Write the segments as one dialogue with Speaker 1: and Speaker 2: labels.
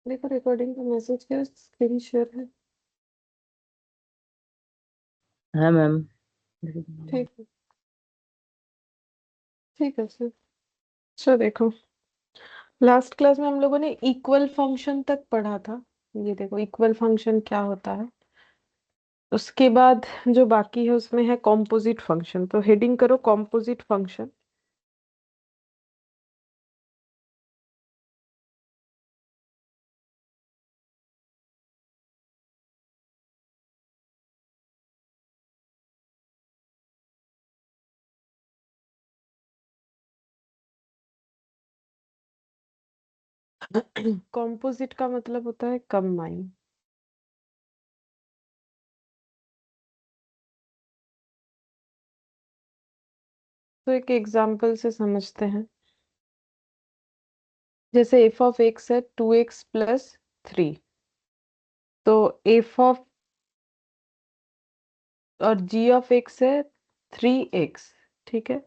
Speaker 1: देखो रिकॉर्डिंग का मैसेज क्या स्क्रीन शेयर है।
Speaker 2: है मैम।
Speaker 1: ठीक है, ठीक है सर। सर देखो, लास्ट क्लास में हम लोगों ने इक्वल फंक्शन तक पढ़ा था। ये देखो इक्वल फंक्शन क्या होता है। उसके बाद जो बाकी है उसमें है कॉम्पोजिट फंक्शन। तो हेडिंग करो कॉम्पोजिट फंक्शन। कॉम्पोजिट का मतलब होता है कंबाइन। तो एक एग्जांपल से समझते हैं। जैसे एफ ऑफ एक्स है 2x+3। तो एफ ऑफ और जी ऑफ एक्स है 3x। ठीक है,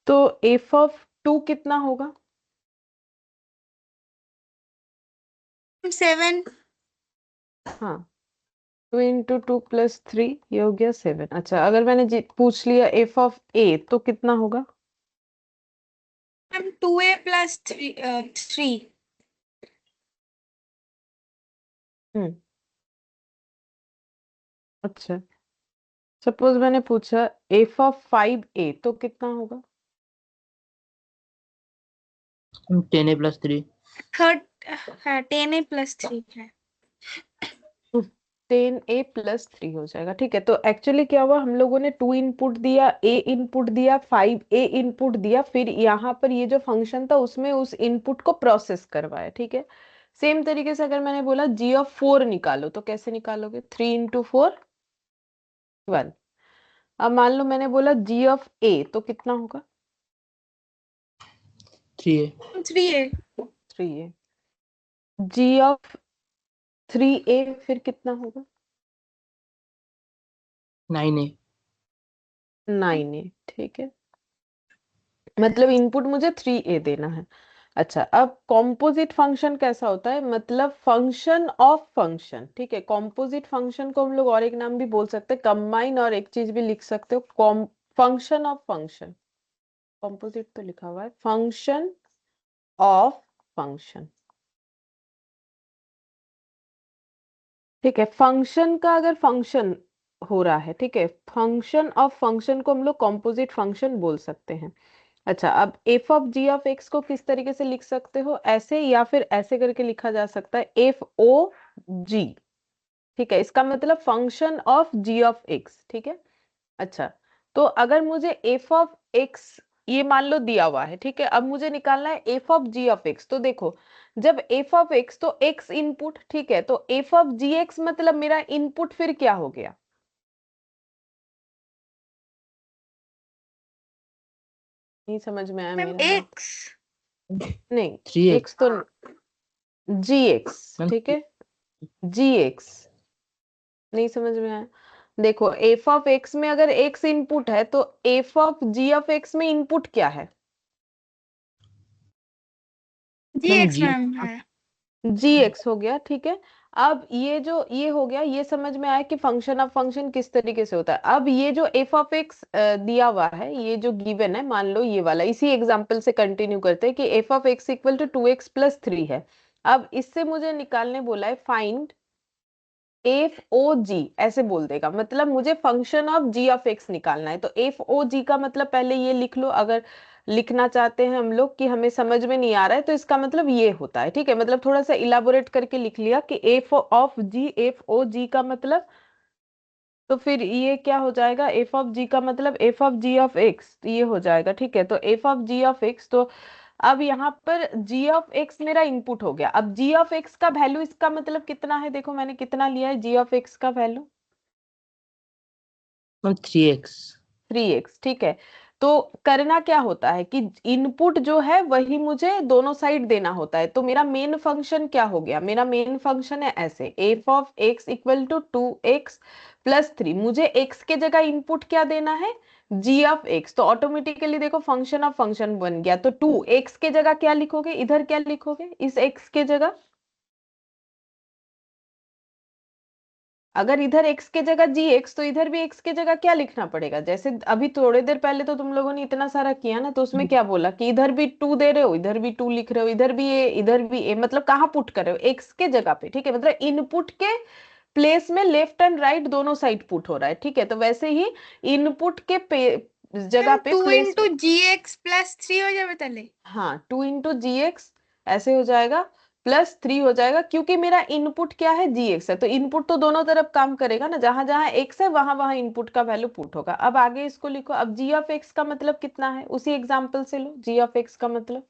Speaker 1: तो एफ ऑफ 2 कितना होगा?
Speaker 3: 7।
Speaker 1: हाँ, 2 × 2 + 3 ये हो गया 7। अच्छा, अगर मैंने पूछ लिया एफ ऑफ ए तो कितना होगा?
Speaker 3: 2a + 3।
Speaker 1: हम्म, अच्छा। सपोज मैंने पूछा एफ ऑफ 5a तो कितना होगा?
Speaker 2: 10a + 3।
Speaker 3: 10a + 3 है।
Speaker 1: 10a + 3 हो जाएगा। ठीक है, तो एक्चुअली क्या हुआ, हम लोगों ने 2 इनपुट दिया, a इनपुट दिया, 5a इनपुट दिया, फिर यहाँ पर ये जो फंक्शन था उसमें उस इनपुट को प्रोसेस करवाया। ठीक है, सेम तरीके से अगर मैंने बोला g ऑफ 4 निकालो तो कैसे निकालोगे? 3 × 4 12। अब मान लो मैंने बोला g ऑफ a तो कितना होगा?
Speaker 2: 3a।
Speaker 3: 3a।
Speaker 1: 3a। g of 3a फिर कितना होगा?
Speaker 2: 9a।
Speaker 1: 9a। ठीक है, मतलब इनपुट मुझे 3a देना है। अच्छा, अब कॉम्पोजिट फंक्शन कैसा होता है? मतलब फंक्शन ऑफ फंक्शन। ठीक है, कॉम्पोजिट फंक्शन को हम लोग और एक नाम भी बोल सकते हैं, कंबाइन, और एक चीज भी लिख सकते हो, फंक्शन ऑफ फंक्शन। कॉम्पोजिट तो लिखा हुआ है, फंक्शन ऑफ फंक्शन। ठीक है, फंक्शन का अगर फंक्शन हो रहा है, ठीक है, फंक्शन ऑफ फंक्शन को हम लोग कॉम्पोजिट फंक्शन बोल सकते हैं। अच्छा, अब F of ji of X को किस तरीके से लिख सकते हो? ऐसे, या फिर ऐसे करके लिखा जा सकता है, एफ ओ जी। ठीक है, इसका मतलब function of ji of X. ठीक है, अच्छा, तो अगर मुझे एफ ऑफ एक्स ये मान लो दिया हुआ है, ठीक है, अब मुझे निकालना है F of ji of X. तो देखो, जब एफ ऑफ एक्स तो एक्स इनपुट, ठीक है, तो एफ ऑफ जी एक्स मतलब मेरा इनपुट फिर क्या हो गया? नहीं समझ में आया
Speaker 3: मैम
Speaker 1: मेरा बात?
Speaker 3: x।
Speaker 1: नहीं,
Speaker 2: 3a।
Speaker 1: एक्स तो जी एक्स।
Speaker 2: मैम
Speaker 1: ठीक है, जी एक्स नहीं समझ में आया। देखो, एफ ऑफ एक्स में अगर एक्स इनपुट है तो F of ji of X में इनपुट क्या है?
Speaker 3: gx
Speaker 2: जी।
Speaker 3: मैम है।
Speaker 1: जी एक्स हो गया। ठीक है, अब ये जो ये हो गया, ये समझ में आया कि फंक्शन ऑफ फंक्शन किस तरीके से होता है। अब ये जो एफ ऑफ एक्स दिया हुआ है, ये जो गिवन है, मान लो ये वाला, इसी एग्जांपल से कंटिन्यू करते हैं कि F of x equal to 2x + 3 है। अब इससे मुझे निकालने बोला है फाइंड एफ ओ जी, ऐसे बोल देगा, मतलब मुझे function of ji of X निकालना है। तो एफ ओ जी का मतलब पहले ये लिख लो, अगर लिखना चाहते हैं हम लोग कि हमें समझ में नहीं आ रहा है तो इसका मतलब ये होता है। ठीक है, मतलब थोड़ा सा इलाबोरेट करके लिख लिया कि F of G, F O G का मतलब, तो फिर ये क्या हो जाएगा? एफ ऑफ जी का मतलब F of ji of X, ये हो जाएगा। ठीक है, तो F of ji of X, तो अब यहाँ पर जी ऑफ एक्स मेरा इनपुट हो गया। अब जी ऑफ एक्स का वैल्यू, इसका मतलब कितना है? देखो मैंने कितना लिया है जी ऑफ एक्स का वैल्यू?
Speaker 2: Ma'am 3x।
Speaker 1: 3x। ठीक है, तो करना क्या होता है कि इनपुट जो है वही मुझे दोनों साइड देना होता है। तो मेरा मेन फंक्शन क्या हो गया? मेरा मेन फंक्शन है ऐसे, F of x equal to 2x + 3। मुझे x के जगह इनपुट क्या देना है? जी ऑफ एक्स, तो ऑटोमेटिकली देखो फंक्शन ऑफ फंक्शन बन गया। तो 2x के जगह क्या लिखोगे, इधर क्या लिखोगे इस x के जगह, अगर इधर x के जगह gx तो इधर भी x के जगह क्या लिखना पड़ेगा। जैसे अभी थोड़ी देर पहले तो तुम लोगों ने इतना सारा किया ना, तो उसमें क्या बोला कि इधर भी 2 दे रहे हो, इधर भी 2 लिख रहे हो, इधर भी a इधर भी a, मतलब कहाँ पुट कर रहे हो, x के जगह पे, ठीक है। मतलब इनपुट के प्लेस में लेफ्ट एंड राइट दोनों साइड पुट हो रहा है, ठीक है। तो वैसे ही इनपुट के जगह
Speaker 3: मैम
Speaker 1: पे
Speaker 3: 2
Speaker 1: प्लेस,
Speaker 3: into gx+3 हो जावे ताले।
Speaker 1: हाँ 2 इंटू जी एक्स ऐसे हो जाएगा, +3 हो जाएगा, क्योंकि मेरा इनपुट क्या है जी एक्स है। तो इनपुट तो दोनों तरफ काम करेगा ना, जहां जहां एक्स है वहां वहां इनपुट का वैल्यू पुट होगा। अब आगे इसको लिखो। अब जी ऑफ एक्स का मतलब कितना है, उसी एग्जाम्पल से लो। जी ऑफ एक्स का मतलब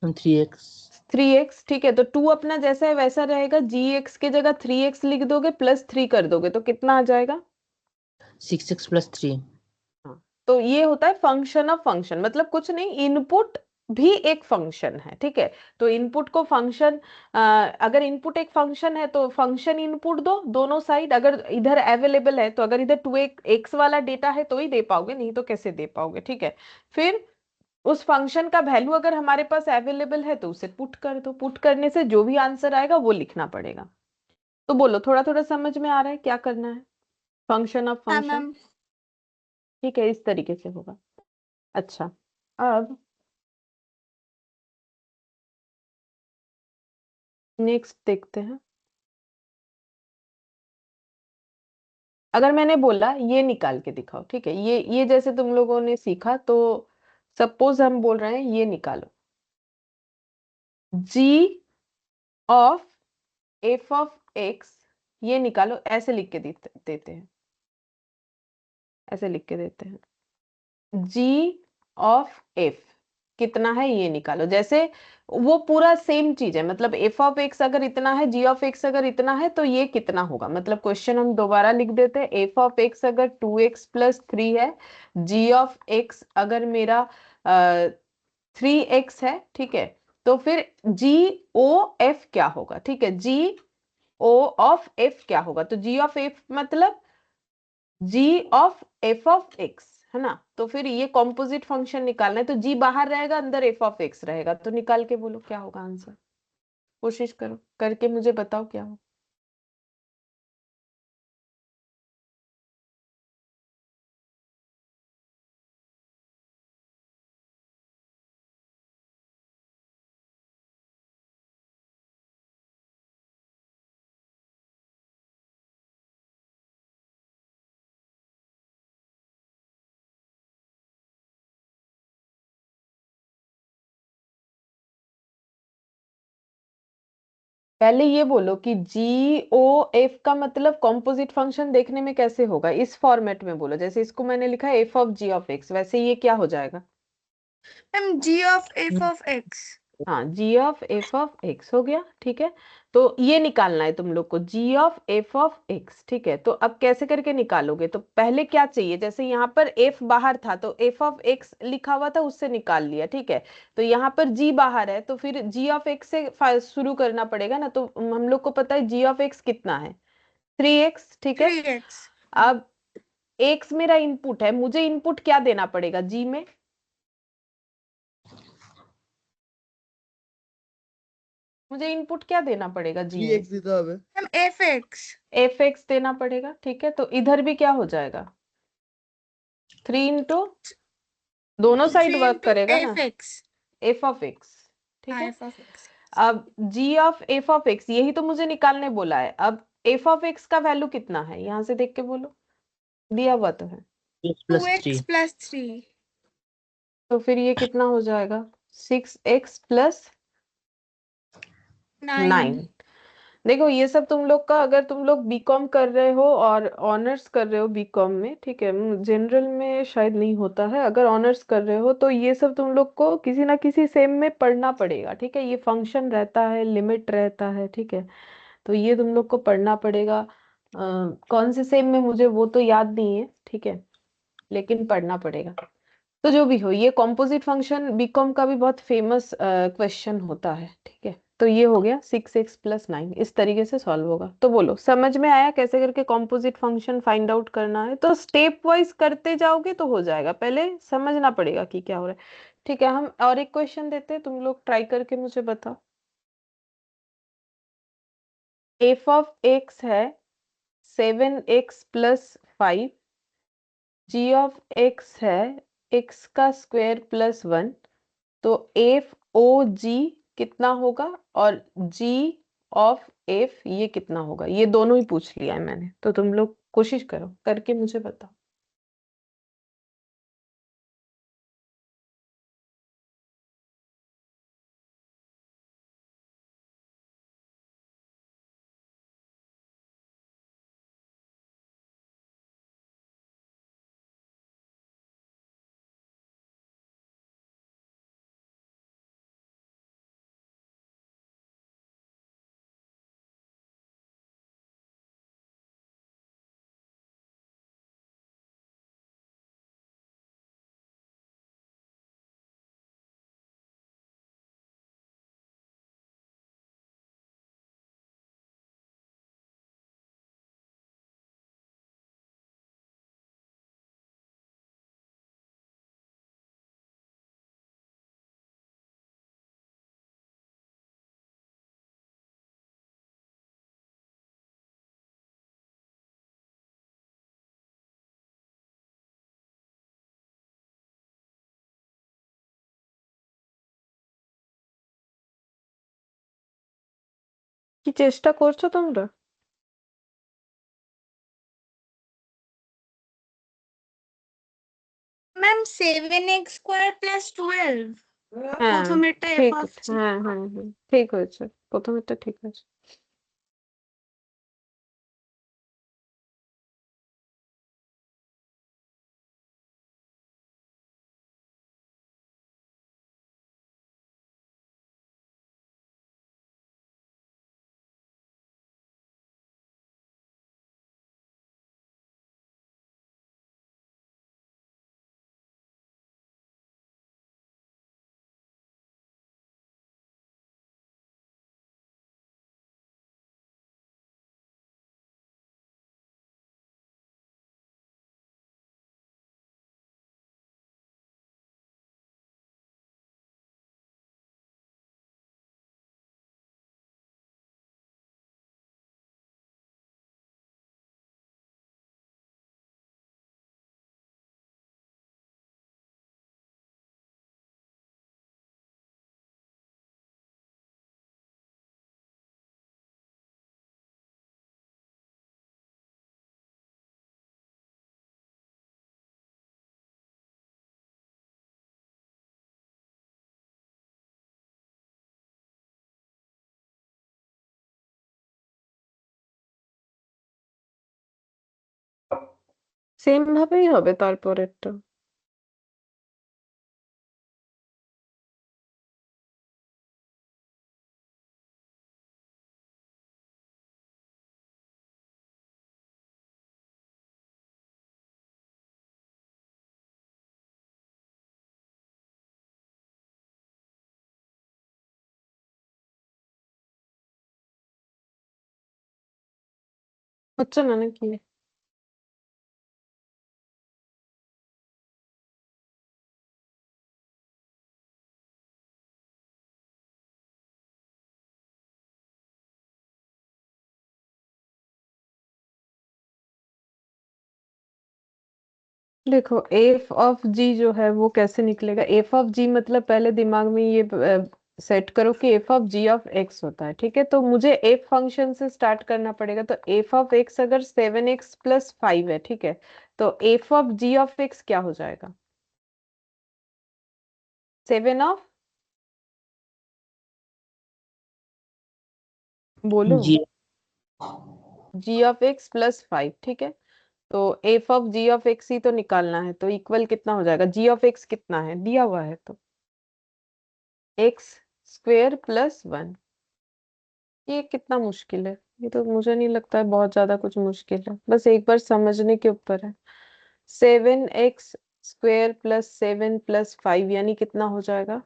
Speaker 2: 3x
Speaker 1: 3x, ठीक है। तो 2 अपना जैसा है वैसा रहेगा, जी एक्स के जगह 3x लिख दोगे, +3 कर दोगे तो कितना आ जाएगा।
Speaker 2: 6x + 3
Speaker 1: हाँ, तो ये होता है फंक्शन ऑफ फंक्शन, मतलब कुछ नहीं, इनपुट भी एक फंक्शन है, ठीक है। तो इनपुट को फंक्शन, अगर इनपुट एक फंक्शन है तो फंक्शन इनपुट दो दोनों साइड। अगर इधर अवेलेबल है तो अगर इधर 2x वाला डेटा है तो ही दे पाओगे, नहीं तो कैसे दे पाओगे, ठीक है। फिर उस फंक्शन का वैल्यू अगर हमारे पास अवेलेबल है तो उसे पुट कर दो, पुट करने से जो भी आंसर आएगा वो लिखना पड़ेगा। तो बोलो थोड़ा थोड़ा समझ में आ रहा है क्या करना है, फंक्शन ऑफ
Speaker 3: हाँ
Speaker 1: फंक्शन,
Speaker 3: मैम।
Speaker 1: ठीक है, इस तरीके से होगा। अच्छा, अब नेक्स्ट देखते हैं। अगर मैंने बोला ये निकाल के दिखाओ, ठीक है, ये जैसे तुम लोगों ने सीखा, तो सपोज हम बोल रहे हैं ये निकालो, g of f of x, ये निकालो, ऐसे लिख के देते हैं, ऐसे लिख के देते हैं g ऑफ f कितना है ये निकालो। जैसे वो पूरा सेम चीज है, मतलब f ऑफ x अगर इतना है, g ऑफ x अगर इतना है, तो ये कितना होगा। मतलब क्वेश्चन हम दोबारा लिख देते हैं। f ऑफ x अगर 2x + 3 है, g ऑफ x अगर मेरा 3x है, ठीक है, तो फिर g o f क्या होगा, ठीक है, g o ऑफ f क्या होगा। तो g ऑफ f मतलब g of f of x, है ना। तो फिर ये कॉम्पोजिट फंक्शन निकालना है, तो g बाहर रहेगा, अंदर f ऑफ x रहेगा। तो निकाल के बोलो क्या होगा आंसर, कोशिश करो करके मुझे बताओ क्या होगा। पहले ये बोलो कि जी ओ एफ का मतलब कॉम्पोजिट फंक्शन देखने में कैसे होगा, इस फॉर्मेट में बोलो। जैसे इसको मैंने लिखा है F of ji of X, वैसे ये क्या हो जाएगा।
Speaker 3: Ma'am g of f of x।
Speaker 1: हाँ, G of F of X हो गया, ठीक है। तो ये निकालना है तुम लोग को, जी ऑफ एफ ऑफ एक्स, ठीक है। तो अब कैसे करके निकालोगे, तो पहले क्या चाहिए, जैसे यहाँ पर एफ बाहर था तो एफ ऑफ एक्स लिखा हुआ था, उससे निकाल लिया, ठीक है। तो यहाँ पर जी बाहर है तो फिर जी ऑफ एक्स से शुरू करना पड़ेगा ना। तो हम लोग को पता है जी ऑफ एक्स कितना है, 3x, ठीक है।
Speaker 3: 3x।
Speaker 1: अब एक्स मेरा इनपुट है, मुझे इनपुट क्या देना पड़ेगा जी में, मुझे इनपुट क्या देना पड़ेगा जी में,
Speaker 4: 3x दिता হবে
Speaker 3: मैम fx।
Speaker 1: एफ एक्स देना पड़ेगा, ठीक है। तो इधर भी क्या हो जाएगा, 3 इंटू, दोनों साइड
Speaker 3: 3
Speaker 1: वर्क
Speaker 3: into
Speaker 1: करेगा ना,
Speaker 3: fx।
Speaker 1: एफ ऑफ एक्स, ठीक
Speaker 3: हाँ
Speaker 1: है।
Speaker 3: f of x।
Speaker 1: अब G of F of x यही तो मुझे निकालने बोला है। अब एफ ऑफ एक्स का वैल्यू कितना है, यहां से देख के बोलो, दिया हुआ तो है।
Speaker 3: 2x plus 3।
Speaker 1: तो फिर ये कितना हो जाएगा, 6x + 9।
Speaker 3: 9।
Speaker 1: देखो ये सब तुम लोग का, अगर तुम लोग बीकॉम कर रहे हो और ऑनर्स कर रहे हो बीकॉम में, ठीक है, जनरल में शायद नहीं होता है, अगर ऑनर्स कर रहे हो तो ये सब तुम लोग को किसी ना किसी सेम में पढ़ना पड़ेगा, ठीक है। ये फंक्शन रहता है, लिमिट रहता है, ठीक है। तो ये तुम लोग को पढ़ना पड़ेगा। कौन से सेम में मुझे वो तो याद नहीं है, ठीक है, लेकिन पढ़ना पड़ेगा। तो जो भी हो, ये कॉम्पोजिट फंक्शन बीकॉम का भी बहुत फेमस क्वेश्चन होता है, ठीक है। तो ये हो गया 6x+9, इस तरीके से सॉल्व होगा। तो बोलो समझ में आया कैसे करके कॉम्पोजिट फंक्शन फाइंड आउट करना है? तो स्टेप वाइज करते जाओगे तो हो जाएगा, पहले समझना पड़ेगा कि क्या हो रहा है। ठीक है, हम और एक क्वेश्चन देते हैं, तुम लोग ट्राई करके मुझे बताओ। एफ ऑफ एक्स है 7x+5, जी ऑफ एक्स है x² + 1, तो एफ ओ जी कितना होगा और जी ऑफ एफ ये कितना होगा? ये दोनों ही पूछ लिया है मैंने, तो तुम लोग कोशिश करो करके मुझे बताओ। কি চেষ্টা করছো তোমরা?
Speaker 3: ম্যাম 7x² + 12
Speaker 1: হ্যাঁ
Speaker 3: প্রথমেরটা এফ
Speaker 1: ঠিক,
Speaker 3: অফ জি।
Speaker 1: হ্যাঁ হ্যাঁ হ্যাঁ ঠিক হয়েছে, প্রথমেরটা ঠিক হয়েছে। সেম ভাবেই হবে তারপরেরটা। হচ্ছে না নাকি? देखो एफ ऑफ जी जो है वो कैसे निकलेगा? एफ ऑफ जी मतलब पहले दिमाग में ये सेट करो कि F of ji of X होता है, ठीक है? तो मुझे एफ फंक्शन से स्टार्ट करना पड़ेगा। तो एफ ऑफ एक्स अगर 7x+5 है, ठीक है, तो F of ji of x क्या हो जाएगा? 7 ऑफ, बोलो,
Speaker 2: जी
Speaker 1: जी ऑफ x + 5, ठीक है? तो F of ji of X ही तो निकालना है, तो इक्वल कितना हो जाएगा? जी ऑफ एक्स कितना है दिया हुआ है, तो x² + 1। ये कितना मुश्किल है? ये तो मुझे नहीं लगता है बहुत ज्यादा कुछ मुश्किल है, बस एक बार समझने के ऊपर है। 7x² + 7 + 5 यानी कितना हो जाएगा?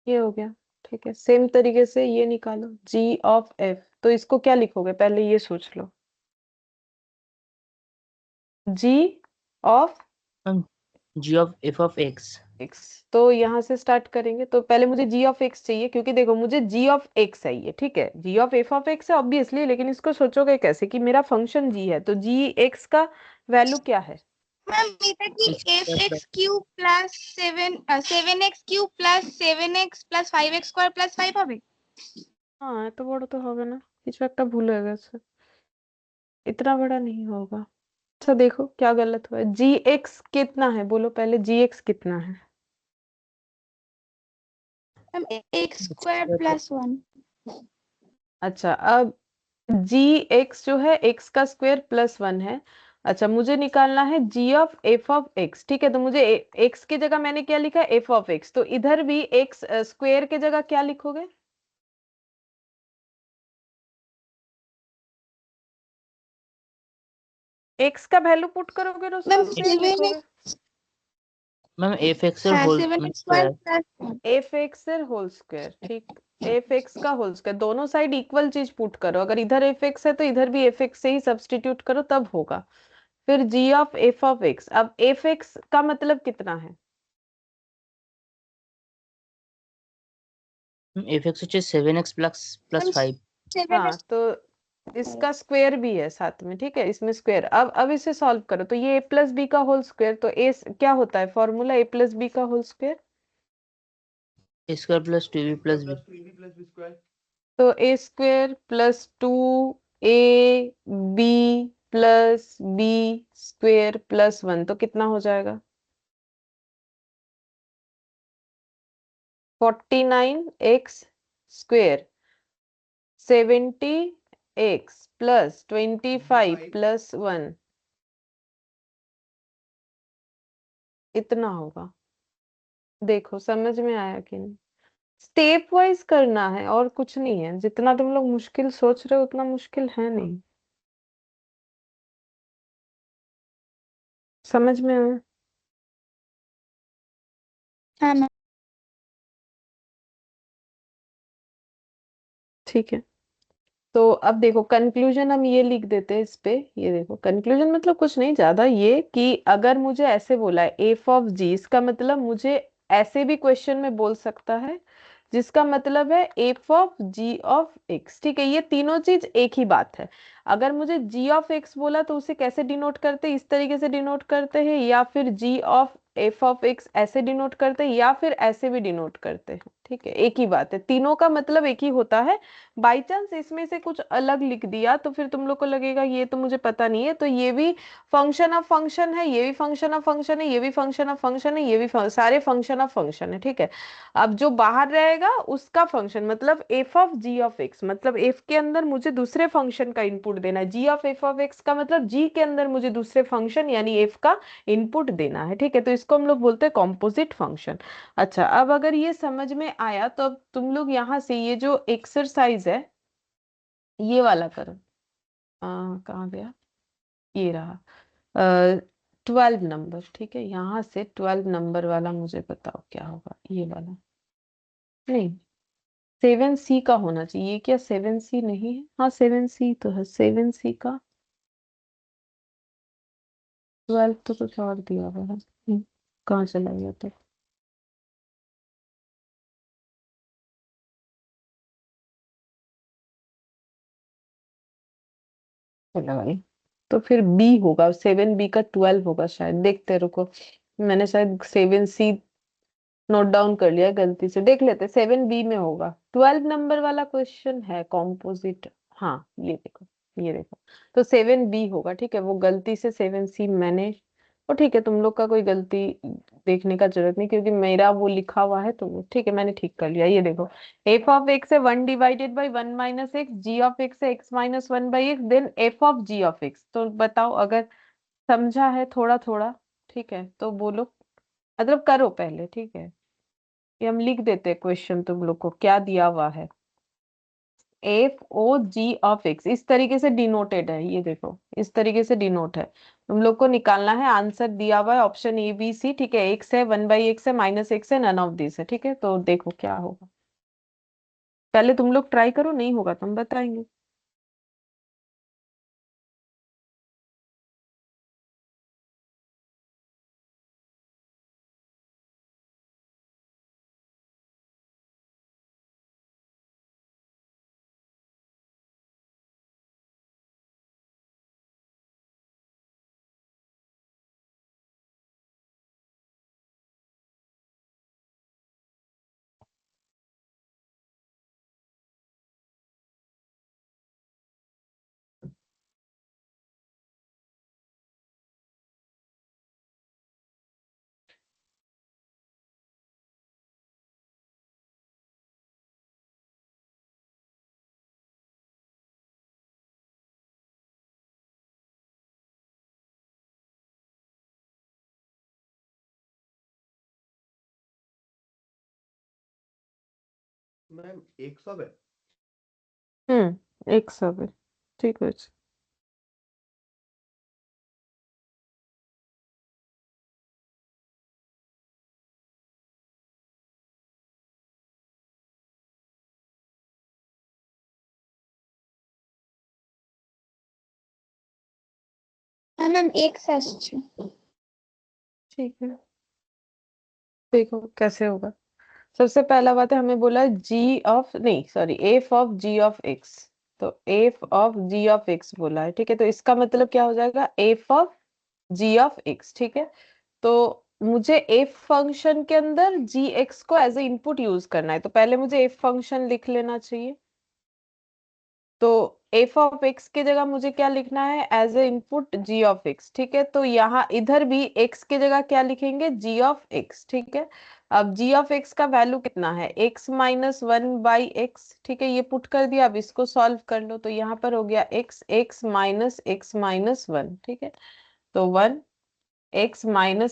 Speaker 1: ये हो गया। ठीक है, सेम तरीके से ये निकालो जी ऑफ एफ, तो इसको क्या लिखोगे पहले ये सोच लो। G of
Speaker 2: ma'am G of F of x.
Speaker 1: X, तो यहाँ से स्टार्ट करेंगे। तो पहले मुझे जी ऑफ एक्स चाहिए, क्योंकि देखो मुझे जी ऑफ एक्स चाहिए, ठीक है। G of F of x है ऑब्वियसली, लेकिन इसको सोचोगे कैसे कि मेरा फंक्शन जी है, तो जी एक्स का वैल्यू क्या है।
Speaker 3: मैम এটা কি fx cube plus 7x cube plus 7x plus 5x square plus 5 হবে?
Speaker 1: हाँ এত বড় তো হবে না, কিছু একটা ভুল হয়ে গেছে, इतना बड़ा नहीं होगा। अच्छा देखो क्या गलत हुआ है, जी एक्स कितना है बोलो पहले, जी एक्स कितना है।
Speaker 3: Ma'am x square plus 1।
Speaker 1: अच्छा अब जी एक्स जो है एक्स का स्क्वायर प्लस 1 है। अच्छा मुझे निकालना है G of F of X, ठीक है। तो मुझे एक्स की जगह मैंने क्या लिखा, एफ ऑफ एक्स, तो इधर भी एक्स स्क्वायर की जगह क्या लिखोगे। एक्स का वैल्यू पुट करोगे तो उसका
Speaker 3: मैम
Speaker 1: स्क्वायर
Speaker 3: 7x
Speaker 1: लिखोगे।
Speaker 2: मैम एफ एक्स
Speaker 3: हाँ
Speaker 2: whole
Speaker 3: 7x square
Speaker 2: square.
Speaker 3: Plus 1।
Speaker 1: F X whole square, ठीक। एफ एक्स का होल स्क्वायर, दोनों साइड इक्वल चीज पुट करो, अगर इधर एफ एक्स है तो इधर भी एफ एक्स से ही सब्स्टिट्यूट करो तब होगा। फिर जी ऑफ एफ ऑफ एक्स, अब एफ एक्स का मतलब कितना है।
Speaker 2: एफ एक्स হচ্ছে 7x प्लस प्लस
Speaker 3: मैम
Speaker 2: 5।
Speaker 1: हाँ
Speaker 3: 7x
Speaker 1: तो इसका स्क्वायर भी है साथ में, ठीक है, इसमें स्क्वायर। अब इसे सॉल्व करो, तो ये a प्लस बी का होल स्क्वायर, तो ए क्या होता है फॉर्मूला, a प्लस बी का whole square.
Speaker 2: A square plus 2b plus B.
Speaker 1: तो A square plus 2 B plus B square plus 1, तो कितना हो जाएगा 49x square 70x plus 25 plus 1, इतना होगा। देखो समझ में आया कि नहीं। स्टेप वाइज करना है और कुछ नहीं है, जितना तुम लोग मुश्किल सोच रहे हो उतना मुश्किल है नहीं। समझ में आया।
Speaker 3: हाँ मैम।
Speaker 1: ठीक है, तो अब देखो कंक्लूजन हम ये लिख देते हैं इस पे। ये देखो कंक्लूजन मतलब कुछ नहीं ज्यादा, ये कि अगर मुझे ऐसे बोला है एफ ऑफ जी, इसका मतलब मुझे ऐसे भी क्वेश्चन में बोल सकता है, जिसका मतलब है F of ji of X, ठीक है। ये तीनों चीज एक ही बात है। अगर मुझे जी ऑफ एक्स बोला तो उसे कैसे डिनोट करते हैं, इस तरीके से डिनोट करते हैं, या फिर जी ऑफ एफ ऑफ एक्स ऐसे डिनोट करते हैं, या फिर ऐसे भी डिनोट करते हैं, ठीक है, एक ही बात है, तीनों का मतलब एक ही होता है। बाई चांस इसमें से कुछ अलग लिख दिया तो फिर तुम लोग को लगेगा ये तो मुझे पता नहीं है, तो ये भी फंक्शन ऑफ फंक्शन है, ये भी फंक्शन ऑफ फंक्शन है, ये भी फंक्शन ऑफ फंक्शन है, ये भी सारे फंक्शन ऑफ फंक्शन है, ठीक है। अब जो बाहर रहेगा उसका फंक्शन, मतलब F of ji of X, मतलब एफ के अंदर मुझे दूसरे फंक्शन का इनपुट देना है, G of F of X का मतलब जी के अंदर मुझे दूसरे फंक्शन यानी एफ का इनपुट देना है, ठीक है। तो इसको हम लोग बोलते हैं कॉम्पोजिट फंक्शन। अच्छा अब अगर ये समझ में आया तो अब तुम लोग यहाँ से ये जो एक्सरसाइज है ये वाला करो। कहाँ गया, ये रहा 12 नंबर, ठीक है। यहाँ से 12 नंबर वाला मुझे बताओ क्या होगा, ये वाला नहीं, 7C का होना चाहिए। ये क्या 7C नहीं है, हाँ 7C तो है, 7C का 12 तो कुछ और दिया हुआ है। कहाँ चला गया तो, चला भाई। तो फिर बी होगा, 7B का 12 होगा शायद, देखते रुको, मैंने शायद 7C नोट डाउन कर लिया गलती से, देख लेते 7B में होगा। 12 नंबर वाला क्वेश्चन है कॉम्पोजिट, हाँ ये देखो, ये देखो, तो 7B होगा, ठीक है। वो गलती से 7C मैंने, और ठीक है तुम लोग का कोई गलती देखने का जरूरत नहीं, क्योंकि मेरा वो लिखा हुआ है तो वो ठीक है, मैंने ठीक कर लिया। ये देखो एफ ऑफ एक्स है 1 divided by 1 minus X, G of x है x minus 1 by X, then F of ji of X. तो बताओ अगर समझा है थोड़ा थोड़ा, ठीक है तो बोलो, मतलब करो पहले, ठीक है। ये हम लिख देते हैं क्वेश्चन तुम लोग को क्या दिया हुआ है, F O G of X इस तरीके से डिनोटेड है, ये देखो इस तरीके से डिनोट है। तुम लोग को निकालना है, आंसर दिया हुआ है ऑप्शन ए बी सी, ठीक है। एक्स है, 1/x है, -x है, नन ऑफ दिस है, ठीक है। तो देखो क्या होगा, पहले तुम लोग ट्राई करो, नहीं होगा तुम बताएंगे।
Speaker 4: मैम एक सब है।
Speaker 1: एक सब है, ठीक है।
Speaker 3: ম্যাম এক্স আসছে।
Speaker 1: ठीक है, देखो कैसे होगा। सबसे पहला बात है, हमें बोला जी ऑफ, नहीं sorry, F of ji of X. तो F of ji of X बोला है, ठीक है। तो इसका मतलब क्या हो जाएगा, F of ji of X, ठीक है। तो मुझे एफ फंक्शन के अंदर जी एक्स को एज ए इनपुट यूज करना है, तो पहले मुझे एफ फंक्शन लिख लेना चाहिए। तो एफ ऑफ एक्स की जगह मुझे क्या लिखना है, as a input G of X, ठीक है। तो यहाँ इधर भी एक्स की जगह क्या लिखेंगे, जी ऑफ एक्स, ठीक है। अब जी ऑफ एक्स का वैल्यू कितना है, x-1/x, ठीक है। ये पुट कर दिया, अब इसको सॉल्व कर लो, तो यहाँ पर हो गया x ठीक है। तो 1, x-1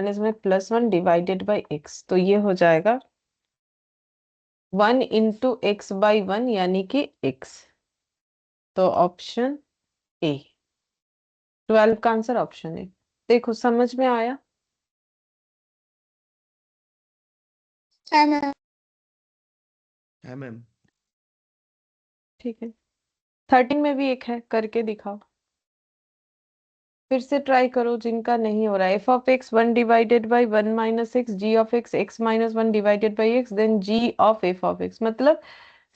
Speaker 1: इसमें +1 डिवाइडेड बाई x, तो ये हो जाएगा 1 इंटू x/1 यानी कि x। तो ऑप्शन ए, 12 का आंसर ऑप्शन ए। देखो समझ में आया।
Speaker 3: হ্যাঁ ম্যাম।
Speaker 4: है मैम।
Speaker 1: ठीक है, 13 में भी एक है, करके दिखाओ। फिर से ट्राई करो जिनका नहीं हो रहा है। F of X 1/1 - x, ji of X x-1 divided by X, then G of F of X. मतलब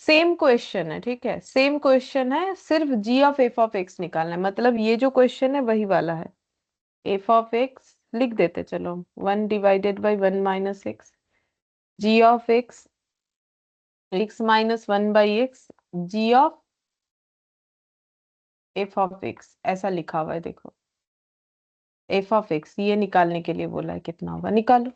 Speaker 1: सेम क्वेश्चन है, ठीक है, सेम क्वेश्चन है, सिर्फ G of F of X निकालना है। मतलब ये जो क्वेश्चन है वही वाला है। एफ ऑफ एक्स लिख देते चलो, 1/1 - x, ji of x x-1/x, g of F of x, ऐसा लिखा हुआ है देखो। एफ ऑफ एक्स ये निकालने के लिए बोला है, कितना होगा निकालो।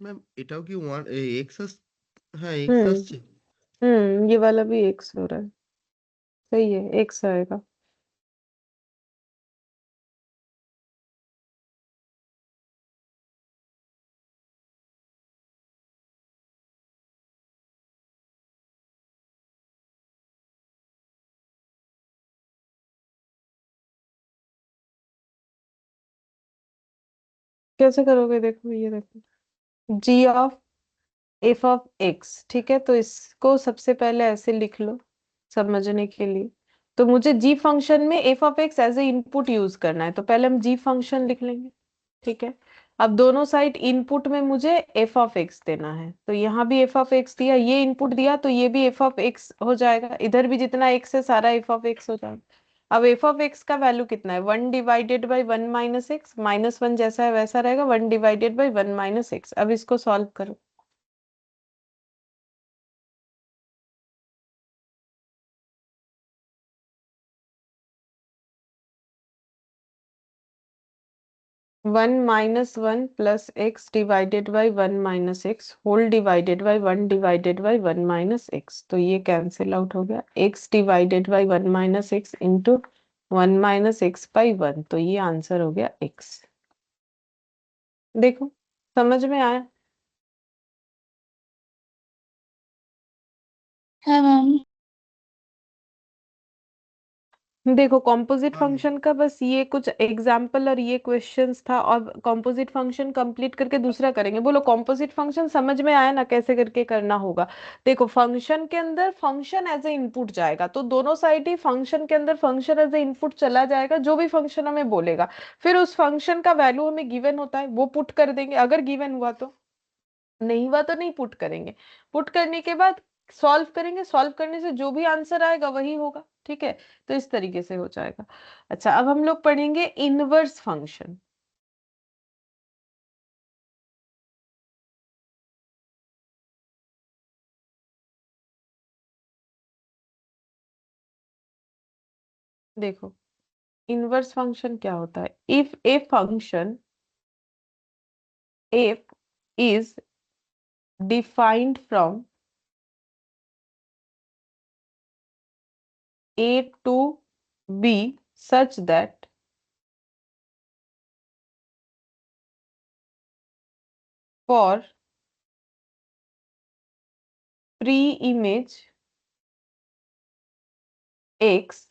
Speaker 4: मैम এটাও কি ওয়ান এক্স হ্যাঁ এক্স
Speaker 1: हम्म
Speaker 4: আসছে।
Speaker 1: ये वाला भी एक्स हो रहा है, सही है, एक्स आएगा। कैसे करोगे, देखो ये देखो, जी ऑफ एफ ऑफ एक्स, ठीक है। तो इसको सबसे पहले ऐसे लिख लो, समझने के लिए। तो मुझे जी फंक्शन में f of x as a input use करना है, तो पहले हम जी फंक्शन लिख लेंगे। ठीक है, अब दोनों साइड इनपुट में मुझे एफ ऑफ एक्स देना है, तो यहाँ भी एफ ऑफ एक्स दिया, ये इनपुट दिया तो ये भी एफ ऑफ एक्स हो जाएगा, इधर भी जितना एक्स है सारा एफ ऑफ एक्स हो जाएगा। अब एफ ऑफ एक्स का वैल्यू कितना है, 1/1 - x, -1 जैसा है वैसा रहेगा, 1/1 - x। अब इसको सॉल्व करो। 1 - 1 + x/(1 - x) whole divided by 1/(1 - x)। तो ये कैंसिल आउट हो गया, x/(1 - x) इंटू 1 - x/1। तो ये आंसर हो गया x। देखो समझ में आया।
Speaker 3: हाँ मैम।
Speaker 1: देखो कॉम्पोजिट
Speaker 4: हाँ
Speaker 1: फंक्शन का बस ये कुछ एग्जाम्पल और ये क्वेश्चंस था, और कॉम्पोजिट फंक्शन कंप्लीट करके दूसरा करेंगे। बोलो कॉम्पोजिट फंक्शन समझ में आया ना, कैसे करके करना होगा। देखो फंक्शन के अंदर फंक्शन एज ए इनपुट जाएगा, तो दोनों साइड ही फंक्शन के अंदर फंक्शन एज ए इनपुट चला जाएगा, जो भी फंक्शन हमें बोलेगा, फिर उस फंक्शन का वैल्यू हमें गिवन होता है वो पुट कर देंगे, अगर गिवन हुआ तो, नहीं हुआ तो नहीं पुट करेंगे। पुट करने के बाद सॉल्व करेंगे, सॉल्व करने से जो भी आंसर आएगा वही होगा। ठीक है, तो इस तरीके से हो जाएगा। अच्छा, अब हम लोग पढ़ेंगे इनवर्स फंक्शन। देखो इनवर्स फंक्शन क्या होता है, if a function f is defined from A to B such that for pre-image x,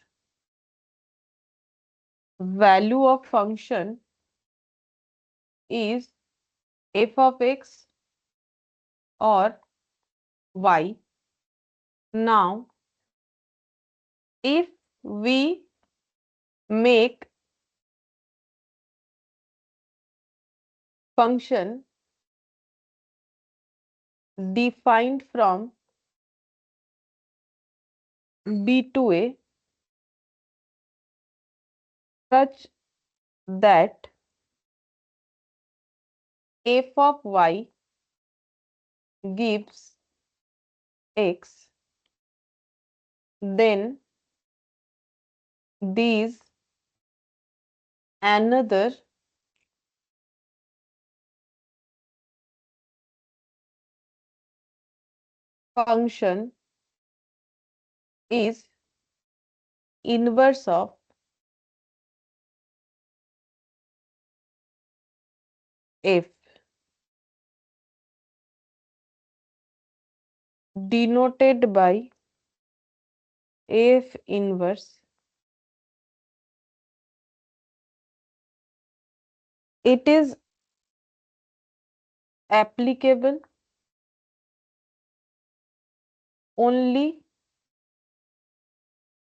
Speaker 1: value of function is f of x or y. Now if we make function defined from B to A such that f of y gives x, then these another function is inverse of f, denoted by f inverse. It is applicable only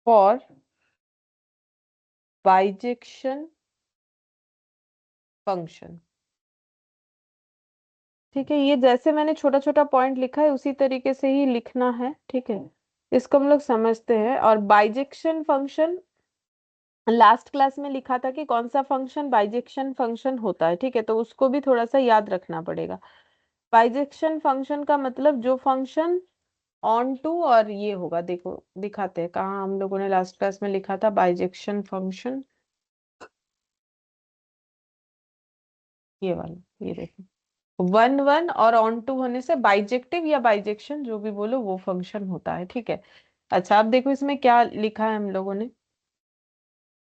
Speaker 1: for bijection function। ठीक है, ये जैसे मैंने छोटा छोटा point लिखा है उसी तरीके से ही लिखना है। ठीक है, इसको हम लोग समझते हैं। और बाइजेक्शन फंक्शन लास्ट क्लास में लिखा था कि कौन सा फंक्शन बाइजेक्शन फंक्शन होता है। ठीक है, तो उसको भी थोड़ा सा याद रखना पड़ेगा। बाइजेक्शन फंक्शन का मतलब जो फंक्शन ऑन टू, और ये होगा, देखो दिखाते हैं कहाँ हम लोगों ने लास्ट क्लास में लिखा था बाइजेक्शन फंक्शन, ये वाला, ये देखो 1 1 और ऑन टू होने से बाइजेक्टिव या बाइजेक्शन जो भी बोलो वो फंक्शन होता है। ठीक है, अच्छा अब देखो इसमें क्या लिखा है हम लोगों ने।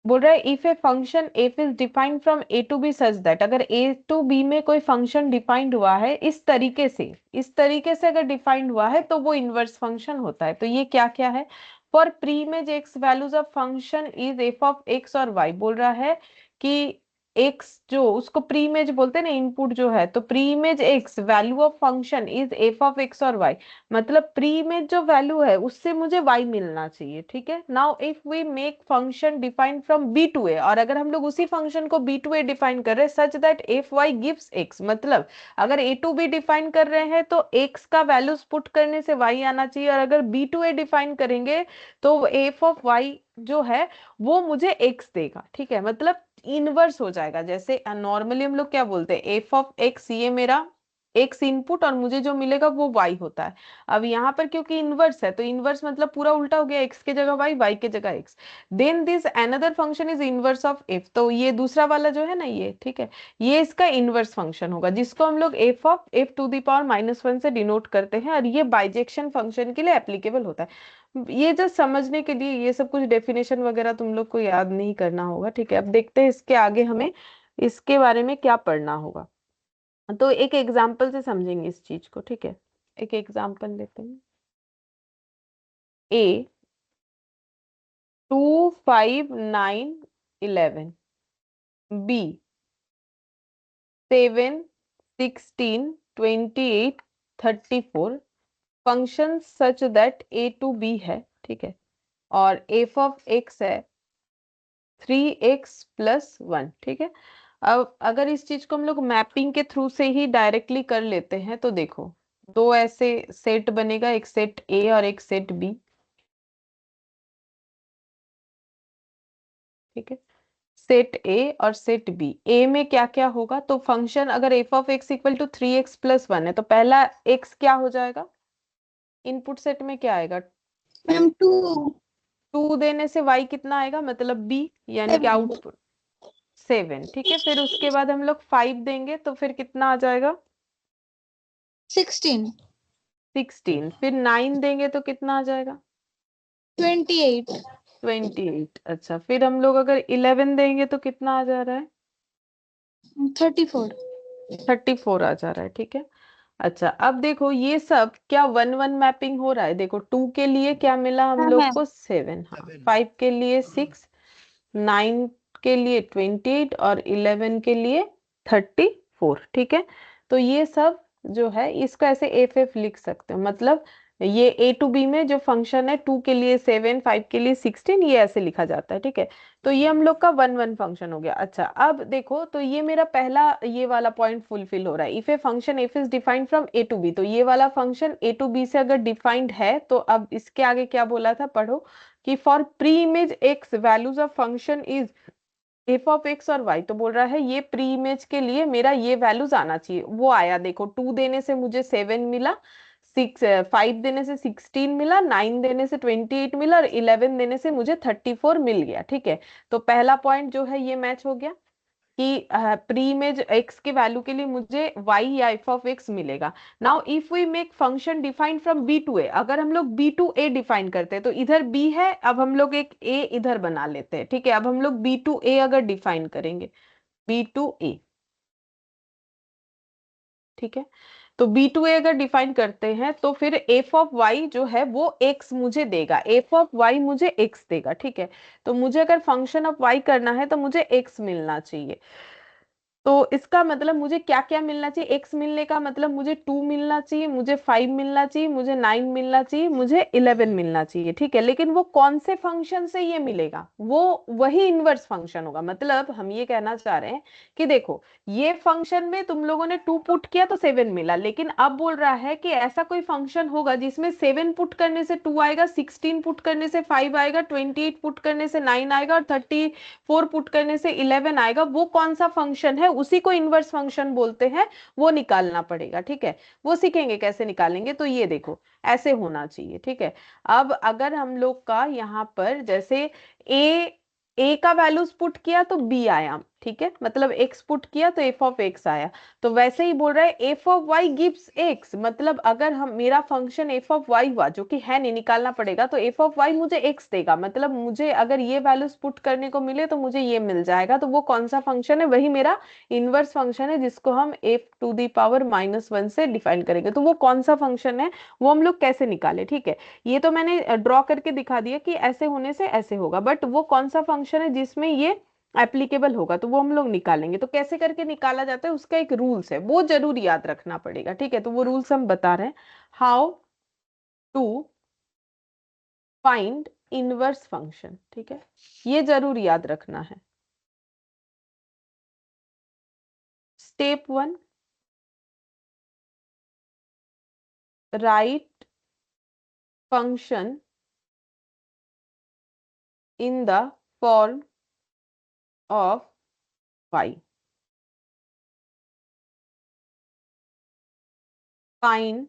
Speaker 1: बोल रहा है if a function f is defined from a to b such that, अगर ए टू बी में कोई फंक्शन डिफाइंड हुआ है इस तरीके से, इस तरीके से अगर डिफाइंड हुआ है तो वो इनवर्स फंक्शन होता है। तो ये क्या क्या है, for pre image x values of function is F of X और वाई। बोल रहा है कि एक्स जो उसको प्री इमेज बोलते हैं ना, इनपुट जो है, तो pre image X value of function is F of X और वाई, मतलब प्री इमेज जो वैल्यू है उससे मुझे वाई मिलना चाहिए, ठीक है। Now if we make function defined from B to A, और अगर हम लोग उसी फंक्शन को बी टू ए डिफाइन कर रहे हैं such that f y gives x, मतलब अगर ए टू बी डिफाइन कर रहे हैं तो एक्स का वैल्यूज पुट करने से वाई आना चाहिए, और अगर बी टू ए डिफाइन करेंगे तो एफ ऑफ वाई जो है वो मुझे एक्स देगा, ठीक है, मतलब इनवर्स हो जाएगा। जैसे नॉर्मली हम लोग क्या बोलते हैं, एफ ऑफ एक्स ये मेरा एक्स इनपुट और मुझे जो मिलेगा वो वाई होता है। अब यहाँ पर क्योंकि इनवर्स है तो इनवर्स मतलब पूरा उल्टा हो गया, एक्स के जगह वाई, वाई के जगह x. Then this another function is inverse of f, तो ये दूसरा वाला जो है ना ये, ठीक है, ये इसका इनवर्स फंक्शन होगा जिसको हम लोग F of F to the power -1 से डिनोट करते हैं, और ये बाइजेक्शन फंक्शन के लिए एप्लीकेबल होता है। ये जस्ट समझने के लिए, ये सब कुछ डेफिनेशन वगैरह तुम लोग को याद नहीं करना होगा, ठीक है। अब देखते हैं इसके आगे हमें इसके बारे में क्या पढ़ना होगा। तो एक एग्जाम्पल से समझेंगे इस चीज को, ठीक है। एक एग्जाम्पल लेते हैं, a 2 5 9 11, b 7 16 28 34, function such that a to b है, ठीक है, और एफ ऑफ एक्स है 3x+1, ठीक है। अब अगर इस चीज को हम लोग मैपिंग के थ्रू से ही डायरेक्टली कर लेते हैं तो देखो दो ऐसे सेट बनेगा, एक सेट ए और एक सेट बी, ठीक है, सेट ए और सेट बी। ए में क्या क्या होगा, तो फंक्शन अगर f of x equal to 3x+1 है तो पहला एक्स क्या हो जाएगा, इनपुट सेट में क्या आएगा,
Speaker 3: मैम 2
Speaker 1: 2 देने से y कितना आएगा, मतलब बी, यानी कि
Speaker 3: 7
Speaker 1: आउटपुट 7, ठीक है। फिर उसके बाद हम लोग 5 देंगे तो फिर कितना आ जाएगा
Speaker 3: 16
Speaker 1: 16, फिर 9 देंगे तो कितना आ जाएगा
Speaker 3: 28
Speaker 1: 28। अच्छा, फिर हम लोग अगर 11 देंगे तो कितना आ जा रहा है
Speaker 3: 34
Speaker 1: 34 आ जा रहा है, ठीक है। अच्छा, अब देखो ये सब क्या 1 1 मैपिंग हो रहा है, देखो 2 के लिए क्या मिला हम
Speaker 3: हाँ
Speaker 1: लोग
Speaker 3: मैम
Speaker 1: को 7, हाँ,
Speaker 4: 7
Speaker 1: 5 के लिए 6, 9 के लिए 28 और 11 के लिए 34, ठीक है। तो ये सब जो है इसका ऐसे एफ एफ लिख सकते हो, मतलब ये ए टू बी में जो फंक्शन है 2 के लिए 7, 5 के लिए 16, ये ऐसे लिखा जाता है, ठीक है। तो ये हम लोग का 1 1 फंक्शन हो गया। अच्छा, अब देखो तो ये मेरा पहला ये वाला पॉइंट फुलफिल हो रहा है, if a function f is defined from a to b, तो ये वाला फंक्शन ए टू बी से अगर डिफाइंड है तो अब इसके आगे क्या बोला था, पढ़ो कि for pre image x values of function is F of X और वाई, तो बोल रहा है ये प्री इमेज के लिए मेरा ये वैल्यूज आना चाहिए, वो आया, देखो 2 देने से मुझे 7 मिला, 5 देने से 16 मिला, 9 देने से 28 मिला, और 11 देने से मुझे 34 मिल गया, ठीक है। तो पहला पॉइंट जो है ये मैच हो गया कि प्री इमेज एक्स के वैल्यू के लिए मुझे y या f ऑफ x मिलेगा। Now if we make function defined from b to a, अगर हम लोग b टू a डिफाइन करते हैं तो इधर b है, अब हम लोग एक a इधर बना लेते हैं, ठीक है। अब हम लोग b टू a अगर डिफाइन करेंगे, b टू a, ठीक है, तो b टू a अगर डिफाइन करते हैं तो फिर f ऑफ y जो है वो x मुझे देगा, f ऑफ y मुझे x देगा, ठीक है। तो मुझे अगर फंक्शन ऑफ y करना है तो मुझे x मिलना चाहिए, तो इसका मतलब मुझे क्या क्या मिलना चाहिए, x मिलने का मतलब मुझे 2 मिलना चाहिए, मुझे 5 मिलना चाहिए, मुझे 9 मिलना चाहिए, मुझे 11 मिलना चाहिए, ठीक है। लेकिन वो कौन से फंक्शन से ये मिलेगा, वो वही इनवर्स फंक्शन होगा। मतलब हम ये कहना चाह रहे हैं कि देखो ये फंक्शन में तुम लोगों ने 2 पुट किया तो 7 मिला, लेकिन अब बोल रहा है कि ऐसा कोई फंक्शन होगा जिसमें 7 पुट करने से 2 आएगा, 16 पुट करने से 5 आएगा, 28 पुट करने से 9 आएगा, और 34 पुट करने से 11 आएगा, वो कौन सा फंक्शन है, उसी को इनवर्स फंक्शन बोलते हैं, वो निकालना पड़ेगा, ठीक है। वो सीखेंगे कैसे निकालेंगे, तो ये देखो ऐसे होना चाहिए, ठीक है। अब अगर हम लोग का यहाँ पर जैसे ए का वैल्यूज पुट किया तो बी आया, ठीक है, मतलब एक्स पुट किया तो एफ ऑफ एक्स आया, तो वैसे ही बोल रहा है F of y gives x, मतलब अगर हम मेरा फंक्शन एफ ऑफ वाई हुआ जो कि है नहीं, निकालना पड़ेगा, तो एफ ऑफ वाई मुझे एक्स देगा, मतलब मुझे अगर ये वैल्यूज पुट करने को मिले तो मुझे ये मिल जाएगा। तो वो कौन सा फंक्शन है, वही मेरा इनवर्स फंक्शन है जिसको हम एफ टू द पावर -1 से डिफाइन करेंगे। तो वो कौन सा फंक्शन है वो हम लोग कैसे निकाले, ठीक है। ये तो मैंने ड्रॉ करके दिखा दिया कि ऐसे होने से ऐसे होगा, बट वो कौन सा फंक्शन है जिसमें ये एप्लीकेबल होगा तो वो हम लोग निकालेंगे। तो कैसे करके निकाला जाता है उसका एक रूल्स है, वो जरूर याद रखना पड़ेगा, ठीक है। तो वो रूल्स हम बता रहे हैं, how to find inverse function, ठीक है, ये जरूर याद रखना है। Step 1, write function in the form of y. Find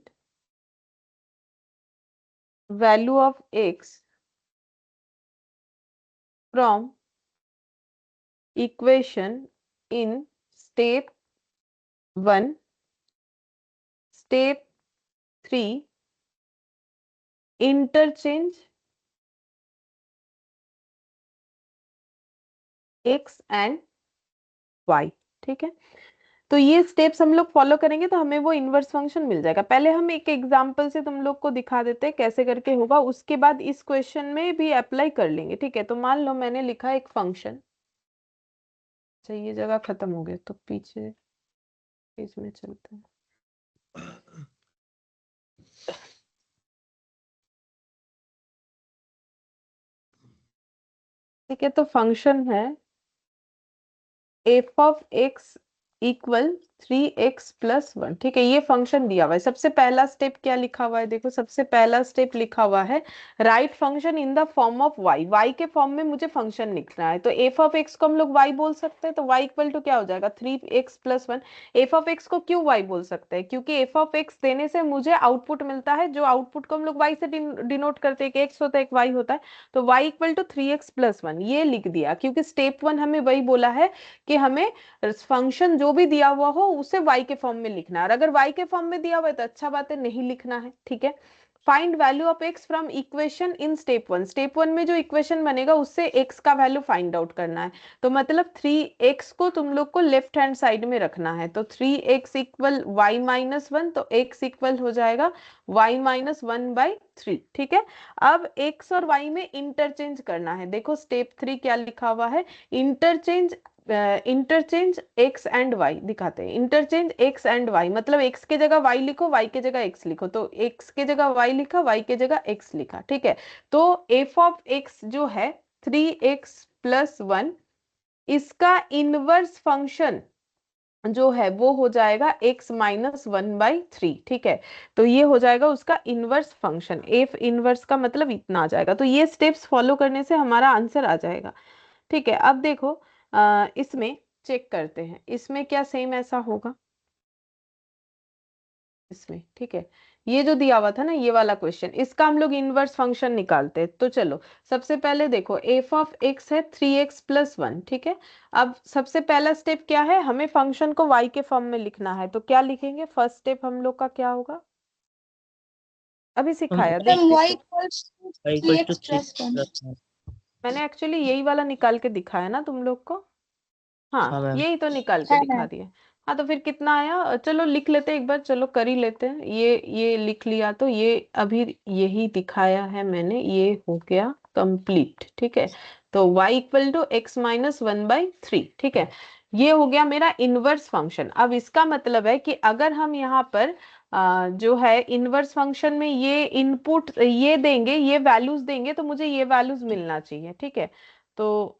Speaker 1: value of x from equation in step 1, step 3, interchange x and y, ठीक है। तो ये स्टेप्स हम लोग फॉलो करेंगे तो हमें वो इनवर्स फंक्शन मिल जाएगा। पहले हम एक एग्जांपल से तुम लोग को दिखा देते हैं कैसे करके होगा, उसके बाद इस क्वेश्चन में भी अप्लाई कर लेंगे, ठीक है। तो मान लो मैंने लिखा एक फंक्शन, अच्छा ये जगह खत्म हो गया तो पीछे इसमें चलते हैं। ठीक है, तो फंक्शन है F of x equal 3x plus 1, ठीक है। ये फंक्शन दिया हुआ है। सबसे पहला स्टेप क्या लिखा हुआ है, देखो सबसे पहला स्टेप लिखा हुआ है right function in the form of y, y के फॉर्म में मुझे फंक्शन लिखना है। तो एफ ऑफ एक्स को हम लोग y बोल सकते हैं, तो y इक्वल टू क्या हो जाएगा 3x plus 1। F of X को क्यों y बोल सकते हैं, क्योंकि एफ ऑफ एक्स देने से मुझे आउटपुट मिलता है, जो आउटपुट को हम लोग y से डिनोट करते हैं, एक x होता है एक y होता है। तो y equal to 3x plus 1 ये लिख दिया, क्योंकि स्टेप 1 हमें वही बोला है कि हमें फंक्शन जो भी दिया हुआ हो उसे y के फॉर्म में लिखना है। और अगर y के फॉर्म में दिया हुआ है तो अच्छा बात है, नहीं लिखना है, ठीक है। Find value of x from equation in step 1, step 1 में जो इक्वेशन बनेगा उससे x का वैल्यू फाइंड आउट करना है। तो मतलब 3x को तुम लोग को लेफ्ट हैंड साइड में रखना है। तो 3x इक्वल y माइनस 1, तो x इक्वल हो जाएगा y माइनस 1/3, ठीक है। अब x और y में इंटरचेंज करना है। देखो स्टेप 3 क्या लिखा हुआ है, interchange interchange x and y दिखाते हैं। इंटरचेंज x एंड y मतलब x के जगह y लिखो, y के जगह x लिखो। तो x के जगह y लिखा, y के जगह x लिखा, ठीक है। तो f ऑफ x जो है 3x प्लस 1, इसका इनवर्स फंक्शन जो है वो हो जाएगा x माइनस 1/3, ठीक है। तो ये हो जाएगा उसका इनवर्स फंक्शन, एफ इनवर्स का मतलब इतना आ जाएगा। तो ये स्टेप्स फॉलो करने से हमारा आंसर आ जाएगा, ठीक है। अब देखो इसमें चेक करते हैं, इसमें क्या सेम ऐसा होगा इसमें, ठीक है। ये जो दिया हुआ था ना ये वाला क्वेश्चन, इसका हम लोग इनवर्स फंक्शन निकालते हैं। तो चलो सबसे पहले देखो एफ ऑफ एक्स है 3x प्लस 1, ठीक है। अब सबसे पहला स्टेप क्या है, हमें फंक्शन को y के फॉर्म में लिखना है। तो क्या लिखेंगे, फर्स्ट स्टेप हम लोग का क्या होगा, अभी सिखाया देख
Speaker 3: y
Speaker 1: देखो।
Speaker 3: equals to
Speaker 2: y equal to
Speaker 3: 3x
Speaker 2: 3
Speaker 3: plus 1.
Speaker 2: plus 1.
Speaker 1: मैंने एक्चुअली यही वाला निकाल के दिखाया ना तुम लोग को,
Speaker 2: हाँ
Speaker 1: हाँ
Speaker 2: मैम।
Speaker 1: यही तो निकाल के
Speaker 3: है
Speaker 1: दिखा
Speaker 3: ना?
Speaker 1: दिया। हाँ तो फिर कितना आया, चलो लिख लेते हैं एक बार, चलो कर ही लेते हैं। ये लिख लिया, तो ये अभी यही दिखाया है मैंने, ये हो गया कंप्लीट, ठीक है। तो y equal to x minus 1/3, ठीक है। ये हो गया मेरा इनवर्स फंक्शन। अब इसका मतलब है कि अगर हम यहाँ पर जो है इनवर्स फंक्शन में ये इनपुट ये देंगे, ये वैल्यूज देंगे, तो मुझे ये वैल्यूज मिलना चाहिए, ठीक है। तो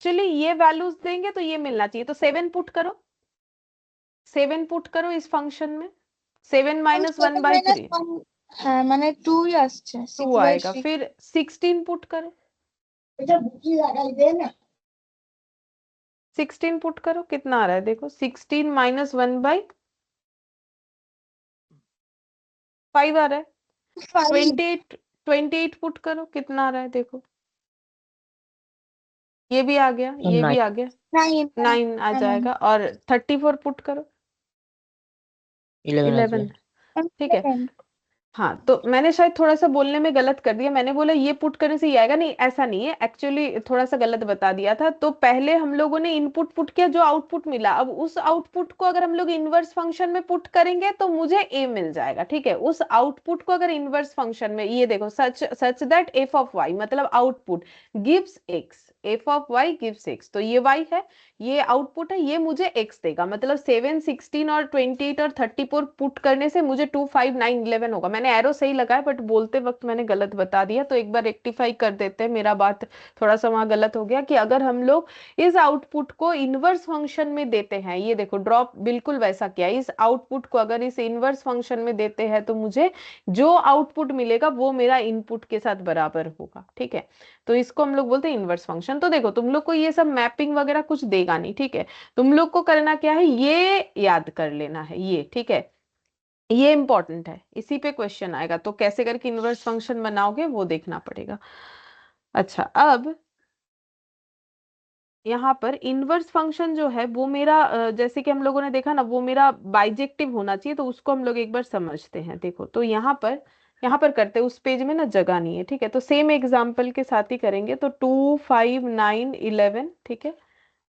Speaker 1: चलिए ये वैल्यूज देंगे तो ये मिलना चाहिए। तो 7 पुट करो, 7 पुट करो इस फंक्शन में, 7 माइनस 1/3
Speaker 3: হ্যাঁ মানে 2 ই আসছে
Speaker 1: 2 आएगा।
Speaker 3: 6/6
Speaker 1: फिर 16 पुट करो,
Speaker 3: এটা বুঝি লাগাই দে না
Speaker 1: 16 पुट करो, कितना आ रहा है देखो, 16 माइनस 1/5 आ रहा है।
Speaker 3: 5
Speaker 1: 28 पुट करो, कितना आ रहा है देखो, ये भी आ गया, ये भी
Speaker 2: 9
Speaker 1: आ गया,
Speaker 3: 9
Speaker 1: 9 आ जाएगा। और 34 पुट करो,
Speaker 2: 11 आ
Speaker 1: 11,
Speaker 2: गया।
Speaker 1: ठीक है। हाँ तो मैंने शायद थोड़ा सा बोलने में गलत कर दिया, मैंने बोला ये पुट करने से ये आएगा, नहीं ऐसा नहीं है, एक्चुअली थोड़ा सा गलत बता दिया था। तो पहले हम लोगों ने इनपुट पुट किया, जो आउटपुट मिला, अब उस आउटपुट को अगर हम लोग इनवर्स फंक्शन में पुट करेंगे तो मुझे ए मिल जाएगा, ठीक है। उस आउटपुट को अगर इनवर्स फंक्शन में, ये देखो such that F of Y मतलब output gives X, f of y gives x, तो ये y है, ये आउटपुट है, ये मुझे x देगा, मतलब 7, 16 और 28 और 34 पुट करने से मुझे 2, 5, 9, 11 होगा। मैंने एरो सही लगाया बट बोलते वक्त मैंने गलत बता दिया, तो एक बार रेक्टिफाई कर देते हैं, मेरा बात थोड़ा सा वहां गलत हो गया कि अगर हम लोग इस आउटपुट को इनवर्स फंक्शन में देते हैं, ये देखो ड्रॉप बिल्कुल वैसा किया, इस आउटपुट को अगर इस इनवर्स फंक्शन में देते हैं तो मुझे जो आउटपुट मिलेगा वो मेरा इनपुट के साथ बराबर होगा, ठीक है। तो इसको हम लोग बोलते हैं इनवर्स फंक्शन। तो देखो तुम लोग को ये सब मैपिंग वगैरह कुछ देगा नहीं, ठीक है, तुम लोग को करना क्या है, ये याद कर लेना है, ये ठीक है, ये इंपॉर्टेंट है, इसी पे क्वेश्चन आएगा, तो कैसे करके इनवर्स फंक्शन बनाओगे वो देखना पड़ेगा। अच्छा, अब यहाँ पर इनवर्स फंक्शन जो है वो मेरा जैसे कि हम लोगों ने देखा ना, वो मेरा बाइजेक्टिव होना चाहिए, तो उसको हम लोग एक बार समझते हैं। देखो तो यहाँ पर करते हैं, उस पेज में ना जगह नहीं है, ठीक है, तो सेम एग्जाम्पल के साथ ही करेंगे। तो 2, 5, 9, 11, ठीक है,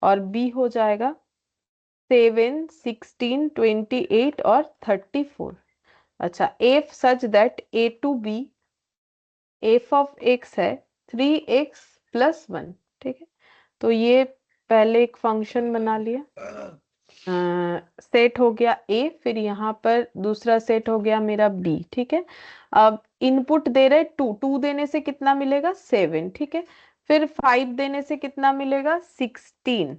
Speaker 1: और बी हो जाएगा 7, 16, 28 और 34। अच्छा, f such that a to b f of x है 3x + 1, ठीक है, तो ये पहले एक फंक्शन बना लिया, सेट हो गया ए, फिर यहाँ पर दूसरा सेट हो गया मेरा बी, ठीक है। अब इनपुट दे रहे 2, 2 देने से कितना मिलेगा 7, ठीक है, फिर 5 देने से कितना मिलेगा 16,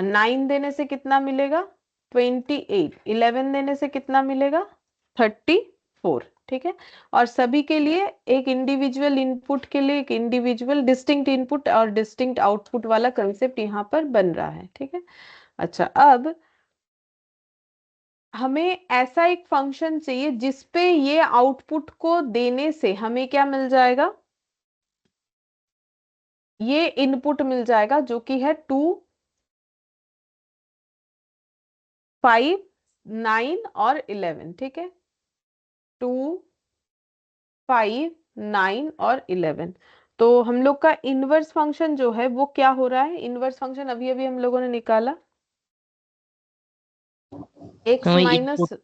Speaker 1: 9 देने से कितना मिलेगा 28, 11 देने से कितना मिलेगा 34, ठीक है। और सभी के लिए एक इंडिविजुअल इनपुट के लिए एक इंडिविजुअल डिस्टिंक्ट इनपुट और डिस्टिंक्ट आउटपुट वाला कंसेप्ट यहाँ पर बन रहा है, ठीक है। अच्छा, अब हमें ऐसा एक फंक्शन चाहिए जिसपे ये आउटपुट को देने से हमें क्या मिल जाएगा, ये इनपुट मिल जाएगा जो कि है 2, 5, 9 और 11, ठीक है, 2, 5, 9 और 11। तो हम लोग का इनवर्स फंक्शन जो है वो क्या हो रहा है, इनवर्स फंक्शन अभी अभी हम लोगों ने निकाला, x
Speaker 2: हमें
Speaker 1: माइनस
Speaker 2: इनपुट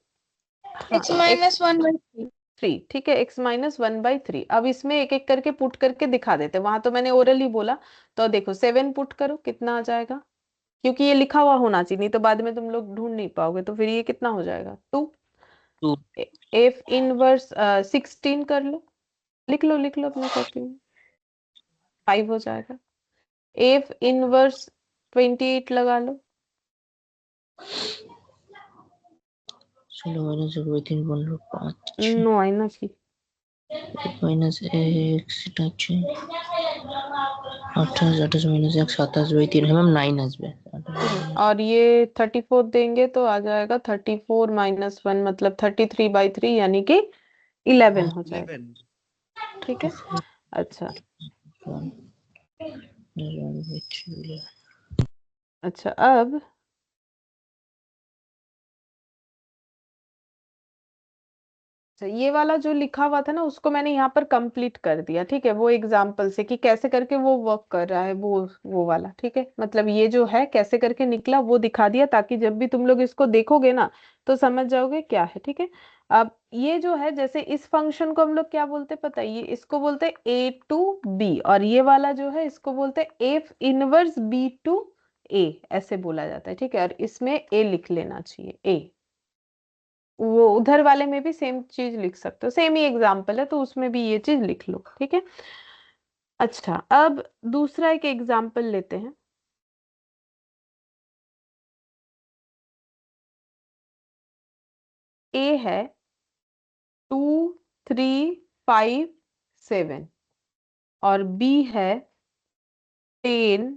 Speaker 3: x minus 1/3।
Speaker 1: 3, ठीक है, x माइनस 1/3। अब इसमें एक एक करके पुट करके दिखा देते, वहां तो मैंने ओरली बोला, तो देखो 7 पुट करो कितना आ जाएगा, क्योंकि ये लिखा हुआ होना चाहिए, नहीं तो बाद में तुम लोग ढूंढ नहीं पाओगे, तो फिर ये कितना हो जाएगा 2।
Speaker 2: 2
Speaker 1: एफ इनवर्स 16 कर लो, लिख लो अपने कॉपी में, 5 हो जाएगा। एफ इनवर्स 28 लगा लो,
Speaker 2: चलो माइनस 3.5
Speaker 1: नो आई ना की
Speaker 2: माइनस x এটা হচ্ছে 28 28 মাইনাস 1 27/3 है मैम 9 আসবে
Speaker 1: और ये 34 देंगे तो आ जाएगा 34 माइनस 1 मतलब 33/3 यानी कि 11 हो जाएगा,
Speaker 4: 11
Speaker 1: ठीक है। अच्छा, अच्छा, अब अच्छा, ये वाला जो लिखा हुआ था ना उसको मैंने यहाँ पर कंप्लीट कर दिया, ठीक है, वो एग्जाम्पल से कि कैसे करके वो वर्क कर रहा है, वो वाला, ठीक है, मतलब ये जो है कैसे करके निकला वो दिखा दिया, ताकि जब भी तुम लोग इसको देखोगे ना तो समझ जाओगे क्या है, ठीक है। अब ये जो है, जैसे इस फंक्शन को हम लोग क्या बोलते पता है, ये इसको बोलते हैं ए टू बी, और ये वाला जो है इसको बोलते हैं एफ इनवर्स बी टू ए, ऐसे बोला जाता है, ठीक है, और इसमें ए लिख लेना चाहिए, ए। वो उधर वाले में भी सेम चीज लिख सकते हो, सेम ही एग्जाम्पल है, तो उसमें भी ये चीज लिख लो, ठीक है। अच्छा, अब दूसरा एक एग्जाम्पल लेते हैं। ए है 2, 3, 5, 7 और बी है 10,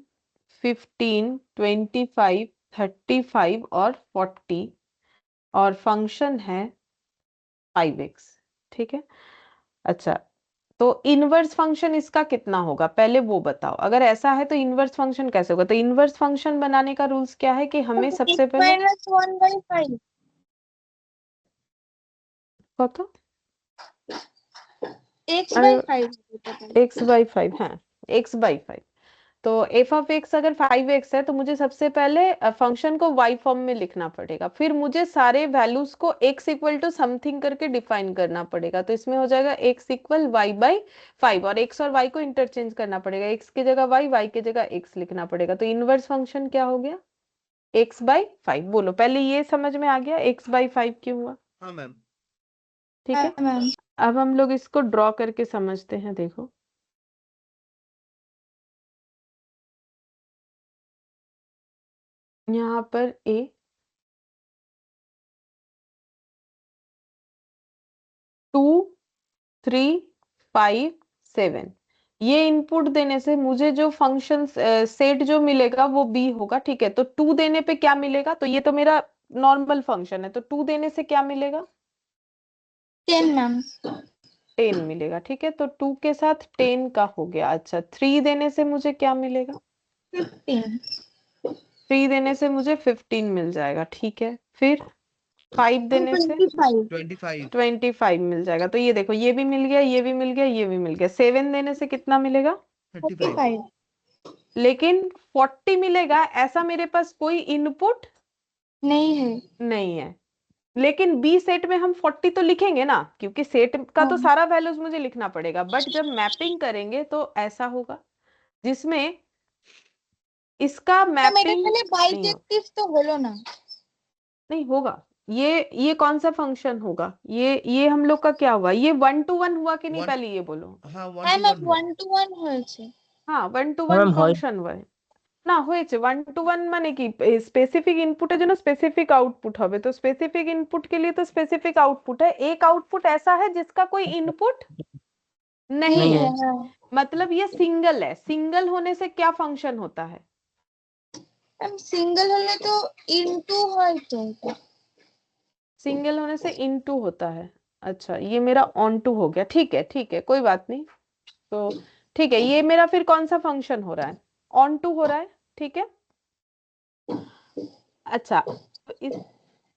Speaker 1: 15, 25, 35 और 40 और फंक्शन है 5x, ठीक है। अच्छा, तो इनवर्स फंक्शन इसका कितना होगा पहले वो बताओ, अगर ऐसा है तो इनवर्स फंक्शन कैसे होगा। तो इनवर्स फंक्शन बनाने का रूल्स क्या है कि हमें सबसे
Speaker 3: x
Speaker 1: पहले
Speaker 3: minus 1/5।
Speaker 1: कत
Speaker 3: x by 5
Speaker 1: x/5, हाँ x/5, तो एफ ऑफ एक्स अगर 5x है तो मुझे सबसे पहले फंक्शन को y फॉर्म में लिखना पड़ेगा, फिर मुझे सारे वैल्यूज को x इक्वल टू समथिंग करके डिफाइन करना पड़ेगा। तो इसमें हो जाएगा x इक्वल y बाई 5, और x और y को इंटरचेंज करना पड़ेगा, x की जगह y की जगह x लिखना पड़ेगा। तो इनवर्स फंक्शन क्या हो गया, x बाई 5। बोलो पहले ये समझ में आ गया x बाई 5 क्यों हुआ?
Speaker 4: हाँ मैम।
Speaker 1: ठीक है,
Speaker 3: हाँ मैम।
Speaker 1: अब हम लोग इसको ड्रॉ करके समझते हैं। देखो यहाँ पर a 2 3 5 7 ये इनपुट देने से मुझे जो फंक्शन सेट जो मिलेगा वो b होगा। ठीक है, तो 2 देने पे क्या मिलेगा, तो ये तो मेरा नॉर्मल फंक्शन है, तो 2 देने से क्या मिलेगा,
Speaker 3: 10 मैम।
Speaker 1: 10 मिलेगा। ठीक है, तो 2 के साथ 10 का हो गया। अच्छा 3 देने से मुझे क्या मिलेगा,
Speaker 3: 15।
Speaker 1: 3 देने से मुझे 15 मिल जाएगा। ठीक है, फिर 5 देने से
Speaker 3: 25।
Speaker 4: 25।
Speaker 1: 25 मिल जाएगा। तो ये देखो ये भी मिल गया, ये भी मिल गया, ये भी मिल गया। 7 देने से कितना मिलेगा,
Speaker 4: 35।
Speaker 3: 45
Speaker 1: लेकिन 40 मिलेगा ऐसा मेरे पास कोई इनपुट
Speaker 3: नहीं है।
Speaker 1: नहीं है। लेकिन बी सेट में हम 40 तो लिखेंगे ना, क्योंकि सेट का तो
Speaker 3: हाँ।
Speaker 1: सारा वैल्यूज मुझे लिखना पड़ेगा। बट जब मैपिंग करेंगे तो ऐसा होगा जिसमें इसका
Speaker 3: मैम এটা
Speaker 1: मैपिंग
Speaker 3: তাহলে
Speaker 1: नहीं हो,
Speaker 3: বাইজেক্টিভ তো হলো না।
Speaker 1: नहीं होगा। ये कौन सा फंक्शन होगा, ये हम लोग का क्या हुआ, ये 1 to 1 हुआ कि नहीं,
Speaker 4: वन
Speaker 1: पहले ये बोलो।
Speaker 4: हाँ 1
Speaker 3: হ্যাঁ
Speaker 4: to
Speaker 3: ম্যাম
Speaker 4: 1 हुआ।
Speaker 3: 1 to 1 হয়েছে।
Speaker 1: हाँ 1 to
Speaker 2: हाँ
Speaker 1: 1
Speaker 2: मैम হয়।
Speaker 1: ফাংশন হয় না, হয়েছে 1 to 1 মানে কি, স্পেসিফিক ইনপুটের জন্য স্পেসিফিক आउटपुट হবে। तो स्पेसिफिक इनपुट के लिए तो स्पेसिफिक आउटपुट है। एक आउटपुट ऐसा है जिसका कोई इनपुट नहीं
Speaker 2: नहीं
Speaker 1: है,
Speaker 2: है।
Speaker 3: হ্যাঁ
Speaker 1: मतलब ये सिंगल है। सिंगल होने से क्या फंक्शन होता है,
Speaker 3: ম্যাম সিঙ্গেল হলে তো ইনটু হয় তো এটা।
Speaker 1: सिंगल होने से इनटू होता है। अच्छा ये मेरा ऑन टू हो गया। ठीक है कोई बात नहीं। तो ठीक है, ये मेरा फिर कौन सा फंक्शन हो रहा है, ऑन टू हो रहा है। ठीक है, अच्छा तो इस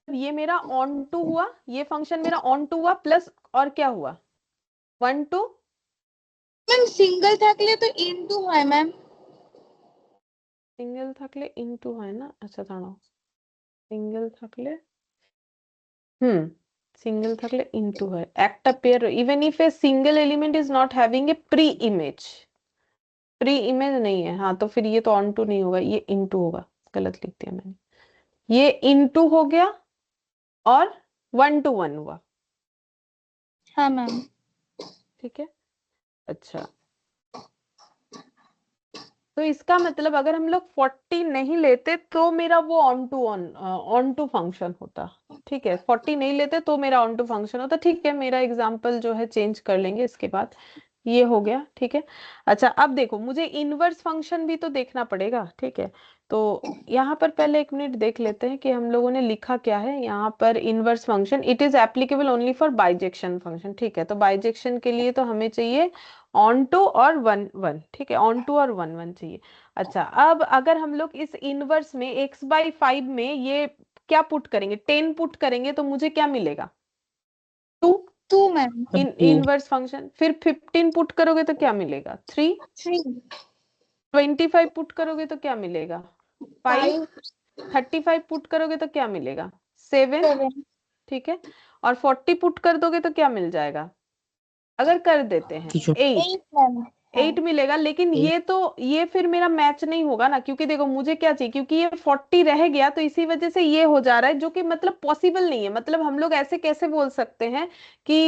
Speaker 1: ये मेरा ऑन टू हुआ, ये फंक्शन मेरा ऑन टू हुआ, प्लस और क्या हुआ, 1 टू।
Speaker 3: ম্যাম সিঙ্গেল থাকলে তো ইনটু হয় ম্যাম।
Speaker 1: সিঙ্গেল থাকলে ইনটু হয় না, আচ্ছা দাঁড়াও, সিঙ্গেল থাকলে সিঙ্গেল থাকলে ইনটু হয় একটা pair, even if a single element is not having a pre image नहीं है, हाँ तो फिर ये तो ऑन टू नहीं होगा, ये इनटू होगा। गलत लिख दिया मैंने, ये इनटू हो गया और 1 to 1 हुआ।
Speaker 3: হ্যাঁ ম্যাম।
Speaker 1: ठीक है, अच्छा तो इसका मतलब अगर हम लोग 40 नहीं लेते तो मेरा वो ऑन टू फंक्शन होता। ठीक है, 40 नहीं लेते तो मेरा ऑन टू फंक्शन होता। ठीक है, मेरा एग्जाम्पल जो है चेंज कर लेंगे इसके बाद। ये हो गया। ठीक है, अच्छा अब देखो मुझे इनवर्स फंक्शन भी तो देखना पड़ेगा। ठीक है, तो यहाँ पर पहले एक मिनट देख लेते हैं कि हम लोगों ने लिखा क्या है। यहाँ पर inverse function it is applicable only for bijection function. ठीक है, तो बाइजेक्शन के लिए तो हमें चाहिए ऑन टू और 1 1। ठीक है, ऑन टू और 1 1 चाहिए। अच्छा अब अगर हम लोग इस इनवर्स में x बाई 5 में ये क्या पुट करेंगे, 10 पुट करेंगे तो मुझे क्या मिलेगा, 2
Speaker 3: 2 ম্যাম।
Speaker 1: Inverse function. फिर 15 पुट करोगे तो क्या मिलेगा, 3।
Speaker 3: 3
Speaker 1: 25 पुट करोगे तो क्या मिलेगा, 5।
Speaker 3: 5
Speaker 1: 35 पुट करोगे तो क्या मिलेगा, 7।
Speaker 3: 7
Speaker 1: ठीक है, और 40 पुट कर दोगे तो क्या मिल जाएगा, अगर कर देते हैं
Speaker 2: কিছু
Speaker 1: 8
Speaker 3: 8 ম্যাম।
Speaker 1: 8 मिलेगा। लेकिन ये फिर मेरा मैच नहीं होगा ना, क्योंकि देखो मुझे क्या चाहिए, क्योंकि ये 40 रह गया तो इसी वजह से ये हो जा रहा है, जो कि मतलब पॉसिबल नहीं है। मतलब हम लोग ऐसे कैसे बोल सकते हैं कि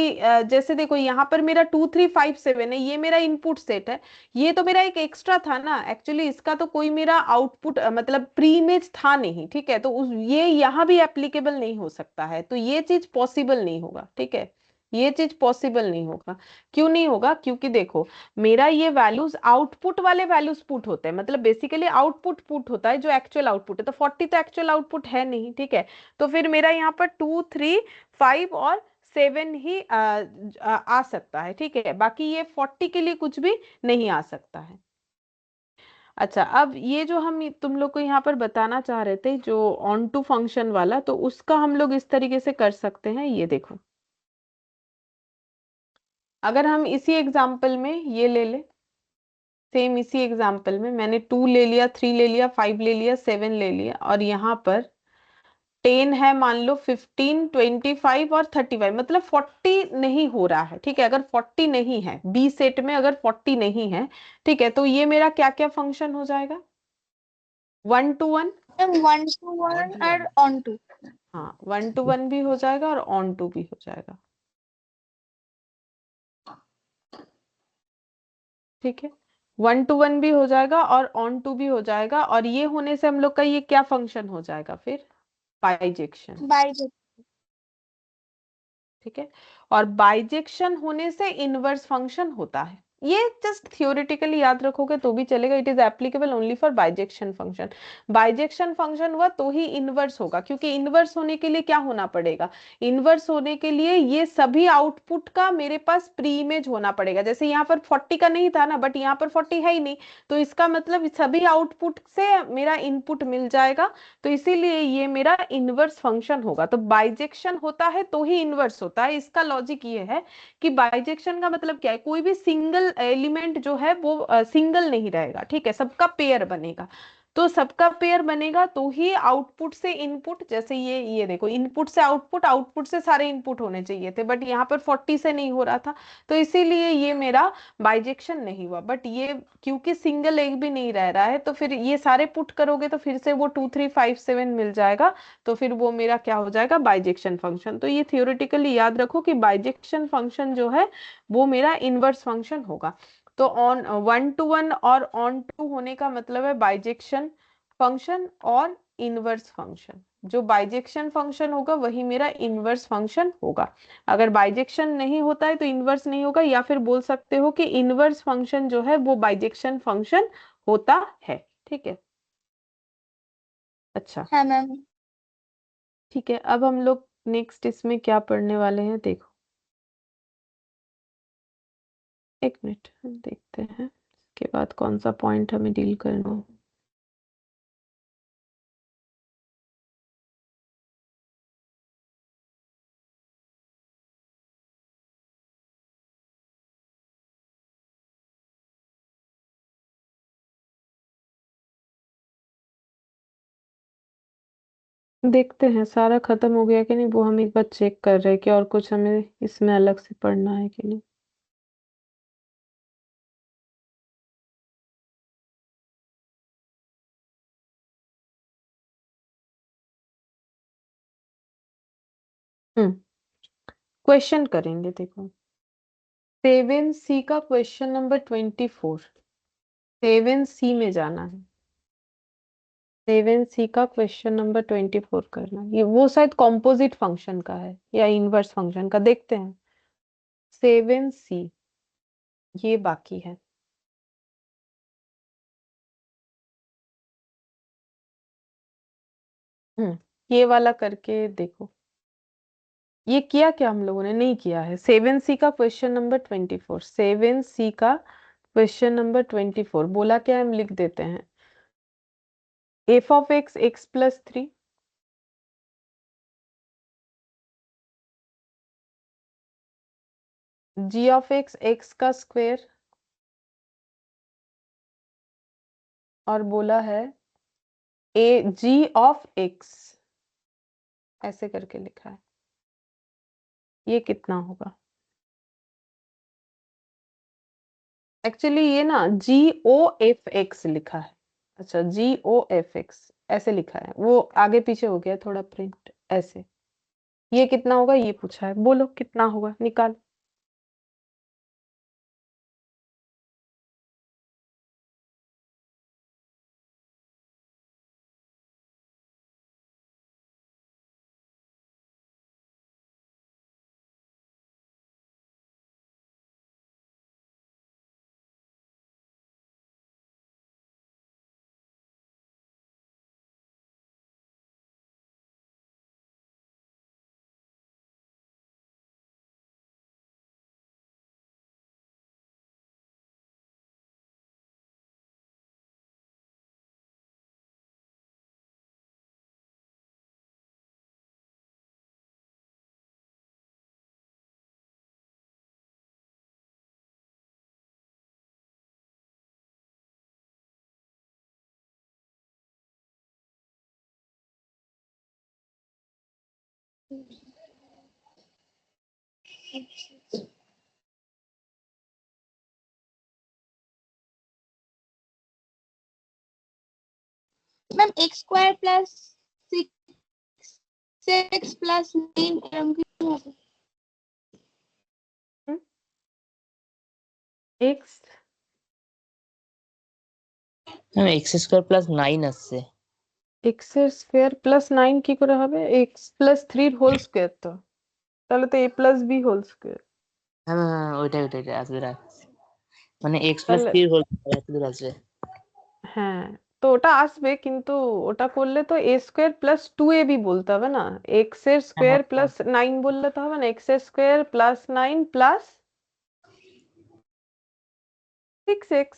Speaker 1: जैसे देखो यहाँ पर मेरा 2 3 5 7 है, ये मेरा इनपुट सेट है, ये तो मेरा एक एक्स्ट्रा था ना एक्चुअली, इसका तो कोई मेरा आउटपुट मतलब प्री इमेज था नहीं। ठीक है, तो ये यहाँ भी एप्लीकेबल नहीं हो सकता है, तो ये चीज पॉसिबल नहीं होगा। ठीक है, ये चीज पॉसिबल नहीं होगा। क्यों नहीं होगा, क्योंकि देखो मेरा ये वैल्यूज आउटपुट वाले वैल्यूज पुट होते हैं, मतलब बेसिकली आउटपुट पुट होता है जो एक्चुअल आउटपुट है। तो 40 तो एक्चुअल आउटपुट है नहीं। ठीक है, तो फिर मेरा यहाँ पर 2 3 5 और 7 ही आ सकता है। ठीक है, बाकी ये 40 के लिए कुछ भी नहीं आ सकता है। अच्छा अब ये जो हम तुम लोग को यहाँ पर बताना चाह रहे थे जो ऑन टू फंक्शन वाला, तो उसका हम लोग इस तरीके से कर सकते हैं। ये देखो अगर हम इसी एग्जाम्पल में ये ले ले, सेम इसी एग्जाम्पल में मैंने 2 ले लिया, 3 ले लिया, 5 ले लिया, 7 ले लिया, और यहाँ पर 10 है, मान लो 15, 25 और 35, मतलब 40 नहीं हो रहा है। ठीक है, अगर 40 नहीं है बी सेट में, अगर 40 नहीं है, ठीक है, तो ये मेरा क्या क्या फंक्शन हो जाएगा? 1 to 1,
Speaker 3: 1 to 1
Speaker 4: to
Speaker 3: और
Speaker 4: 1.
Speaker 3: on to।
Speaker 1: हाँ 1 to 1 भी हो जाएगा और ऑन टू भी हो जाएगा। ठीक है, 1 to 1 भी हो जाएगा और ऑन टू भी हो जाएगा, और ये होने से हम लोग का ये क्या फंक्शन हो जाएगा फिर? बाइजेक्शन।
Speaker 3: बाइजेक्शन।
Speaker 1: ठीक है, और बाइजेक्शन होने से इनवर्स फंक्शन होता है। ये जस्ट थियोरेटिकली याद रखोगे तो भी चलेगा, it is applicable only for bijection function. Bijection function हुआ तो ही इनवर्स होगा, क्योंकि इनवर्स होने के लिए क्या होना पड़ेगा? इनवर्स होने के लिए ये सभी आउटपुट का मेरे पास प्री इमेज होना पड़ेगा। जैसे यहाँ पर 40 का नहीं था ना, बट यहाँ पर 40 है ही नहीं, तो इसका मतलब सभी आउटपुट से मेरा इनपुट मिल जाएगा, तो इसीलिए ये मेरा इनवर्स फंक्शन होगा। तो बाइजेक्शन होता है तो ही इनवर्स होता है, इसका लॉजिक ये है कि बाइजेक्शन का मतलब क्या है? कोई भी सिंगल एलिमेंट जो है वो सिंगल नहीं रहेगा, ठीक है, सबका पेयर बनेगा। तो सबका पेयर बनेगा तो ही आउटपुट से इनपुट, जैसे ये देखो, इनपुट से आउटपुट, आउटपुट से सारे इनपुट होने चाहिए थे, बट यहाँ पर 40 से नहीं हो रहा था, तो इसीलिए ये मेरा बाइजेक्शन नहीं हुआ। बट ये क्योंकि सिंगल एग भी नहीं रह रहा है, तो फिर ये सारे पुट करोगे तो फिर से वो 2 3 5 7 मिल जाएगा, तो फिर वो मेरा क्या हो जाएगा? Bijection function. तो ये थियोरेटिकली याद रखो कि बाइजेक्शन फंक्शन जो है वो मेरा इनवर्स फंक्शन होगा। तो ऑन 1 to 1 और ऑन टू होने का मतलब है बाइजेक्शन फंक्शन और इनवर्स फंक्शन। जो बाइजेक्शन फंक्शन होगा वही मेरा इनवर्स फंक्शन होगा। अगर बाइजेक्शन नहीं होता है तो इनवर्स नहीं होगा, या फिर बोल सकते हो कि इनवर्स फंक्शन जो है वो बाइजेक्शन फंक्शन होता है। ठीक है, अच्छा,
Speaker 3: हाँ मैम।
Speaker 1: ठीक है, अब हम लोग नेक्स्ट इसमें क्या पढ़ने वाले हैं देखो। एक मिनट, हम देखते हैं इसके बाद कौन सा पॉइंट हमें डील करना है। देखते हैं सारा खत्म हो गया कि नहीं, वो हम एक बार चेक कर रहे हैं कि और कुछ हमें इसमें अलग से पढ़ना है कि नहीं। हम्म, क्वेश्चन करेंगे देखो। 7C का क्वेश्चन नंबर 24, 7C में जाना है। 7C का क्वेश्चन नंबर 24 करना है। ये वो शायद कॉम्पोजिट फंक्शन का है या इनवर्स फंक्शन का, देखते हैं। 7C ये बाकी है। ये वाला करके देखो। ये किया क्या हम लोगों ने? नहीं किया है। 7C का क्वेश्चन नंबर 24, 7C का क्वेश्चन नंबर 24 बोला क्या है, हम लिख देते हैं। F of x x plus 3, g of x x का स्क्वायर, और बोला है ए जी ऑफ एक्स, ऐसे करके लिखा है। ये कितना होगा? एक्चुअली ये ना जी ओ एफ एक्स लिखा है। अच्छा, जी ओ एफ एक्स ऐसे लिखा है, वो आगे पीछे हो गया थोड़ा प्रिंट ऐसे। ये कितना होगा ये पूछा है, बोलो कितना होगा, निकाल।
Speaker 3: Ma'am x square plus 6x plus 9 एरम की হবে
Speaker 1: x
Speaker 2: ma'am x square plus 9 আসছে।
Speaker 1: এক্স এর স্কোয়ার প্লাস 9 কি করে হবে? এক্স প্লাস 3 হোল স্কোয়ার তো, তাহলে তো a plus b whole square.
Speaker 2: হ্যাঁ হ্যাঁ হ্যাঁ, ওইটাই ওইটাই ওইটাই, এতদূর আসছে। মানে এক্স প্লাস
Speaker 1: তাহলে
Speaker 2: 3 হোল এতদূর আসবে।
Speaker 1: হ্যাঁ, তো ওটা আসবে, কিন্তু ওটা করলে তো a স্কোয়ার প্লাস 2ab বলতে হবে না, এক্স এর
Speaker 2: হ্যাঁ
Speaker 1: স্কোয়ার
Speaker 2: হ্যাঁ হ্যাঁ।
Speaker 1: প্লাস 9 বললে তো হবে না, এক্স এর স্কোয়ার প্লাস 9 প্লাস 6x।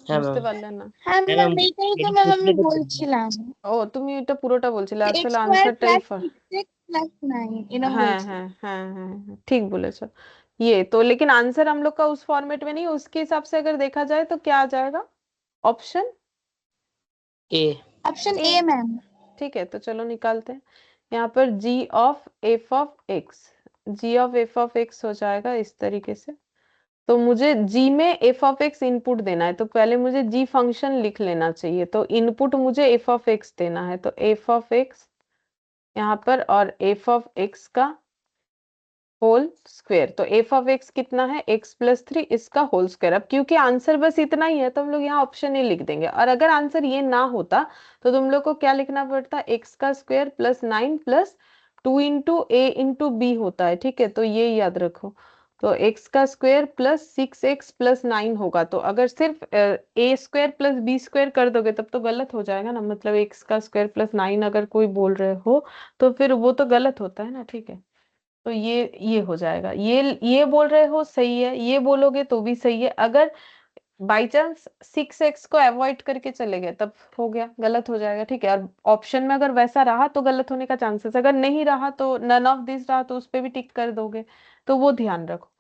Speaker 2: হ্যাঁ
Speaker 1: বুঝতে
Speaker 2: ম্যাম।
Speaker 1: পারলেন না?
Speaker 3: হ্যাঁ
Speaker 2: হ্যাঁ
Speaker 3: ম্যাম
Speaker 2: ম্যাম,
Speaker 3: এইটাই তো
Speaker 2: এটা
Speaker 3: ম্যাম আমি
Speaker 2: পুরোপুরি তো বললাম।
Speaker 3: বলছিলাম
Speaker 1: ও তুমি এটা পুরোটা বলছিলে,
Speaker 3: x
Speaker 1: আসলে
Speaker 3: স্কয়ার
Speaker 1: আনসারটাই
Speaker 3: প্লাস 6x प्लस 9 এরকম
Speaker 1: हाँ
Speaker 3: বলছি
Speaker 1: हाँ हाँ हाँ हाँ, ठीक बोले सर। ये तो लेकिन आंसर हम लोग का उस फॉर्मेट में नहीं, उसके हिसाब से अगर देखा जाए तो क्या आ जाएगा? Option
Speaker 2: A.
Speaker 3: Option
Speaker 1: A.
Speaker 3: A ma'am
Speaker 1: ठीक है, तो चलो निकालते हैं। यहाँ पर g of F of x, g of F of X हो जाएगा इस तरीके से। तो मुझे g में एफ ऑफ एक्स इनपुट देना है, तो पहले मुझे g फंक्शन लिख लेना चाहिए, तो इनपुट मुझे एफ ऑफ एक्स देना है, तो एफ ऑफ एक्स यहाँ पर और एफ ऑफ एक्स का होल स्क्वायर, तो एफ ऑफ एक्स कितना है? एक्स प्लस 3, इसका होल स्क्वायर। अब क्योंकि आंसर बस इतना ही है तो हम लोग यहाँ ऑप्शन ही लिख देंगे, और अगर आंसर ये ना होता तो तुम लोग को क्या लिखना पड़ता? एक्स का स्क्वायर प्लस 9 प्लस 2 इंटू ए इंटू बी होता है, ठीक है, तो ये याद रखो। तो एक्स का स्क्वायर प्लस 6x प्लस 9 होगा, तो अगर सिर्फ ए स्क्वायर प्लस बी स्क्वायर कर दोगे तब तो गलत हो जाएगा ना, मतलब एक्स का स्क्वायर प्लस 9 अगर कोई बोल रहे हो तो फिर वो तो गलत होता है ना, ठीक है। तो ये हो जाएगा, ये बोल रहे हो सही है, ये बोलोगे तो भी सही है। अगर बाई चांस 6x को अवॉइड करके चले गए तब हो गया, गलत हो जाएगा, ठीक है। और ऑप्शन में अगर वैसा रहा तो गलत होने का चांसेस, अगर नहीं रहा तो नन ऑफ दिस रहा तो उस पे भी टिक कर दोगे, तो वो ध्यान रखो।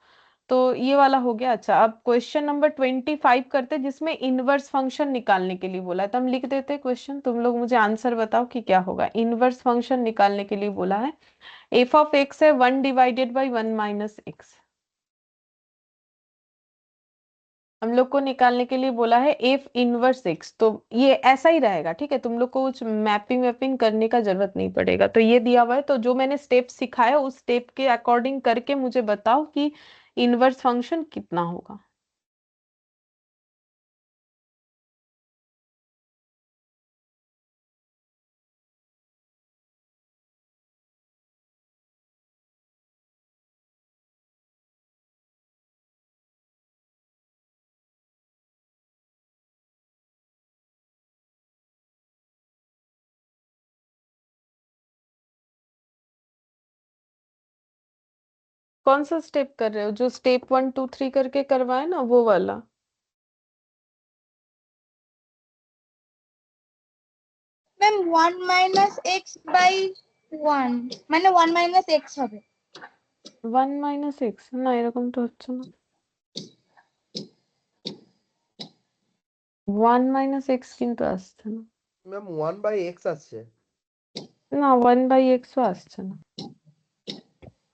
Speaker 1: तो ये वाला हो गया। अच्छा, अब क्वेश्चन नंबर 25 करते, जिसमें इनवर्स फंक्शन निकालने के लिए बोला है, तो हम लिख देते क्वेश्चन, तुम लोग मुझे आंसर बताओ कि क्या होगा। इनवर्स फंक्शन निकालने के लिए बोला है, एफ ऑफ एक्स है 1 डिवाइडेड बाई 1 माइनस एक्स। हम लोग को निकालने के लिए बोला है एफ इनवर्स एक्स, तो ये ऐसा ही रहेगा, ठीक है, तुम लोग को कुछ मैपिंग वैपिंग करने का जरूरत नहीं पड़ेगा। तो ये दिया हुआ है, तो जो मैंने स्टेप सिखाया उस स्टेप के अकॉर्डिंग करके मुझे बताओ कि इनवर्स फंक्शन कितना होगा। कौन सा स्टेप कर रहे हो? जो स्टेप 1 2 3 करके करवाए ना, वो वाला?
Speaker 3: मैम 1 माइनस x बाई 1 মানে 1 মাইনাস x হবে
Speaker 1: 1 মাইনাস এক্স না, এরকম তো হচ্ছে না। 1 মাইনাস এক্স কিন্তু আসছে না।
Speaker 4: ম্যাম 1/x আসছে।
Speaker 1: না, 1 বাই এক্সও আসছে না।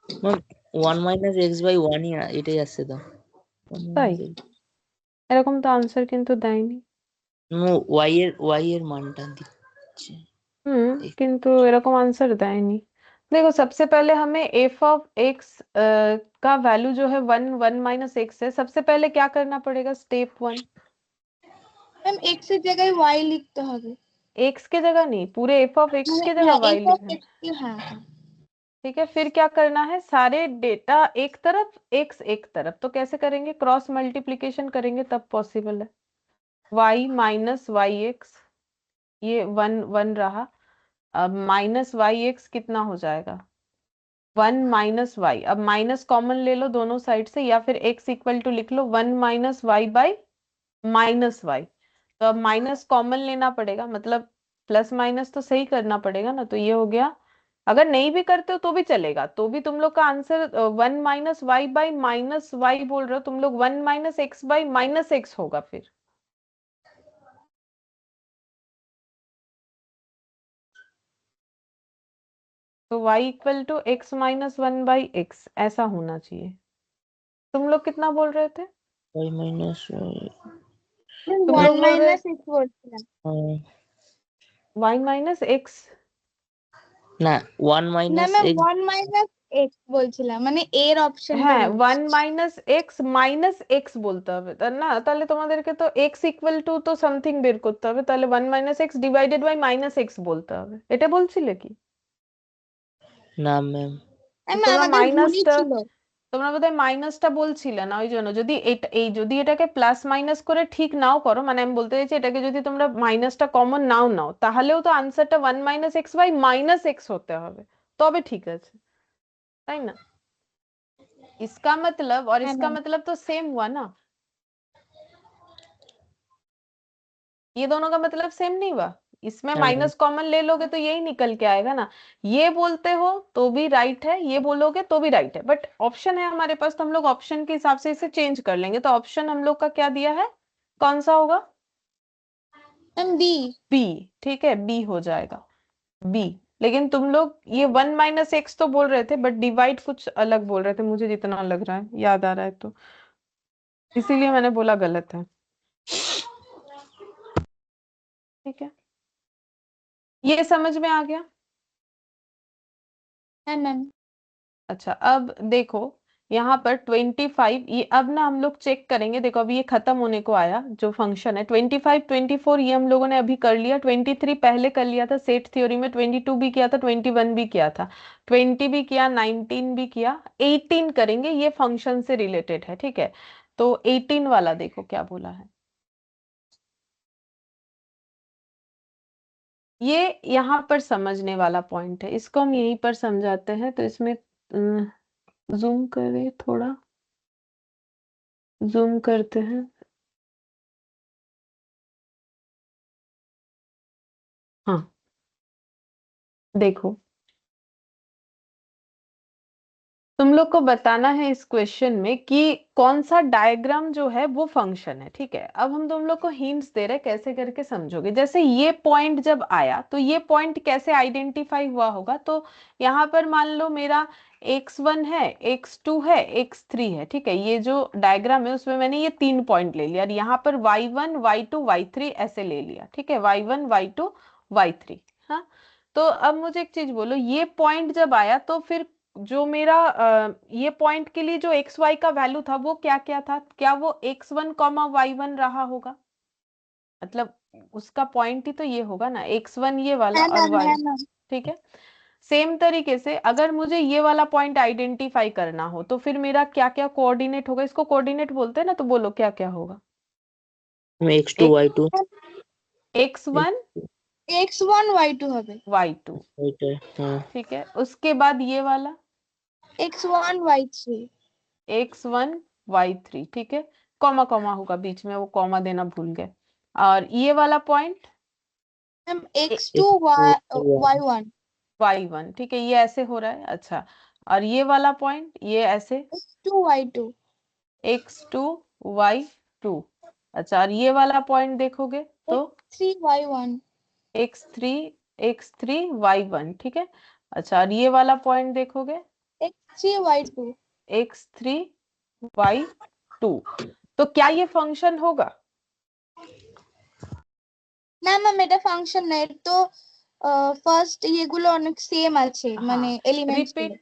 Speaker 2: ম্যাম 1 মাইনাস এক্স বাই 1 এটাই আসছে তো।
Speaker 1: তাই? এরকম তো আনসার কিন্তু দেয়নি।
Speaker 2: ওয়াই এর মানটা দিচ্ছে।
Speaker 1: किंतु এরকম आंसर देयनी। देखो, सबसे पहले हमें एफ ऑफ एक्स का वैल्यू जो है 1 माइनस एक्स है, सबसे पहले क्या करना पड़ेगा? स्टेप 1,
Speaker 3: मैम x এর জায়গায় y লিখতে হবে
Speaker 1: एक्स के जगह नहीं, पूरे एफ ऑफ एक्स के जगह
Speaker 3: হ্যাঁ
Speaker 1: वाई
Speaker 3: f
Speaker 1: लिखना
Speaker 3: of
Speaker 1: है,
Speaker 3: x की हाँ हाँ
Speaker 1: ठीक है। फिर क्या करना है? सारे डेटा एक तरफ, एक्स एक तरफ, तो कैसे करेंगे? क्रॉस मल्टीप्लीकेशन करेंगे तब पॉसिबल है। वाई माइनस वाई एक्स, ये 1 1 रहा। अब माइनस वाई एक्स कितना हो जाएगा? 1 माइनस वाई, अब माइनस कॉमन ले लो दोनों साइड से, या फिर x इक्वल टू लिख लो 1 minus y by minus y. तो अब माइनस कॉमन लेना पड़ेगा, मतलब प्लस माइनस तो सही करना पड़ेगा ना, तो ये हो गया। अगर नहीं भी करते हो तो भी चलेगा, तो भी तुम लोग का answer 1 minus y by minus y बोल रहे हो तुम लोग, 1 minus x by minus x होगा फिर। तो y equal to x minus 1/x ऐसा होना चाहिए। तुम लोग कितना बोल रहे थे?
Speaker 2: y minus
Speaker 1: तुम लोग
Speaker 3: 1
Speaker 1: बोल रहे
Speaker 3: माइनस x বলছিলাম
Speaker 1: y माइनस x।
Speaker 2: না 1
Speaker 3: না
Speaker 2: minus
Speaker 3: ma'am
Speaker 2: x
Speaker 3: 1 minus x বলছিলাম মানে এর অপশনটা
Speaker 1: হ্যাঁ
Speaker 3: বলছি
Speaker 1: 1 মাইনাস এক্স মাইনাস এক্স বলতে হবে তাই না? তাহলে তোমাদেরকে তো এক্স ইকুয়াল টু তো সামথিং বের করতে হবে, তাহলে 1 minus x divided by minus x বলতে হবে। এটা বলছিলে কি?
Speaker 2: না ম্যাম
Speaker 3: ম্যাম
Speaker 1: তোমরা
Speaker 3: আমাদের ভুলই
Speaker 1: মাইনাসটা
Speaker 3: ছিল
Speaker 1: তোমরা বোধহয় মাইনাসটা বলছিলে না, ওই জন্য যদি যদি এটাকে প্লাস মাইনাস করে ঠিক নাও করো, মানে আমি বলতে চাইছি এটাকে যদি তোমরা মাইনাসটা কমন নাও তাহলেও তো আনসারটা 1 minus x by minus x হতে হবে, তবে ঠিক আছে, তাই না? इसका मतलब और
Speaker 3: হ্যাঁ
Speaker 1: इसका
Speaker 3: ম্যাম
Speaker 1: मतलब तो सेम हुआ ना, ये दोनों का मतलब सेम नहीं हुआ? इसमें
Speaker 2: হ্যাঁ ম্যাম
Speaker 1: माइनस कॉमन ले लोगे तो यही निकल के आएगा ना। ये बोलते हो तो भी राइट है, ये बोलोगे तो भी राइट है, बट ऑप्शन है हमारे पास तो हम लोग ऑप्शन के हिसाब से इसे चेंज कर लेंगे। तो ऑप्शन हम लोग का क्या दिया है, कौन सा होगा?
Speaker 3: Ma'am b
Speaker 1: b. ठीक है, बी हो जाएगा, बी। लेकिन तुम लोग ये 1 माइनस एक्स तो बोल रहे थे, बट डिवाइड कुछ अलग बोल रहे थे, मुझे जितना लग रहा है याद आ रहा है, तो इसीलिए मैंने बोला गलत है। ठीक है, ये समझ में आ गया?
Speaker 3: হ্যাঁ ম্যাম
Speaker 1: अच्छा अब देखो यहाँ पर 25, ये अब ना हम लोग चेक करेंगे। देखो अभी ये खत्म होने को आया जो फंक्शन है 25 24, ये हम लोगों ने अभी कर लिया। 23 पहले कर लिया था सेट थ्योरी में, 22 भी किया था, 21 भी किया था, 20 भी किया, 19 भी किया, 18 करेंगे, ये फंक्शन से रिलेटेड है। ठीक है, तो 18 वाला देखो क्या बोला है। ये यहाँ पर समझने वाला पॉइंट है, इसको हम यहीं पर समझाते हैं। तो इसमें जूम करें, थोड़ा जूम करते हैं। हाँ देखो, तुम लोग को बताना है इस क्वेश्चन में कि कौन सा डायग्राम जो है वो फंक्शन है। ठीक है, अब हम तुम लोग को हिंट्स दे रहे हैं कैसे करके समझोगे। जैसे ये पॉइंट जब आया तो ये पॉइंट कैसे आइडेंटिफाई हुआ होगा, तो यहाँ पर मान लो मेरा x1 है, x2 है, x3 है। ठीक है, ये जो डायग्राम है उसमें मैंने ये 3 पॉइंट ले लिया और यहाँ पर y1 y2 y3 ऐसे ले लिया। ठीक है, y1 y2 y3। हाँ, तो अब मुझे एक चीज बोलो, ये पॉइंट जब आया तो फिर जो मेरा ये पॉइंट के लिए जो एक्स वाई का वैल्यू था वो क्या क्या था? क्या वो x1 कॉमा y1 रहा होगा? मतलब उसका पॉइंट ही तो ये होगा ना, x1 ये वाला
Speaker 3: হ্যাঁ
Speaker 1: और
Speaker 3: ম্যাম
Speaker 1: y।
Speaker 3: হ্যাঁ ম্যাম
Speaker 1: ठीक है, सेम तरीके से अगर मुझे ये वाला पॉइंट आइडेंटिफाई करना हो तो फिर मेरा क्या क्या कोऑर्डिनेट होगा? इसको कोऑर्डिनेट बोलते हैं ना, तो बोलो क्या क्या होगा।
Speaker 2: x2
Speaker 1: एक
Speaker 2: y2
Speaker 1: x1
Speaker 3: x1 y2 হবে
Speaker 1: y2।
Speaker 2: এটা হ্যাঁ
Speaker 1: ठीक है, उसके बाद ये वाला
Speaker 3: x1 y3
Speaker 1: x1 y3। ठीक है, कॉमा कॉमा होगा बीच में, वो कॉमा देना भूल गए। और ये वाला point
Speaker 3: ma'am x2 y1
Speaker 1: y1। ठीक है, ये ऐसे हो रहा है। अच्छा, और ये वाला पॉइंट ये ऐसे
Speaker 3: x2 y2
Speaker 1: x2 y2। अच्छा, और ये वाला पॉइंट देखोगे तो
Speaker 3: x3 y1
Speaker 1: x3 x3 y1। ठीक है, अच्छा, और ये वाला पॉइंट देखोगे
Speaker 3: x3 y2
Speaker 1: x3 y2। तो क्या ये फंक्शन होगा?
Speaker 3: না ম্যাম এটা ফাংশন না, এর তো ফার্স্ট এগুলো অনেক সেম আছে মানে
Speaker 1: हाँ,
Speaker 3: এলিমেন্টস গুলো।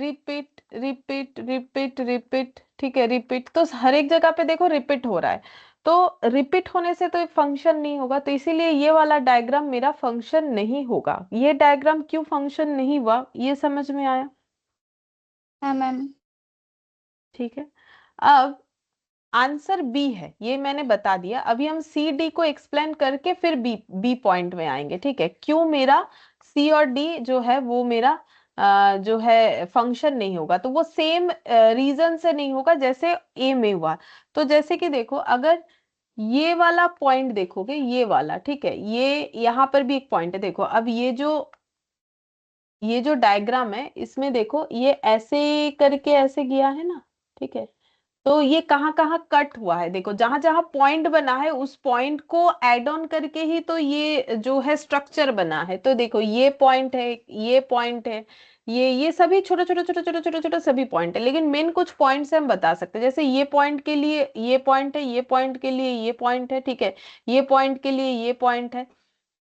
Speaker 1: Repeat repeat repeat repeat repeat. ठीक है, रिपीट तो हर एक जगह पे देखो रिपीट हो रहा है, तो रिपीट होने से तो फंक्शन नहीं होगा, तो इसीलिए ये वाला डायग्राम मेरा फंक्शन नहीं होगा। ये डायग्राम क्यों फंक्शन नहीं हुआ, ये समझ में आया?
Speaker 3: হ্যাঁ ম্যাম
Speaker 1: ठीक है, अब आंसर बी है, ये मैंने बता दिया। अभी हम सी डी को एक्सप्लेन करके फिर बी बी पॉइंट में आएंगे। ठीक है, क्यों मेरा सी और डी जो है वो मेरा जो है फंक्शन नहीं होगा, तो वो सेम रीजन से नहीं होगा जैसे ए में हुआ। तो जैसे कि देखो, अगर ये वाला पॉइंट देखोगे, ये वाला, ठीक है, ये यहाँ पर भी एक पॉइंट है। देखो अब ये जो डायग्राम है इसमें देखो, ये ऐसे करके ऐसे गया है ना। ठीक है, तो ये कहाँ कहाँ कट हुआ है, देखो जहां जहां पॉइंट बना है उस पॉइंट को ऐड ऑन करके ही तो ये जो है स्ट्रक्चर बना है। तो देखो ये पॉइंट है, ये पॉइंट है, ये सभी छोटे छोटे छोटे छोटे छोटे छोटे सभी पॉइंट है, लेकिन मेन कुछ पॉइंट से हम बता सकते हैं। जैसे ये पॉइंट के लिए ये पॉइंट है, ये पॉइंट के लिए ये पॉइंट है, ठीक है, ये पॉइंट के लिए ये पॉइंट है,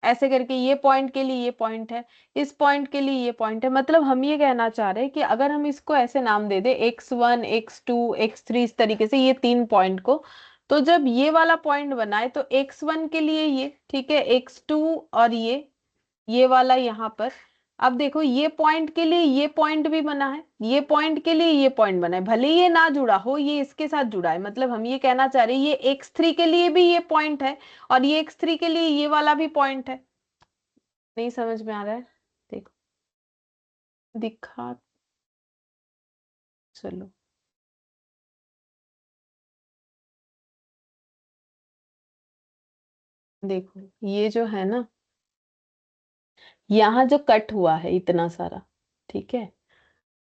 Speaker 1: ऐसे करके ये पॉइंट के लिए ये पॉइंट है, इस पॉइंट के लिए ये पॉइंट है। मतलब हम ये कहना चाह रहे हैं कि अगर हम इसको ऐसे नाम दे दे x1 x2 x3 इस तरीके से ये 3 पॉइंट को, तो जब ये वाला पॉइंट बनाए तो x1 के लिए ये, ठीक है, x2 और ये वाला यहाँ पर। अब देखो ये पॉइंट के लिए ये पॉइंट भी बना है, ये पॉइंट के लिए ये पॉइंट बना है, भले ये ना जुड़ा हो, ये इसके साथ जुड़ा है। मतलब हम ये कहना चाह रहे हैं ये x3 के लिए भी ये पॉइंट है और ये x3 के लिए ये वाला भी पॉइंट है। नहीं समझ में आ रहा है? देखो दिखा, चलो देखो ये जो है ना, यहाँ जो कट हुआ है इतना सारा, ठीक है,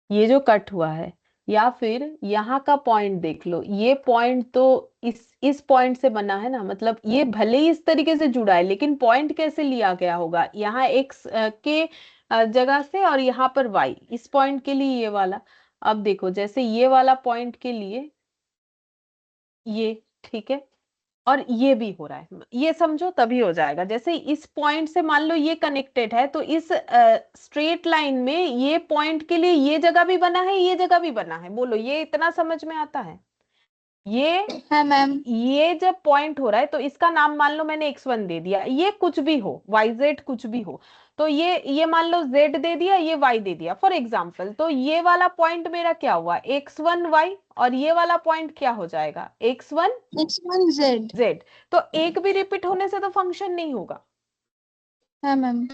Speaker 1: ये जो कट हुआ है, या फिर यहाँ का पॉइंट देख लो, ये पॉइंट तो इस पॉइंट से बना है ना। मतलब ये भले ही इस तरीके से जुड़ा है, लेकिन पॉइंट कैसे लिया गया होगा, यहाँ x के जगह से, और यहाँ पर y, इस पॉइंट के लिए ये वाला। अब देखो जैसे ये वाला पॉइंट के लिए ये, ठीक है, और ये भी हो रहा है, ये समझो तभी हो जाएगा। जैसे इस पॉइंट से मान लो ये कनेक्टेड है, तो इस स्ट्रेट लाइन में ये पॉइंट के लिए ये जगह भी बना है, ये जगह भी बना है। बोलो ये इतना समझ में आता है? ये
Speaker 3: है मैम।
Speaker 1: ये जब पॉइंट हो रहा है तो इसका नाम मान लो मैंने x1 दे दिया, ये कुछ भी हो, yz कुछ भी हो, तो ये मान लो z दे दिया, ये y दे दिया फॉर एग्जांपल। तो ये वाला पॉइंट मेरा क्या हुआ, x1y, और ये वाला पॉइंट क्या हो जाएगा, x1
Speaker 3: x1 z।
Speaker 1: z। तो एक भी रिपीट होने से तो फंक्शन नहीं होगा।
Speaker 3: है मैम।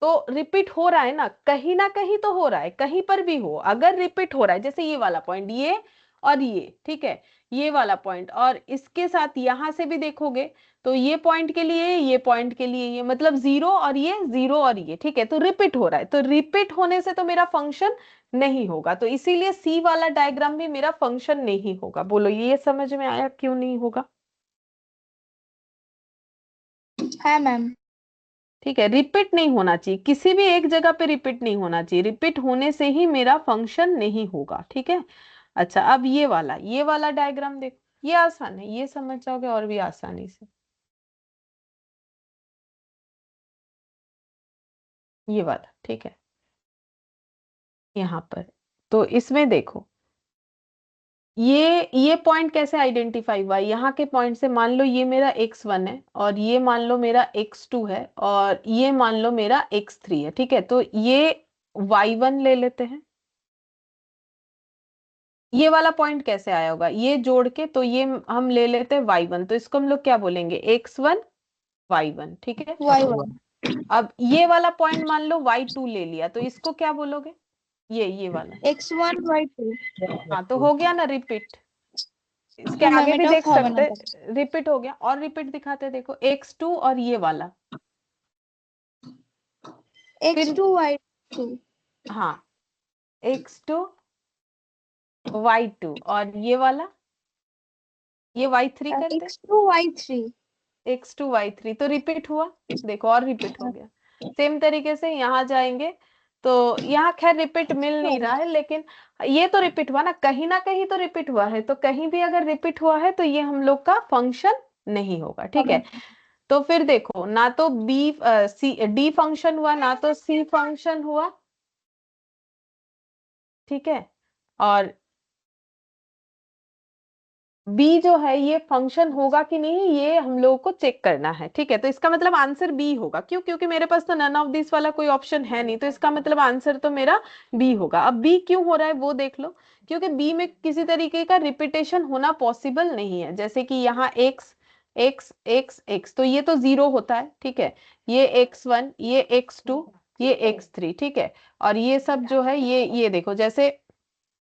Speaker 1: तो रिपीट हो रहा है ना कहीं तो हो रहा है, कहीं पर भी हो, अगर रिपीट हो रहा है, जैसे ये वाला पॉइंट, ये और ये, ठीक है, ये वाला पॉइंट, और इसके साथ यहां से भी देखोगे तो ये पॉइंट के लिए ये पॉइंट के लिए ये, मतलब जीरो और ये जीरो और ये, ठीक है, तो रिपीट हो रहा है। तो रिपीट होने से तो मेरा फंक्शन नहीं होगा, तो इसीलिए सी वाला डायग्राम भी मेरा फंक्शन नहीं होगा। बोलो ये समझ में आया क्यों नहीं होगा?
Speaker 3: है मैम।
Speaker 1: ठीक है, रिपीट नहीं होना चाहिए, किसी भी एक जगह पे रिपीट नहीं होना चाहिए, रिपीट होने से ही मेरा फंक्शन नहीं होगा, ठीक है। अच्छा अब ये वाला डायग्राम देखो, ये आसान है, ये समझ जाओगे और भी आसानी से। ये वाला, ठीक है, यहाँ पर। तो इसमें देखो ये पॉइंट कैसे आइडेंटिफाई हुआ, यहाँ के पॉइंट से मान लो ये मेरा x1 है, और ये मान लो मेरा x2 है, और ये मान लो मेरा x3 है, ठीक है। तो ये y1 ले लेते हैं, ये वाला पॉइंट कैसे आया होगा, ये जोड़ के, तो ये हम ले लेते हैं y1, तो इसको हम लोग क्या बोलेंगे, x1 y1, ठीक है।
Speaker 3: y1
Speaker 1: अब ये वाला पॉइंट मान लो y2 ले लिया, तो इसको क्या बोलोगे, ये वाला।
Speaker 3: x1 y2।
Speaker 1: हाँ तो हो गया ना रिपीट, इसके
Speaker 3: हाँ मैम,
Speaker 1: आगे भी
Speaker 3: एटाও
Speaker 1: देख
Speaker 3: হবে না
Speaker 1: सकते,
Speaker 3: তাহলে।
Speaker 1: रिपीट हो गया, और रिपीट दिखाते हैं, देखो x2 और ये वाला, फिर
Speaker 3: x2 y2।
Speaker 1: हाँ x2 y2, और ये वाला ये y3 करते,
Speaker 3: x2 y3।
Speaker 1: x2 y3, तो रिपीट हुआ, देखो और रिपीट हो गया। सेम तरीके से यहाँ जाएंगे, तो यहाँ खैर रिपीट मिल नहीं रहा है, लेकिन ये तो रिपीट हुआ ना कहीं तो रिपीट हुआ है, तो कहीं भी अगर रिपीट हुआ है तो ये हम लोग का फंक्शन नहीं होगा, ठीक है। तो फिर देखो ना तो डी फंक्शन हुआ, ना तो सी फंक्शन हुआ, ठीक है, और बी जो है ये फंक्शन होगा कि नहीं, ये हम लोगों को चेक करना है, ठीक है। तो इसका मतलब आंसर बी होगा, क्यों, क्योंकि मेरे पास तो नन ऑफ दिस वाला कोई ऑप्शन है नहीं, तो इसका मतलब आंसर तो मेरा बी होगा। अब बी क्यों हो रहा है वो देख लो, क्योंकि बी में किसी तरीके का रिपीटेशन होना पॉसिबल नहीं है। जैसे कि यहाँ एक्स एक्स एक्स एक्स, तो ये तो जीरो होता है, ठीक है, ये x1 ये x2 ये x3, ठीक है, और ये सब जो है ये देखो, जैसे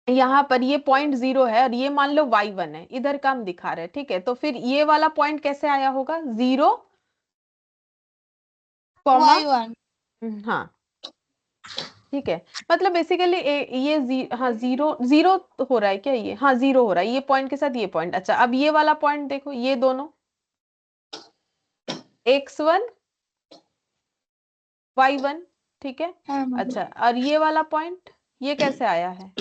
Speaker 1: यहाँ पर ये पॉइंट जीरो है, और ये मान लो y1 है, इधर का हम दिखा रहे हैं, ठीक है। तो फिर ये वाला पॉइंट कैसे आया होगा, जीरो कॉमा,
Speaker 3: y1।
Speaker 1: हाँ ठीक है, मतलब बेसिकली ये हाँ जीरो जीरो हो रहा है क्या, ये हाँ जीरो हो रहा है, ये पॉइंट के साथ ये पॉइंट। अच्छा अब ये वाला पॉइंट देखो, ये दोनों x1 y1, ठीक है।
Speaker 3: हाँ मैम।
Speaker 1: अच्छा और ये वाला पॉइंट ये कैसे आया है,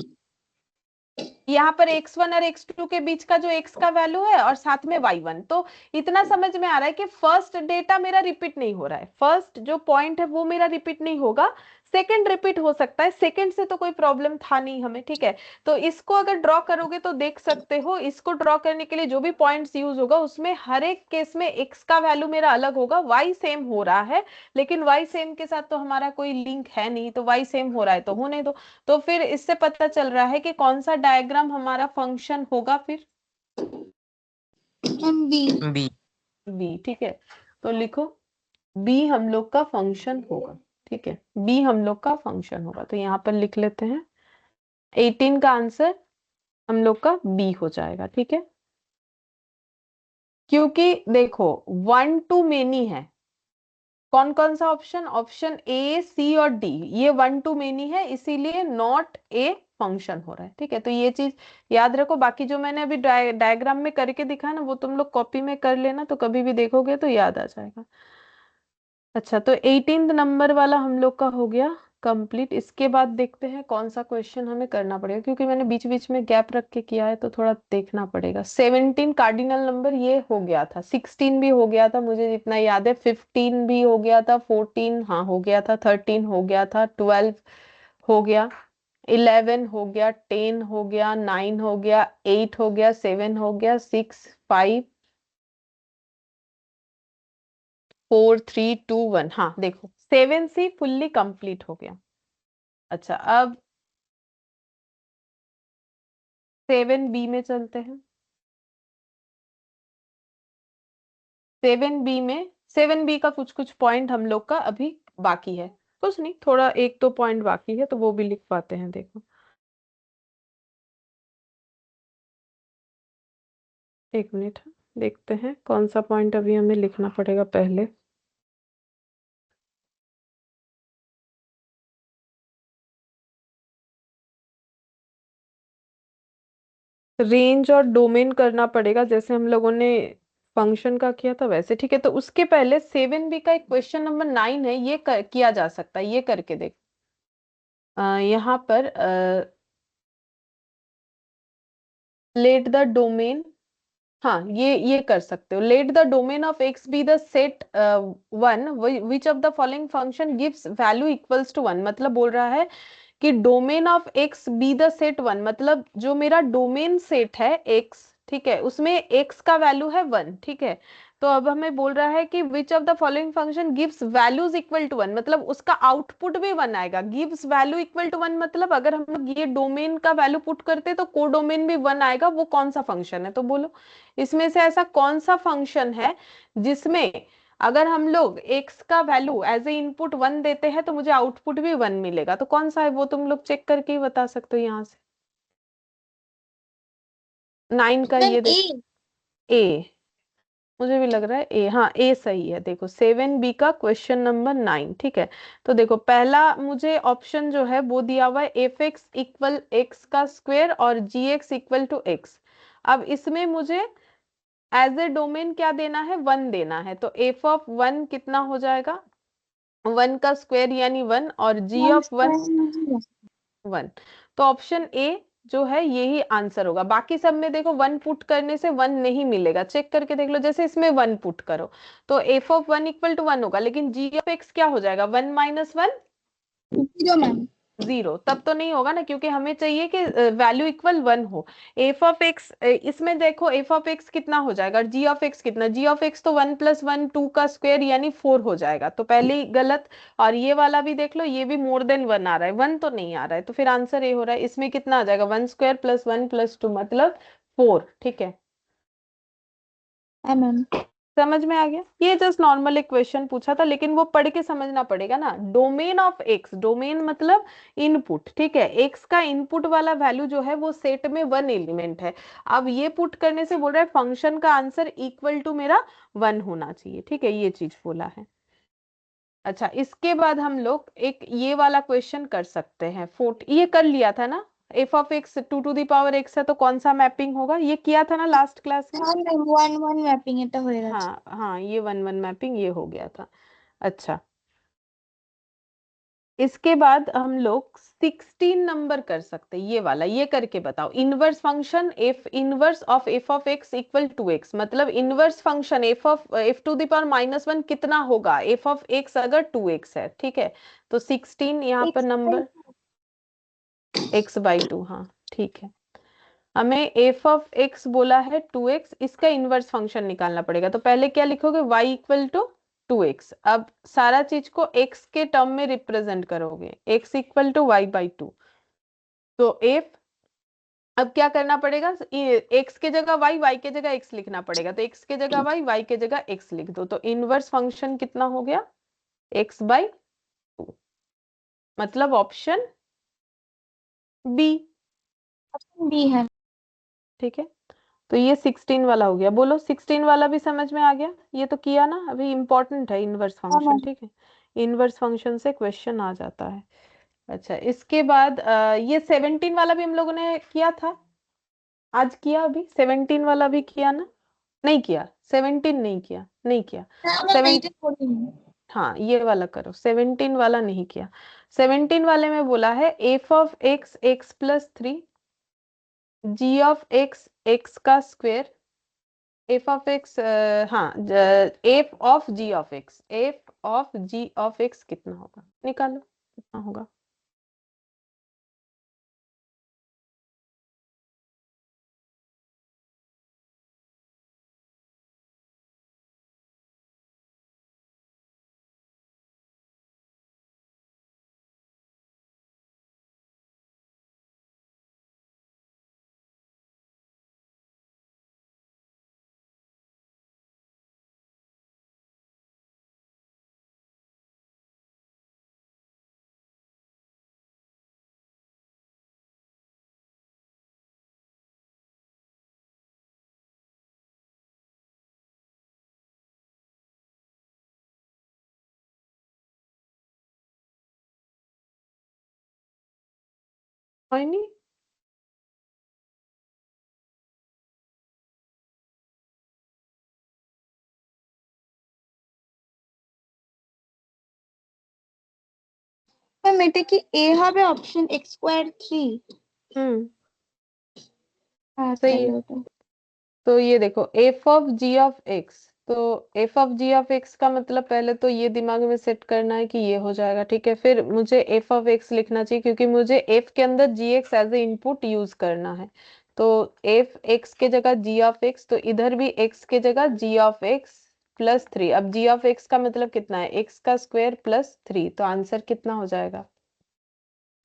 Speaker 1: यहाँ पर x1 और x2 के बीच का जो x का वैल्यू है और साथ में y1, तो इतना समझ में आ रहा है कि फर्स्ट डेटा मेरा रिपीट नहीं हो रहा है, फर्स्ट जो पॉइंट है वो मेरा रिपीट नहीं होगा, सेकंड रिपीट हो सकता है, सेकंड से तो कोई प्रॉब्लम था नहीं हमें, ठीक है। तो इसको अगर ड्रॉ करोगे तो देख सकते हो, इसको ड्रॉ करने के लिए जो भी पॉइंट्स यूज होगा उसमें हर एक केस में x का वैल्यू मेरा अलग होगा, y सेम हो रहा है, लेकिन y सेम के साथ तो हमारा कोई लिंक है नहीं, तो y सेम हो रहा है तो होने दो। तो फिर इससे पता चल रहा है कि कौन सा डायग्राम हमारा फंक्शन होगा फिर,
Speaker 3: मैम बी।
Speaker 2: बी।
Speaker 1: बी, ठीक है। तो लिखो बी हम लोग का फंक्शन होगा, ठीक है, बी हम लोग का फंक्शन होगा, तो यहाँ पर लिख लेते हैं 18 का आंसर हम लोग का बी हो जाएगा, ठीक है। क्योंकि देखो 1 to मेनी है, कौन कौन सा ऑप्शन, ऑप्शन ए सी और डी, ये 1 to मेनी है, इसीलिए नॉट ए फंक्शन हो रहा है, ठीक है। तो ये चीज याद रखो, बाकी जो मैंने अभी डायग्राम में करके दिखाया ना वो तुम लोग कॉपी में कर लेना, तो कभी भी देखोगे तो याद आ जाएगा। अच्छा तो 18 नंबर वाला हम लोग का हो गया कंप्लीट। इसके बाद देखते हैं कौन सा क्वेश्चन हमें करना पड़ेगा, क्योंकि मैंने बीच बीच में गैप रख के किया है तो थोड़ा देखना पड़ेगा। 17 कार्डिनल नंबर ये हो गया था, 16 भी हो गया था मुझे जितना याद है, 15 भी हो गया था, 14 हाँ हो गया था, 13 हो गया था, 12 हो गया, 11 हो गया, 10 हो गया, 9 हो गया, 8 हो गया, 7 हो गया, 6 5 4 3 2 1, हाँ देखो 7C फुल्ली कंप्लीट हो गया। अच्छा अब 7B में चलते हैं। 7B का कुछ कुछ पॉइंट हम लोग का अभी बाकी है, कुछ नहीं थोड़ा एक दो पॉइंट बाकी है, तो वो भी लिख पाते हैं। देखो एक मिनट, देखते हैं कौन सा पॉइंट अभी हमें लिखना पड़ेगा पहले। रेंज और डोमेन करना पड़ेगा, जैसे हम लोगों ने फंक्शन का किया था वैसे, ठीक है। तो उसके पहले 7B का एक क्वेश्चन नंबर 9 है, ये किया जा सकता है, ये करके देख। यहाँ पर लेट द डोमेन, हाँ ये कर सकते हो, let the domain of x be the set one which of the following function gives value equals to one, मतलब बोल रहा है कि domain of x be the set one, मतलब जो मेरा डोमेन सेट है एक्स, ठीक है, उसमें एक्स का वैल्यू है वन, ठीक है। तो अब हमें बोल रहा है कि which of the following function gives values equal to one, मतलब उसका आउटपुट भी वन आएगा, gives value equal to one, मतलब अगर हम लोग ये डोमेन का वैल्यू पुट करते तो को डोमेन भी वन आएगा, वो कौन सा फंक्शन है, तो बोलो इसमें से ऐसा कौन सा फंक्शन है जिसमें अगर हम लोग x का value as a input one देते हैं तो मुझे आउटपुट भी वन मिलेगा, तो कौन सा है वो तुम लोग चेक करके ही बता सकते हो यहाँ से। 9 का
Speaker 3: मैम
Speaker 1: ये
Speaker 3: ए।
Speaker 1: देखो, ए, मुझे भी लग रहा है ए, हाँ ए सही है। देखो 7B का क्वेश्चन नंबर 9, ठीक है। तो देखो पहला मुझे ऑप्शन जो है वो दिया हुआ है एफ एक्स इक्वल एक्स का स्क्वायर और जी एक्स इक्वल टू एक्स। अब इसमें मुझे एज ए डोमेन क्या देना है, वन देना है, तो एफ ऑफ वन कितना हो जाएगा, वन का स्क्वायर यानी वन, और जी ऑफ वन वन। तो ऑप्शन ए जो है यही आंसर होगा। बाकी सब में देखो वन पुट करने से वन नहीं मिलेगा, चेक करके देख लो, जैसे इसमें वन पुट करो तो F of one equal to one होगा, लेकिन जी ऑफ एक्स क्या हो जाएगा, one minus one
Speaker 3: zero ma'am.
Speaker 1: Zero, तब तो नहीं होगा ना, क्योंकि हमें चाहिए कि वैल्यू इक्वल वन हो। एफ ऑफ एक्स, इसमें देखो एफ ऑफ एक्स कितना हो जाएगा, जी ऑफ एक्स कितना, जी ऑफ एक्स तो वन प्लस वन टू का स्क्वायर यानी फोर हो जाएगा, तो पहले ही गलत। और ये वाला भी देख लो, ये भी मोर देन वन आ रहा है, वन तो नहीं आ रहा है, तो फिर आंसर ए हो रहा है। इसमें कितना आ जाएगा, one square plus one plus two मतलब फोर, ठीक है।
Speaker 3: हाँ मैम।
Speaker 1: समझ में आ गया, ये जस्ट नॉर्मल एक क्वेश्चन पूछा था, लेकिन वो पढ़ के समझना पड़ेगा ना। डोमेन ऑफ एक्स, डोमेन मतलब इनपुट, ठीक है, एक्स का इनपुट वाला वैल्यू जो है वो सेट में वन एलिमेंट है। अब ये पुट करने से बोल रहा है फंक्शन का आंसर इक्वल टू मेरा वन होना चाहिए, ठीक है, ये चीज बोला है। अच्छा, इसके बाद हम लोग एक ये वाला क्वेश्चन कर सकते हैं। ये कर लिया था ना, f of x 2 to the power x है तो कौन सा मैपिंग होगा, ये किया था ना लास्ट क्लास में।
Speaker 3: हाँ मैम 1 1 मैपिंग এটা হয়ে গেছে।
Speaker 1: हाँ हाँ, ये 1 1 मैपिंग ये हो गया था। अच्छा, इसके बाद हम लोग 16 नंबर कर सकते हैं, ये वाला, ये करके बताओ। Inverse function F inverse of F of x equal to X, मतलब inverse function F to the power -1 कितना होगा एफ ऑफ एक्स अगर 2x है, ठीक है। तो 16 यहाँ पर
Speaker 3: x
Speaker 1: नंबर x/2, हाँ ठीक है। हमें एफ ऑफ एक्स बोला है 2x, इसका इनवर्स फंक्शन निकालना पड़ेगा। तो पहले क्या लिखोगे, y इक्वल टू 2x। अब सारा चीज को x के टर्म में रिप्रेजेंट करोगे, x इक्वल टू y/2। तो f, अब क्या करना पड़ेगा, x के जगह y के जगह x लिखना पड़ेगा। तो x के जगह y के जगह x लिख दो। तो इनवर्स फंक्शन कितना हो गया, x/2, मतलब ऑप्शन बी।
Speaker 3: ऑप्शन बी है।
Speaker 1: ठीक है, तो ये 16 वाला हो गया। बोलो 16 वाला भी समझ में आ गया, ये तो किया ना अभी, इंपॉर्टेंट है इनवर्स
Speaker 3: हाँ
Speaker 1: फंक्शन,
Speaker 3: मैम।
Speaker 1: ठीक है। इनवर्स फंक्शन से क्वेश्चन आ जाता है। अच्छा, इसके बाद ये 17 वाला भी हम लोगों ने किया था, आज किया अभी 17 वाला भी किया ना, नहीं किया 17 नहीं किया, नहीं किया
Speaker 3: हाँ मैम
Speaker 1: सेवन।
Speaker 3: वेट करूंगी।
Speaker 1: हाँ ये वाला करो, 17 वाला नहीं किया। 17 वाले में बोला है F of x x+3 g of x x का स्क्वेयर एफ ऑफ एक्स, हाँ f of ji of x, f of ji of x कितना होगा, निकालो कितना होगा। कोई नहीं,
Speaker 3: ম্যাম এটা কি এ হবে অপশন x²3?
Speaker 1: हम्म
Speaker 3: হ্যাঁ
Speaker 1: सही
Speaker 3: তাহলে
Speaker 1: है।
Speaker 3: ওটা।
Speaker 1: तो ये देखो F of ji of X, तो F of ji of X का मतलब पहले तो ये दिमाग में सेट करना है कि ये हो जाएगा, ठीक है। फिर मुझे एफ ऑफ एक्स लिखना चाहिए क्योंकि मुझे एफ के अंदर G X as a input use करना है। तो एफ एक्स के जगह जी ऑफ एक्स, तो इधर भी एक्स के जगह जी ऑफ एक्स +3। अब जी ऑफ एक्स का मतलब कितना है, एक्स का स्क्वायर +3, तो आंसर कितना हो जाएगा,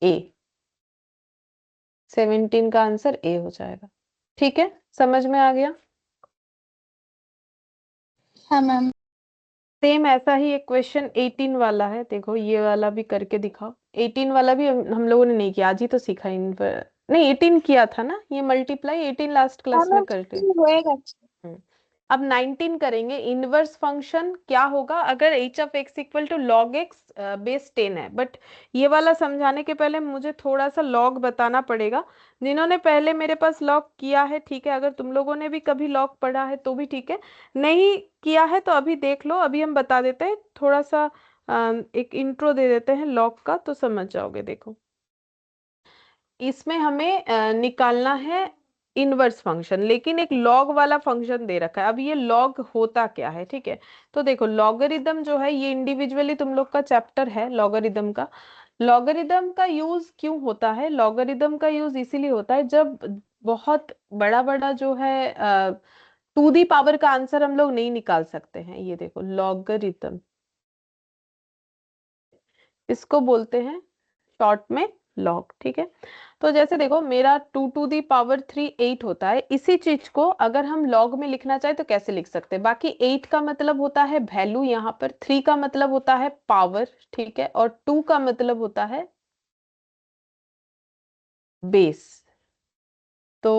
Speaker 1: ए। 17 का आंसर ए हो जाएगा, ठीक है, समझ में आ गया।
Speaker 3: হ্যাঁ ম্যাম।
Speaker 1: सेम ऐसा ही एक क्वेश्चन 18 वाला है, देखो ये वाला भी करके दिखाओ। 18 वाला भी हम लोगों ने नहीं किया, आज ही तो सीखा इन पर, नहीं 18 किया था ना, ये मल्टीप्लाई 18 लास्ट
Speaker 3: হ্যাঁ
Speaker 1: क्लास में
Speaker 3: ম্যাম
Speaker 1: करते।
Speaker 3: হয়ে গেছে।
Speaker 1: अब 19 करेंगे। इनवर्स फंक्शन क्या होगा अगर h of x equal to log x base 10 है, बट ये वाला समझाने के पहले मुझे थोड़ा सा लॉग बताना पड़ेगा। जिन्होंने पहले मेरे पास लॉग किया है, ठीक है, अगर तुम लोगों ने भी कभी लॉग पढ़ा है तो भी ठीक है, नहीं किया है तो अभी देख लो, अभी हम बता देते हैं थोड़ा सा, एक इंट्रो दे देते हैं लॉग का तो समझ जाओगे। देखो इसमें हमें निकालना है इनवर्स फंक्शन, लेकिन एक लॉग वाला फंक्शन दे रखा है। अब ये लॉग होता क्या है, ठीक है। तो देखो लॉगरिदम जो है ये इंडिविजुअली तुम लोग का चैप्टर है लॉगरिदम का। लॉगरिदम का यूज क्यों होता है, लॉगरिदम का यूज इसीलिए होता है जब बहुत बड़ा बड़ा जो है 2 दी पावर का आंसर हम लोग नहीं निकाल सकते हैं। ये देखो लॉगरिदम, इसको बोलते हैं शॉर्ट में लॉग, ठीक है। तो जैसे देखो मेरा 2 टू दी पावर 3 8 होता है, इसी चीज को अगर हम लॉग में लिखना चाहे तो कैसे लिख सकते हैं। बाकी 8 का मतलब होता है वैल्यू, यहाँ पर 3 का मतलब होता है पावर, ठीक है, और 2 का मतलब होता है बेस। तो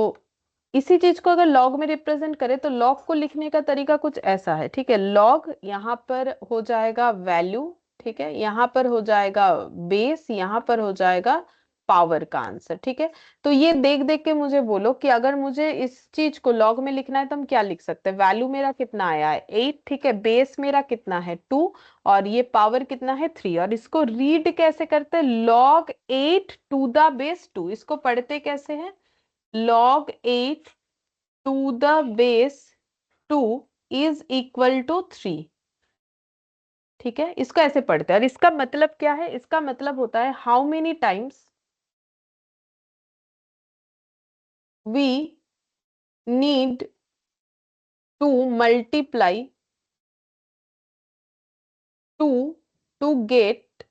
Speaker 1: इसी चीज को अगर लॉग में रिप्रेजेंट करें तो लॉग को लिखने का तरीका कुछ ऐसा है, ठीक है। लॉग यहाँ पर हो जाएगा वैल्यू, ठीक है, यहाँ पर हो जाएगा बेस, यहाँ पर हो जाएगा पावर का आंसर। ठीक है, तो ये देख देख के मुझे बोलो कि अगर मुझे इस चीज को लॉग में लिखना है तो हम क्या लिख सकते हैं। वैल्यू मेरा कितना आया है 8, ठीक है, बेस मेरा कितना है 2, और ये पावर कितना है 3, और इसको रीड कैसे करते हैं, log 8 टू द बेस 2। इसको पढ़ते कैसे हैं, log 8 to the base 2 is equal to 3। ठीक है, इसको ऐसे पढ़ते हैं, और इसका मतलब क्या है, इसका मतलब होता है how many times we need to multiply 2 to get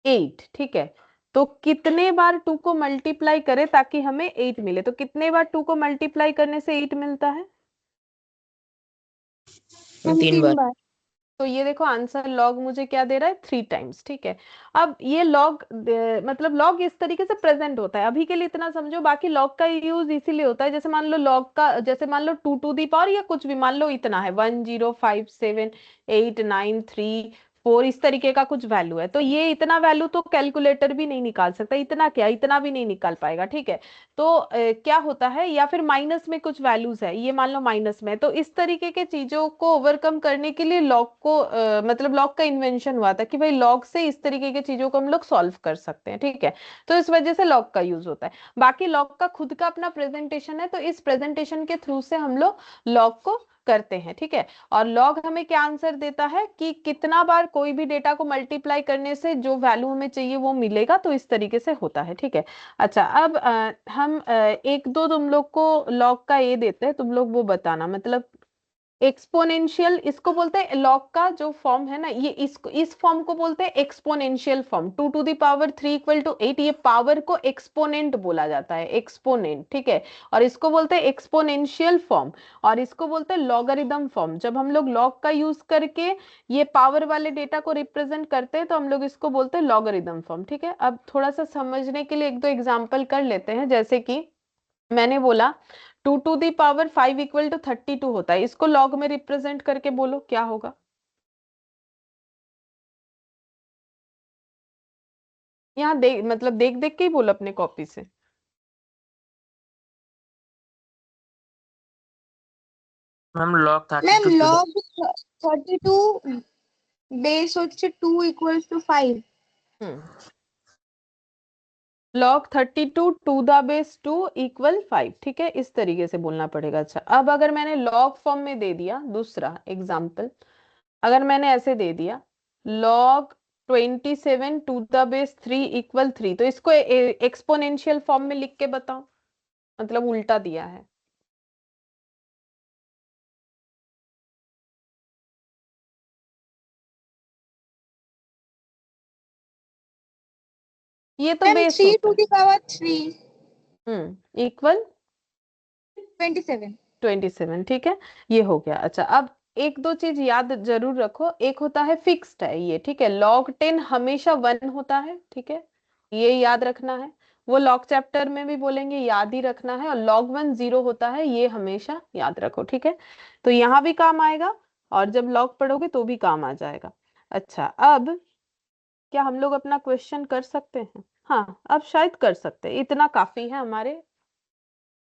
Speaker 1: 8। ठीक है, तो कितने बार 2 को मल्टीप्लाई करें ताकि हमें 8 मिले, तो कितने बार 2 को मल्टीप्लाई करने से 8 मिलता है।
Speaker 3: मैम
Speaker 2: 3
Speaker 3: 3
Speaker 2: बार।
Speaker 3: बार।
Speaker 1: तो ये देखो आंसर लॉग मुझे क्या दे रहा है 3 टाइम्स। ठीक है, अब ये लॉग मतलब लॉग इस तरीके से प्रेजेंट होता है, अभी के लिए इतना समझो। बाकी लॉग का यूज इसीलिए होता है, जैसे मान लो लॉग का, जैसे मान लो 2 टू दी पावर या कुछ भी, मान लो इतना है 105784, इस तरीके का कुछ वैल्यू है, तो ये इतना वैल्यू तो कैलकुलेटर भी नहीं निकाल सकता, इतना क्या, इतना भी नहीं निकाल पाएगा। ठीक है, तो क्या होता है, या फिर माइनस में कुछ वैल्यूज है, ये मान लो माइनस में, तो इस तरीके के चीजों को ओवरकम करने के लिए लॉग को मतलब लॉग का इन्वेंशन हुआ था कि भाई लॉग से इस तरीके की चीजों को हम लोग सॉल्व कर सकते हैं। ठीक है, तो इस वजह से लॉग का यूज होता है। बाकी लॉग का खुद का अपना प्रेजेंटेशन है, तो इस प्रेजेंटेशन के थ्रू से हम लोग लॉग को करते हैं। ठीक है, और लॉग हमें क्या आंसर देता है कि कितना बार कोई भी डेटा को मल्टीप्लाई करने से जो वैल्यू हमें चाहिए वो मिलेगा, तो इस तरीके से होता है। ठीक है, अच्छा अब हम एक दो तुम लोग को लॉग का ये देते हैं, तुम लोग वो बताना, मतलब एक्सपोनेंशियल इसको बोलते हैं। लॉग का जो फॉर्म है ना, ये इस फॉर्म को बोलते हैं exponential form. 2 to the power 3 equal to 8, ये पावर को एक्सपोनेंट बोला जाता है, एक्सपोनेंट। ठीक है, और इसको बोलते हैं एक्सपोनेंशियल फॉर्म, और इसको बोलते हैं लॉगरिदम फॉर्म। जब हम लोग लॉग का यूज करके ये पावर वाले डेटा को रिप्रेजेंट करते हैं तो हम लोग इसको बोलते हैं लॉगरिदम फॉर्म। ठीक है, अब थोड़ा सा समझने के लिए एक दो एग्जाम्पल कर लेते हैं। जैसे कि मैंने बोला 2 to the power 5 equal to 32 होता है, इसको लॉग में रिप्रेजेंट करके बोलो क्या होगा। यहाँ देख, मतलब देख देख के ही बोलो अपने कॉपी से।
Speaker 2: Ma'am log
Speaker 3: ma'am
Speaker 2: 32
Speaker 3: log 32 base হচ্ছে 2 equals to 5।
Speaker 1: log 32 to the base 2 equal 5। ठीक है, इस तरीके से बोलना पड़ेगा। अच्छा, अब अगर मैंने लॉग फॉर्म में दे दिया दूसरा एग्जाम्पल, अगर मैंने ऐसे दे दिया log 27 to the base 3 equal 3, तो इसको एक्सपोनेंशियल फॉर्म में लिख के बताओ, मतलब उल्टा दिया है। ये तो
Speaker 3: ম্যাম
Speaker 1: बेस
Speaker 3: 3
Speaker 1: होता
Speaker 3: to
Speaker 1: है।
Speaker 3: the power 3
Speaker 1: equal
Speaker 3: 27।
Speaker 1: 27। ठीक है, ये हो गया। अच्छा, अब एक दो चीज याद जरूर रखो, एक होता है फिक्स्ड है ये, ठीक है, log 10 हमेशा 1 होता है। ठीक है, ये याद रखना है, वो लॉग चैप्टर में भी बोलेंगे, याद ही रखना है। और log 1 0 होता है, ये हमेशा याद रखो। ठीक है, तो यहाँ भी काम आएगा, और जब लॉग पढ़ोगे तो भी काम आ जाएगा। अच्छा, अब क्या हम लोग अपना क्वेश्चन कर सकते हैं, हाँ अब शायद कर सकते हैं, इतना काफी है हमारे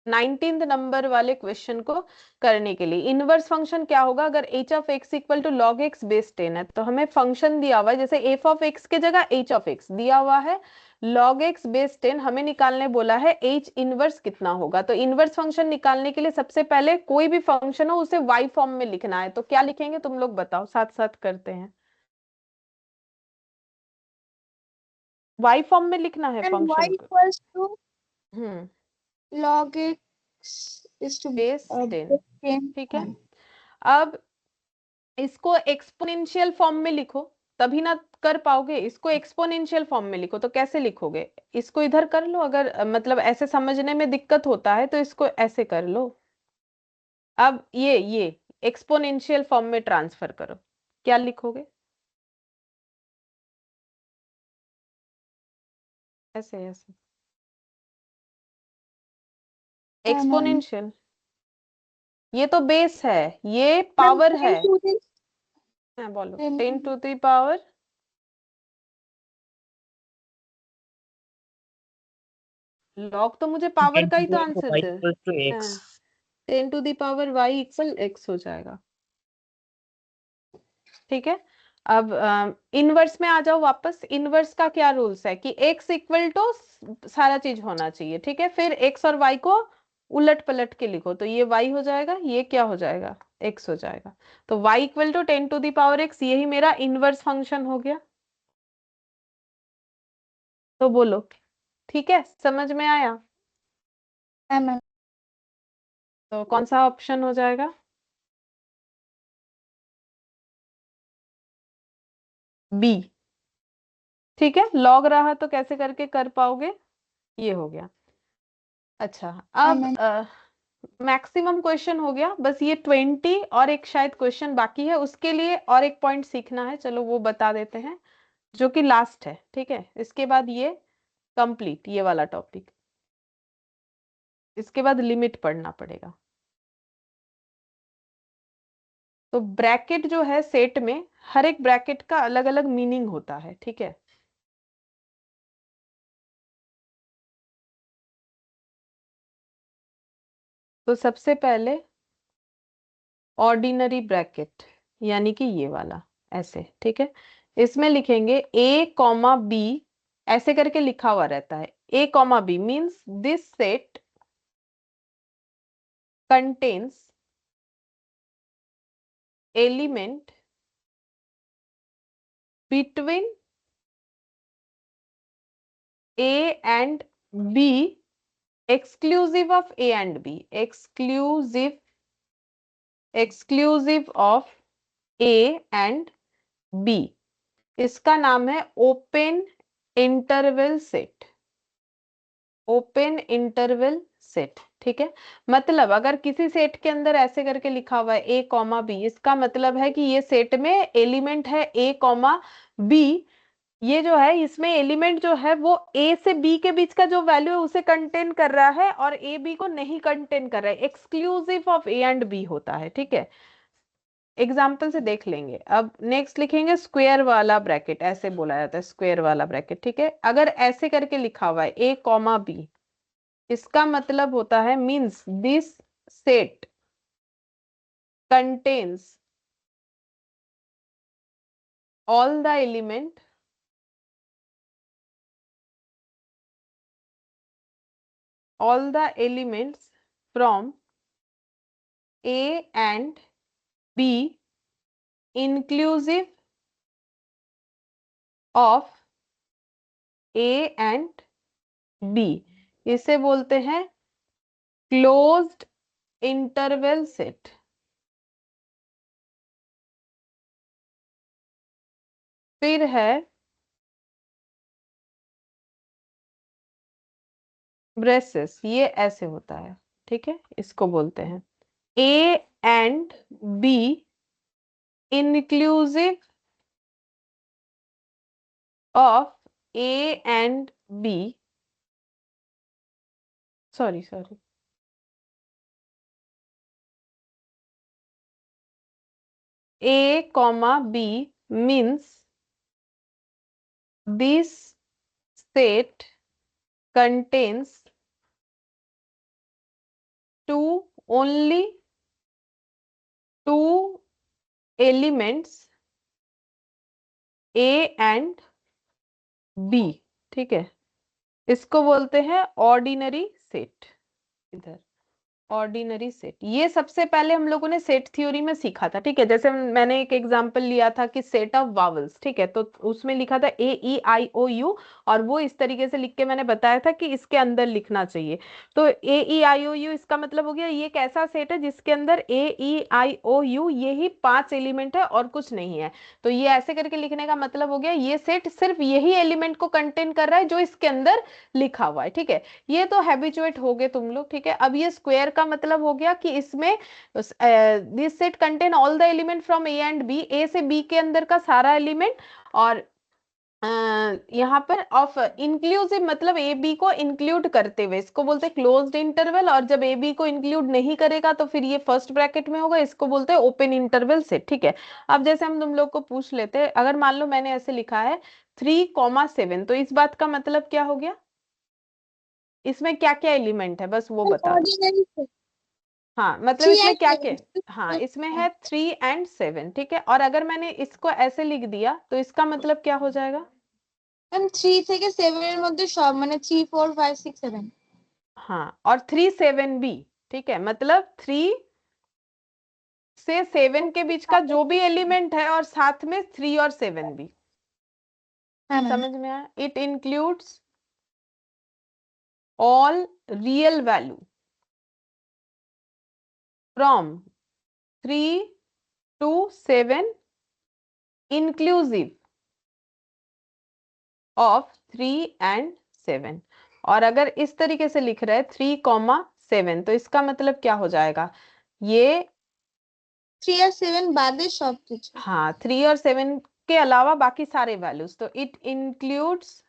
Speaker 1: 19th नंबर वाले क्वेश्चन को करने के लिए। इनवर्स फंक्शन क्या होगा, अगर h of x equal to log x base 10 है, तो हमें फंक्शन दिया हुआ है, जैसे f ऑफ x के जगह h ऑफ x दिया हुआ है, log x बेस 10 हमें निकालने बोला है, h इनवर्स कितना होगा। तो इनवर्स फंक्शन निकालने के लिए सबसे पहले कोई भी फंक्शन हो उसे y फॉर्म में लिखना है, तो क्या लिखेंगे तुम लोग बताओ, साथ साथ करते हैं। y फॉर्म में लिखना है
Speaker 3: and y
Speaker 1: फंक्शन को।
Speaker 3: equals to
Speaker 1: hmm,
Speaker 3: log x is to
Speaker 1: base 10।
Speaker 3: 10।
Speaker 1: ठीक है, अब इसको एक्सपोनेंशियल फॉर्म में लिखो, तभी ना कर पाओगे। इसको एक्सपोनेंशियल फॉर्म में लिखो, तो कैसे लिखोगे, इसको इधर कर लो, अगर मतलब ऐसे समझने में दिक्कत होता है तो इसको ऐसे कर लो। अब ये एक्सपोनेंशियल फॉर्म में ट्रांसफर करो, क्या लिखोगे, ऐसे ऐसे
Speaker 3: मैम
Speaker 1: एक्सपोनेंशियल, ये तो बेस है, ये
Speaker 3: मैम
Speaker 1: पावर है।
Speaker 3: 10 to the
Speaker 1: हाँ बोलो
Speaker 3: 10
Speaker 1: 10 to the power लॉग तो मुझे पावर
Speaker 2: 10
Speaker 1: का
Speaker 2: to
Speaker 1: ही तो
Speaker 2: the
Speaker 1: answer
Speaker 2: y
Speaker 1: they.
Speaker 2: equals to x.
Speaker 1: हाँ 10 to the power y equal x हो जाएगा। ठीक है, अब इनवर्स में आ जाओ वापस। इनवर्स का क्या रूल्स है कि x इक्वल टू सारा चीज होना चाहिए। ठीक है, फिर x और y को उलट पलट के लिखो, तो ये y हो जाएगा, ये क्या हो जाएगा, x हो जाएगा। तो y equal to 10 to the power x, यही मेरा इनवर्स फंक्शन हो गया। तो बोलो, ठीक है, समझ में आया?
Speaker 3: हाँ मैम।
Speaker 1: तो कौन सा ऑप्शन हो जाएगा? बी। ठीक है, लॉग रहा तो कैसे करके कर पाओगे, ये हो गया। अच्छा,
Speaker 3: हाँ
Speaker 1: अब
Speaker 3: मैम।
Speaker 1: मैक्सिमम क्वेश्चन हो गया, बस ये 20 और एक शायद क्वेश्चन बाकी है, उसके लिए और एक पॉइंट सीखना है। चलो वो बता देते हैं, जो कि लास्ट है। ठीक है, इसके बाद ये कंप्लीट, ये वाला टॉपिक, इसके बाद लिमिट पढ़ना पड़ेगा। तो ब्रैकेट जो है सेट में, हर एक ब्रैकेट का अलग अलग मीनिंग होता है। ठीक है, तो सबसे पहले ऑर्डिनरी ब्रैकेट, यानी कि ये वाला ऐसे। ठीक है, इसमें लिखेंगे a कॉमा b, ऐसे करके लिखा हुआ रहता है। a comma b means this set contains element between a and b, exclusive of a and b, exclusive of a and b। इसका नाम है open interval set, open interval set. ठीक है, मतलब अगर किसी सेट के अंदर ऐसे करके लिखा हुआ है a कॉमा बी, इसका मतलब है कि ये सेट में एलिमेंट है a कॉमा बी। ये जो है, इसमें एलिमेंट जो है वो a से b के बीच का जो वैल्यू है उसे कंटेन कर रहा है, और a b को नहीं कंटेन कर रहा है, exclusive of a and b होता है। ठीक है, एग्जाम्पल से देख लेंगे। अब नेक्स्ट लिखेंगे स्क्वायर वाला ब्रैकेट, ऐसे बोला जाता है स्क्वायर वाला ब्रैकेट। ठीक है, अगर ऐसे करके लिखा हुआ है a कॉमा बी, इसका मतलब होता है means this set contains all the element all the elements from A and B inclusive of A and B, इसे बोलते हैं क्लोज्ड इंटरवल सेट। फिर है ब्रेसेस, ये ऐसे होता है। ठीक है, इसको बोलते हैं A and B inclusive of A and B, sorry A comma B means this set contains only two elements A and B। ठीक है, इसको बोलते हैं ऑर्डिनरी सेट। इधर ऑर्डिनरी सेट, ये सबसे पहले हम लोगों ने सेट थ्योरी में सीखा था। ठीक है, जैसे मैंने एक एग्जांपल लिया था कि सेट ऑफ वावल्स। ठीक है, तो उसमें लिखा था ए ई आई ओ यू, और वो इस तरीके से लिख के मैंने बताया था कि इसके अंदर लिखना चाहिए। तो ए ई आई ओ यू, इसका मतलब हो गया ये एक ऐसा सेट है जिसके अंदर ए ई आई ओ यू ये ही 5 एलिमेंट है और कुछ नहीं है। तो ये ऐसे करके लिखने का मतलब हो गया ये सेट सिर्फ यही एलिमेंट को कंटेन कर रहा है जो इसके अंदर लिखा हुआ है। ठीक है, ये तो हैबिचुएट हो गए तुम लोग। ठीक है, अब ये स्क्वायर का मतलब हो गया कि इसमें this set contain all the element from A and B, A से बी के अंदर का सारा एलिमेंट, और यहाँ पर ऑफ इंक्लूसिव मतलब ए बी को इंक्लूड करते हुए, इसको बोलते हैं क्लोज्ड इंटरवल, और जब ए बी को इंक्लूड नहीं करेगा तो फिर ये फर्स्ट ब्रैकेट में होगा, इसको बोलते हैं ओपन इंटरवल से। ठीक है, अब जैसे हम तुम लोग को पूछ लेते हैं, अगर मान लो मैंने ऐसे लिखा है 3,7, तो इस बात का मतलब क्या हो गया, इसमें क्या क्या एलिमेंट है बस वो बता दो।
Speaker 3: ऑर्डिनरी से
Speaker 1: हाँ मतलब
Speaker 3: 3
Speaker 1: इसमें
Speaker 3: and
Speaker 1: क्या
Speaker 3: 7
Speaker 1: क्या, हाँ इसमें है 3 और 7। ठीक है, और अगर मैंने इसको ऐसे लिख दिया तो इसका मतलब क्या हो जाएगा,
Speaker 3: ম্যাম 3 থেকে 7 এর মধ্যে সব মানে 3 4 5 6 7
Speaker 1: हाँ और 3 7 भी। ठीक है, मतलब 3 से 7 के बीच का जो भी एलिमेंट है, और साथ में 3 और 7 भी।
Speaker 3: হ্যাঁ ম্যাম
Speaker 1: समझ में आया, it includes all real value from 3 to 7 inclusive of 3 and 7। और अगर इस तरीके से लिख रहे हैं 3,7, तो इसका मतलब क्या हो जाएगा, ये
Speaker 3: 3 আর 7 বাদে সবকিছু
Speaker 1: हाँ 3 और 7 के अलावा बाकी सारे वैल्यूज, तो it includes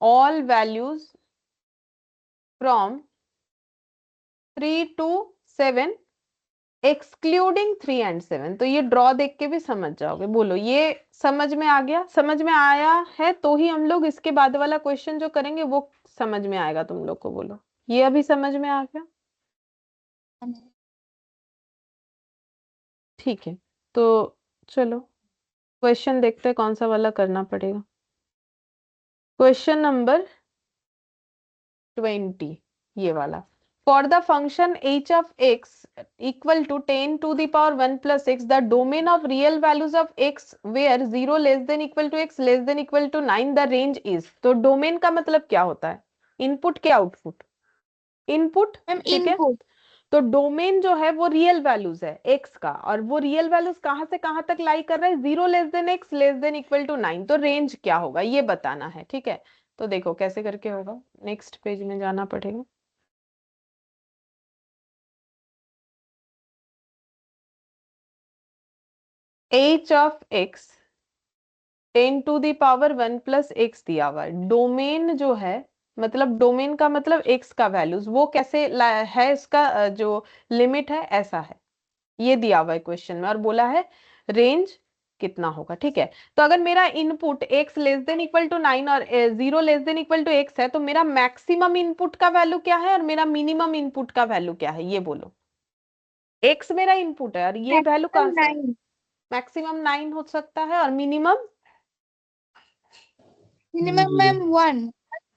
Speaker 1: all values from 3 to 7 excluding 3 and 7। तो ये ड्रॉ देख के भी समझ जाओगे। बोलो ये समझ में आ गया, समझ में आया है तो ही हम लोग इसके बाद वाला क्वेश्चन जो करेंगे वो समझ में आएगा तुम लोग को। बोलो ये अभी समझ में आ गया। ठीक है, तो चलो क्वेश्चन देखते हैं कौन सा वाला करना पड़ेगा। क्वेश्चन नंबर 20, ये वाला। For the function h of x equal to 10 to the power 1 plus x, the domain of real values of x where 0 less than equal to x less than equal to 9 the range is। तो domain का मतलब क्या होता है, input के output, input.
Speaker 3: Ma'am
Speaker 1: ठीक है,
Speaker 3: input
Speaker 1: तो डोमेन जो है वो रियल वैल्यूज है एक्स का, और वो रियल वैल्यूज कहां से कहां तक लाई कर रहा है, 0 less than x less than equal to 9। तो रेंज क्या होगा ये बताना है। ठीक है, तो देखो कैसे करके होगा, नेक्स्ट पेज में जाना पड़ेगा। h of x 10 to the power 1 plus x दिया हुआ है। डोमेन जो है मतलब डोमेन का मतलब x का वैल्यूज वो कैसे है, इसका जो लिमिट है ऐसा है, ये दिया हुआ है क्वेश्चन में, और बोला है रेंज कितना होगा। ठीक है, तो अगर मेरा input x less than equal to 9 और 0 less than equal to x है, तो मेरा मैक्सिमम इनपुट का वैल्यू क्या है और मेरा मिनिमम इनपुट का वैल्यू क्या है, ये बोलो। x मेरा इनपुट है और ये वैल्यू कहां से,
Speaker 3: 9
Speaker 1: मैक्सिमम 9 हो सकता है और minimum
Speaker 3: minimum ma'am 1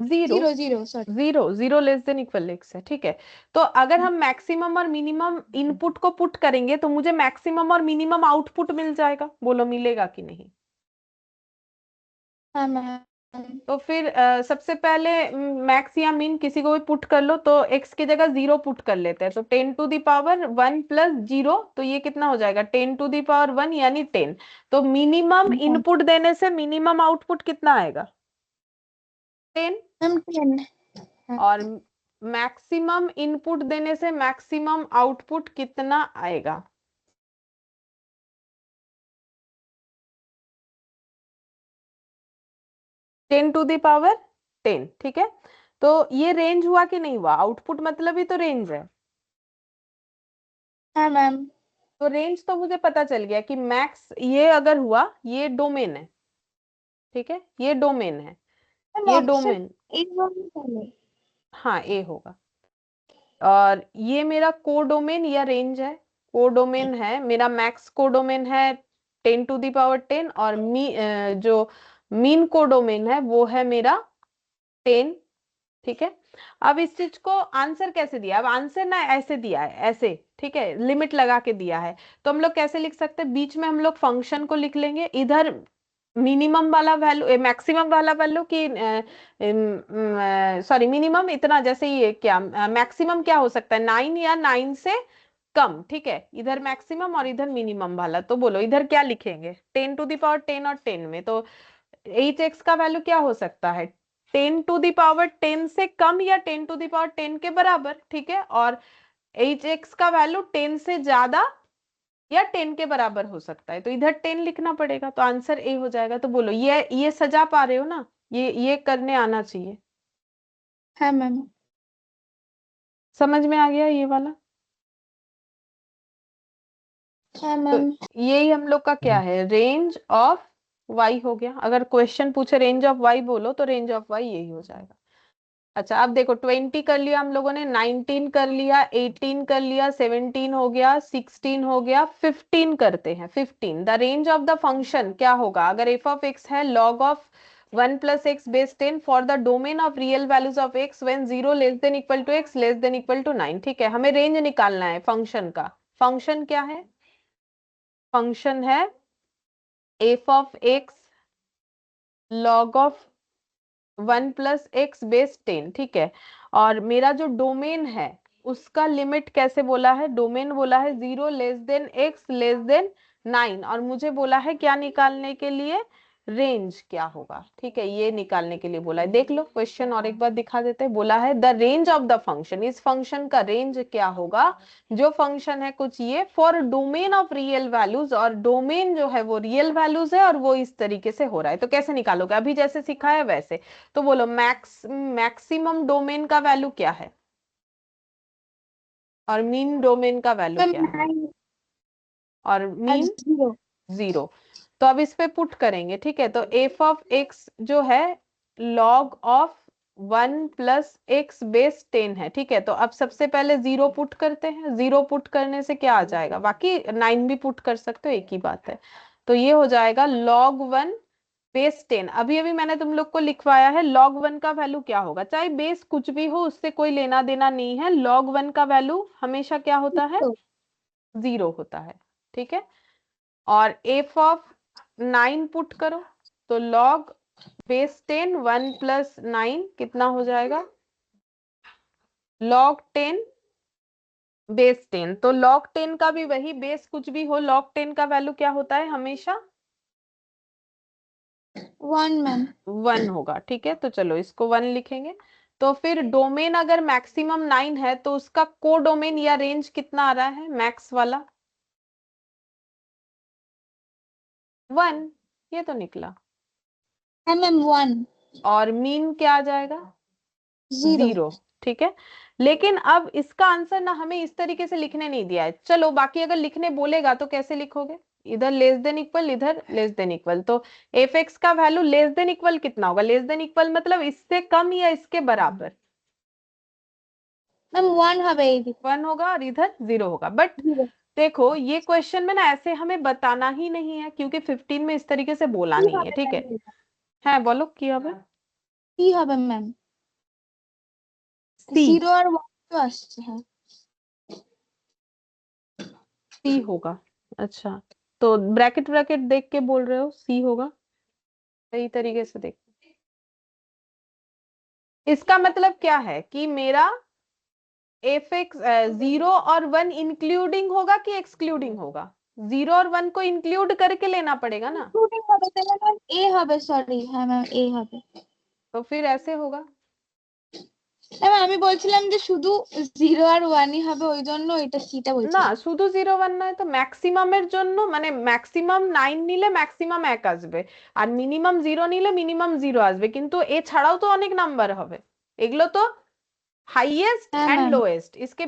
Speaker 1: zero
Speaker 3: 0 0 sorry
Speaker 1: 0 less than equal x है। ठीक है, तो अगर हम मैक्सिमम और मिनिमम इनपुट को पुट करेंगे तो मुझे मैक्सिमम और मिनिमम आउटपुट मिल जाएगा। बोलो मिलेगा कि नहीं।
Speaker 3: हाँ मैम
Speaker 1: तो फिर सबसे पहले मैक्स या मिन किसी को भी पुट कर लो, तो x की जगह 0 पुट कर लेते हैं, तो 10 टू द पावर 1 प्लस 0, तो ये कितना हो जाएगा 10 टू द पावर 1 यानी 10। तो मिनिमम इनपुट देने से मिनिमम आउटपुट कितना आएगा 10,
Speaker 3: मैम 10
Speaker 1: और मैक्सिमम इनपुट देने से मैक्सिमम आउटपुट कितना आएगा। Ten to the power 10। ठीक है, तो ये रेंज हुआ कि नहीं हुआ, आउटपुट मतलब ही तो रेंज है।
Speaker 3: हाँ मैम
Speaker 1: तो रेंज तो मुझे पता चल गया कि मैक्स ये अगर हुआ, ये डोमेन है। ठीक है, ये डोमेन है,
Speaker 3: मैम
Speaker 1: ये
Speaker 3: ऑप्शन
Speaker 1: डोमेन,
Speaker 3: ए होना चाहिए
Speaker 1: हाँ ए होगा, और ये मेरा कोडोमेन या रेंज है। कोडोमेन है मेरा, मैक्स कोडोमेन है 10 टू द पावर 10, और जो मीन कोडोमेन है वो है मेरा 10। ठीक है, अब इस चीज को आंसर कैसे दिया, अब आंसर ना ऐसे दिया है, ऐसे। ठीक है, लिमिट लगा के दिया है, तो हम लोग कैसे लिख सकते हैं, बीच में हम लोग फंक्शन को लिख लेंगे, इधर मिनिमम वाला वैल्यू मैक्सिमम वाला वैल्यू की सॉरी मिनिमम इतना, जैसे ये क्या मैक्सिमम क्या हो सकता है 9 या 9 से कम। ठीक है, इधर मैक्सिमम और इधर मिनिमम वाला, तो बोलो इधर क्या लिखेंगे 10 टू द पावर 10 और 10 में, तो एच एक्स का वैल्यू क्या हो सकता है 10 टू द पावर 10 से कम या 10 टू द पावर 10 के बराबर। ठीक है, और एच एक्स का वैल्यू 10 से ज्यादा या 10 के बराबर हो सकता है, तो इधर 10 लिखना पड़ेगा, तो आंसर ए हो जाएगा। तो बोलो ये सजा पा रहे हो ना, ये करने आना चाहिए।
Speaker 3: हाँ मैम।
Speaker 1: समझ में आ गया ये वाला?
Speaker 3: हाँ
Speaker 1: तो
Speaker 3: मैम।
Speaker 1: यही हम लोग का क्या है, रेंज ऑफ वाई हो गया। अगर क्वेश्चन पूछे रेंज ऑफ वाई बोलो तो रेंज ऑफ वाई यही हो जाएगा। अच्छा अब देखो 20 कर लिया हम लोगों ने, 19 कर लिया, 18 कर लिया, 17 हो गया, 16 हो गया, 15 करते हैं। 15 the range of the function क्या होगा, अगर एफ ऑफ एक्स है log of 1 plus x base 10 for the domain of real values of x when 0 less than equal to x less than equal to 9। ठीक है, हमें range निकालना है function का। फंक्शन क्या है, फंक्शन है F of x log of 1 plus x base 10। ठीक है, और मेरा जो डोमेन है उसका लिमिट कैसे बोला है, डोमेन बोला है 0 less then x less then 9, और मुझे बोला है क्या निकालने के लिए, रेंज क्या होगा। ठीक है, ये निकालने के लिए बोला है। देख लो क्वेश्चन और एक बार दिखा देते हैं। बोला है the range of the function, इस फंक्शन का रेंज क्या होगा, जो फंक्शन है कुछ ये for domain of real values, और डोमेन जो है वो रियल वैल्यूज है और वो इस तरीके से हो रहा है। तो कैसे निकालोगे, अभी जैसे सिखाया है वैसे। तो बोलो मैक्सिमम डोमेन का वैल्यू क्या है और मीन डोमेन का वैल्यू क्या है, और मीन
Speaker 3: 0।
Speaker 1: 0। तो अब इस पे पुट करेंगे। ठीक है, तो एफ ऑफ एक्स जो है log of 1 plus x base 10 है। ठीक है, तो अब सबसे पहले 0 पुट करते हैं। 0 पुट करने से क्या आ जाएगा, बाकी 9 भी पुट कर सकते हो, एक ही बात है। तो ये हो जाएगा log 1 बेस 10। अभी अभी मैंने तुम लोग को लिखवाया है log 1 का वैल्यू क्या होगा, चाहे बेस कुछ भी हो उससे कोई लेना देना नहीं है। log 1 का वैल्यू हमेशा क्या होता है, 0 होता है। ठीक है, और एफ ऑफ 9 पुट करो, तो log बेस 10 1 plus 9 कितना हो जाएगा, log 10 बेस 10। तो log 10 का भी वही, बेस कुछ भी हो log 10 का वैल्यू क्या होता है हमेशा,
Speaker 3: 1 मैम।
Speaker 1: 1 होगा। ठीक है, तो चलो इसको 1 लिखेंगे। तो फिर डोमेन अगर मैक्सिमम 9 है तो उसका को डोमेन या रेंज कितना आ रहा है, मैक्स वाला 1, ये तो निकला।
Speaker 3: हाँ मैम 1।
Speaker 1: और मीन क्या आ जाएगा,
Speaker 3: 0।
Speaker 1: 0। ठीक है, लेकिन अब इसका आंसर ना हमें इस तरीके से लिखने नहीं दिया है। चलो बाकी अगर लिखने बोलेगा तो कैसे लिखोगे, इधर लेस देन इक्वल, इधर लेस देन इक्वल। तो एफ एक्स का वैल्यू लेस देन इक्वल कितना होगा, लेस देन इक्वल मतलब इससे कम या इसके बराबर,
Speaker 3: मैम 1 হবে এইদিকে।
Speaker 1: 1 होगा और इधर 0 होगा। बट
Speaker 3: 0
Speaker 1: देखो ये क्वेश्चन में ना ऐसे हमें बताना ही नहीं है, क्योंकि 15 में इस तरीके से बोला
Speaker 3: কি
Speaker 1: नहीं है।
Speaker 3: হবে
Speaker 1: ठीक है,
Speaker 3: তাহলে এটা?
Speaker 1: হ্যাঁ बोलो কি হবে,
Speaker 3: কি হবে ম্যাম?
Speaker 1: सी
Speaker 3: 0 আর 1 তো আসছে। হ্যাঁ
Speaker 1: सी होगा। अच्छा, तो ब्रैकेट ब्रैकेट देख के बोल रहे हो सी होगा, सही तरीके से देख। इसका मतलब क्या है कि मेरा एफ एक्स 0 और 1 इंक्लूडिंग होगा कि एक्सक्लूडिंग होगा, 0 और 1 को इंक्लूड करके लेना पड़ेगा ना,
Speaker 3: ইনক্লুডিং হবে তাহলে ম্যাম এ হবে, সরি হ্যাঁ ম্যাম এ হবে।
Speaker 1: तो फिर ऐसे होगा।
Speaker 3: ম্যাম আমি বলছিলাম যে শুধু 0 আর 1ই হবে, ওই জন্য এটা সিটা
Speaker 1: না
Speaker 3: বলছিলাম।
Speaker 1: শুধু 0 1 নয়, তো ম্যাক্সিমামের জন্য মানে ম্যাক্সিমাম 9 নিলে ম্যাক্সিমাম 1 আসবে, আর মিনিমাম 0 নিলে মিনিমাম 0 আসবে, কিন্তু এছাড়াও তো অনেক নাম্বার হবে, এগুলো তো हाईएस्ट
Speaker 3: হ্যাঁ
Speaker 1: एंड
Speaker 3: ম্যাম।
Speaker 1: लोएस्ट, इसके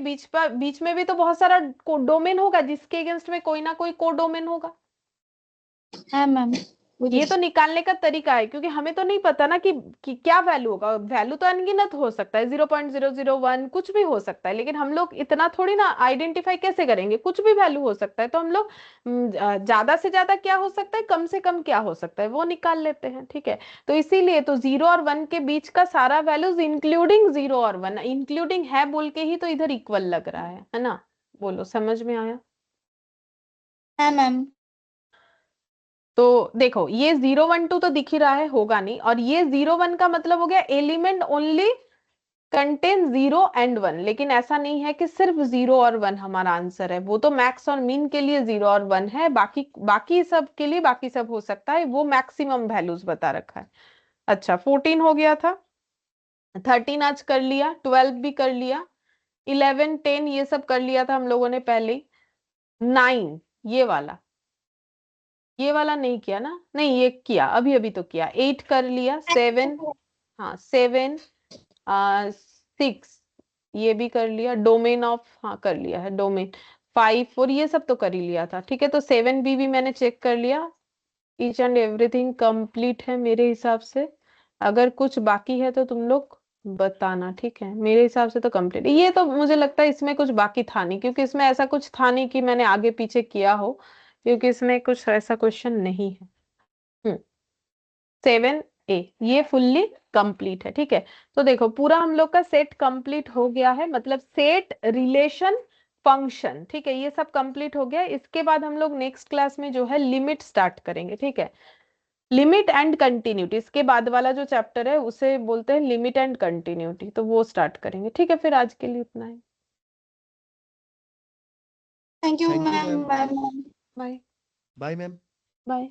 Speaker 1: बीच में भी तो बहुत सारा डोमेन होगा जिसके अगेंस्ट में कोई ना कोई को डोमेन होगा।
Speaker 3: হ্যাঁ ম্যাম
Speaker 1: ये
Speaker 3: বুঝেছি।
Speaker 1: तो निकालने का तरीका है, क्योंकि हमें तो नहीं पता ना कि क्या वैल्यू होगा। वैल्यू तो अनगिनत हो सकता है, 0.001 कुछ भी हो सकता है, लेकिन हम लोग इतना थोड़ी ना आइडेंटिफाई कैसे करेंगे, कुछ भी वैल्यू हो सकता है। तो हम लोग ज्यादा से ज्यादा क्या हो सकता है, कम से कम क्या हो सकता है, वो निकाल लेते हैं। ठीक है, तो इसीलिए तो 0 और 1 के बीच का सारा वैल्यूज इंक्लूडिंग 0 और 1, इंक्लूडिंग है बोल के ही तो इधर इक्वल लग रहा है ना। बोलो समझ में आया?
Speaker 3: হ্যাঁ ম্যাম।
Speaker 1: तो देखो ये 0 1 2 तो दिख ही रहा है, होगा नहीं, और ये 0 1 का मतलब हो गया एलिमेंट ओनली कंटेन 0 एंड 1, लेकिन ऐसा नहीं है कि सिर्फ 0 और 1 हमारा आंसर है, वो तो मैक्स और मीन के लिए 0 और 1 है, बाकी बाकी सब के लिए बाकी सब हो सकता है, वो मैक्सिमम वैल्यूज बता रखा है। अच्छा 14 हो गया था, 13 आज कर लिया, 12 भी कर लिया, 11 10 ये सब कर लिया था हम लोगों ने पहले। 9 ये वाला नहीं किया ना, नहीं ये किया, अभी अभी तो किया, 8 कर लिया, 7, हाँ 7, 6 ये भी कर लिया, डोमेन ऑफ, हाँ कर लिया है डोमेन, 5 और ये सब तो कर ही लिया था, ठीक है। तो 7B भी मैंने चेक कर लिया, ईच एंड एवरीथिंग कंप्लीट है मेरे हिसाब से। अगर कुछ बाकी है तो तुम लोग बताना, ठीक है। मेरे हिसाब से तो कंप्लीट, ये तो मुझे लगता है इसमें कुछ बाकी था नहीं, क्योंकि इसमें ऐसा कुछ था नहीं कि मैंने आगे पीछे किया हो, क्योंकि इसमें कुछ ऐसा क्वेश्चन नहीं है। 7A ये फुल्ली कंप्लीट है, ठीक है। तो देखो पूरा हम लोग का सेट कंप्लीट हो गया है, मतलब सेट, रिलेशन, फंक्शन, ठीक है, ये सब कंप्लीट हो गया। इसके बाद हम लोग नेक्स्ट क्लास में जो है लिमिट स्टार्ट करेंगे, ठीक है। लिमिट एंड कंटिन्यूटी, इसके बाद वाला जो चैप्टर है उसे बोलते हैं लिमिट एंड कंटिन्यूटी, तो वो स्टार्ट करेंगे, ठीक है। फिर आज के लिए इतना है,
Speaker 3: thank you
Speaker 4: thank you
Speaker 3: ma'am,
Speaker 4: ma'am.
Speaker 3: Bye ma'am.
Speaker 1: Bye
Speaker 4: bye ma'am.
Speaker 1: Bye.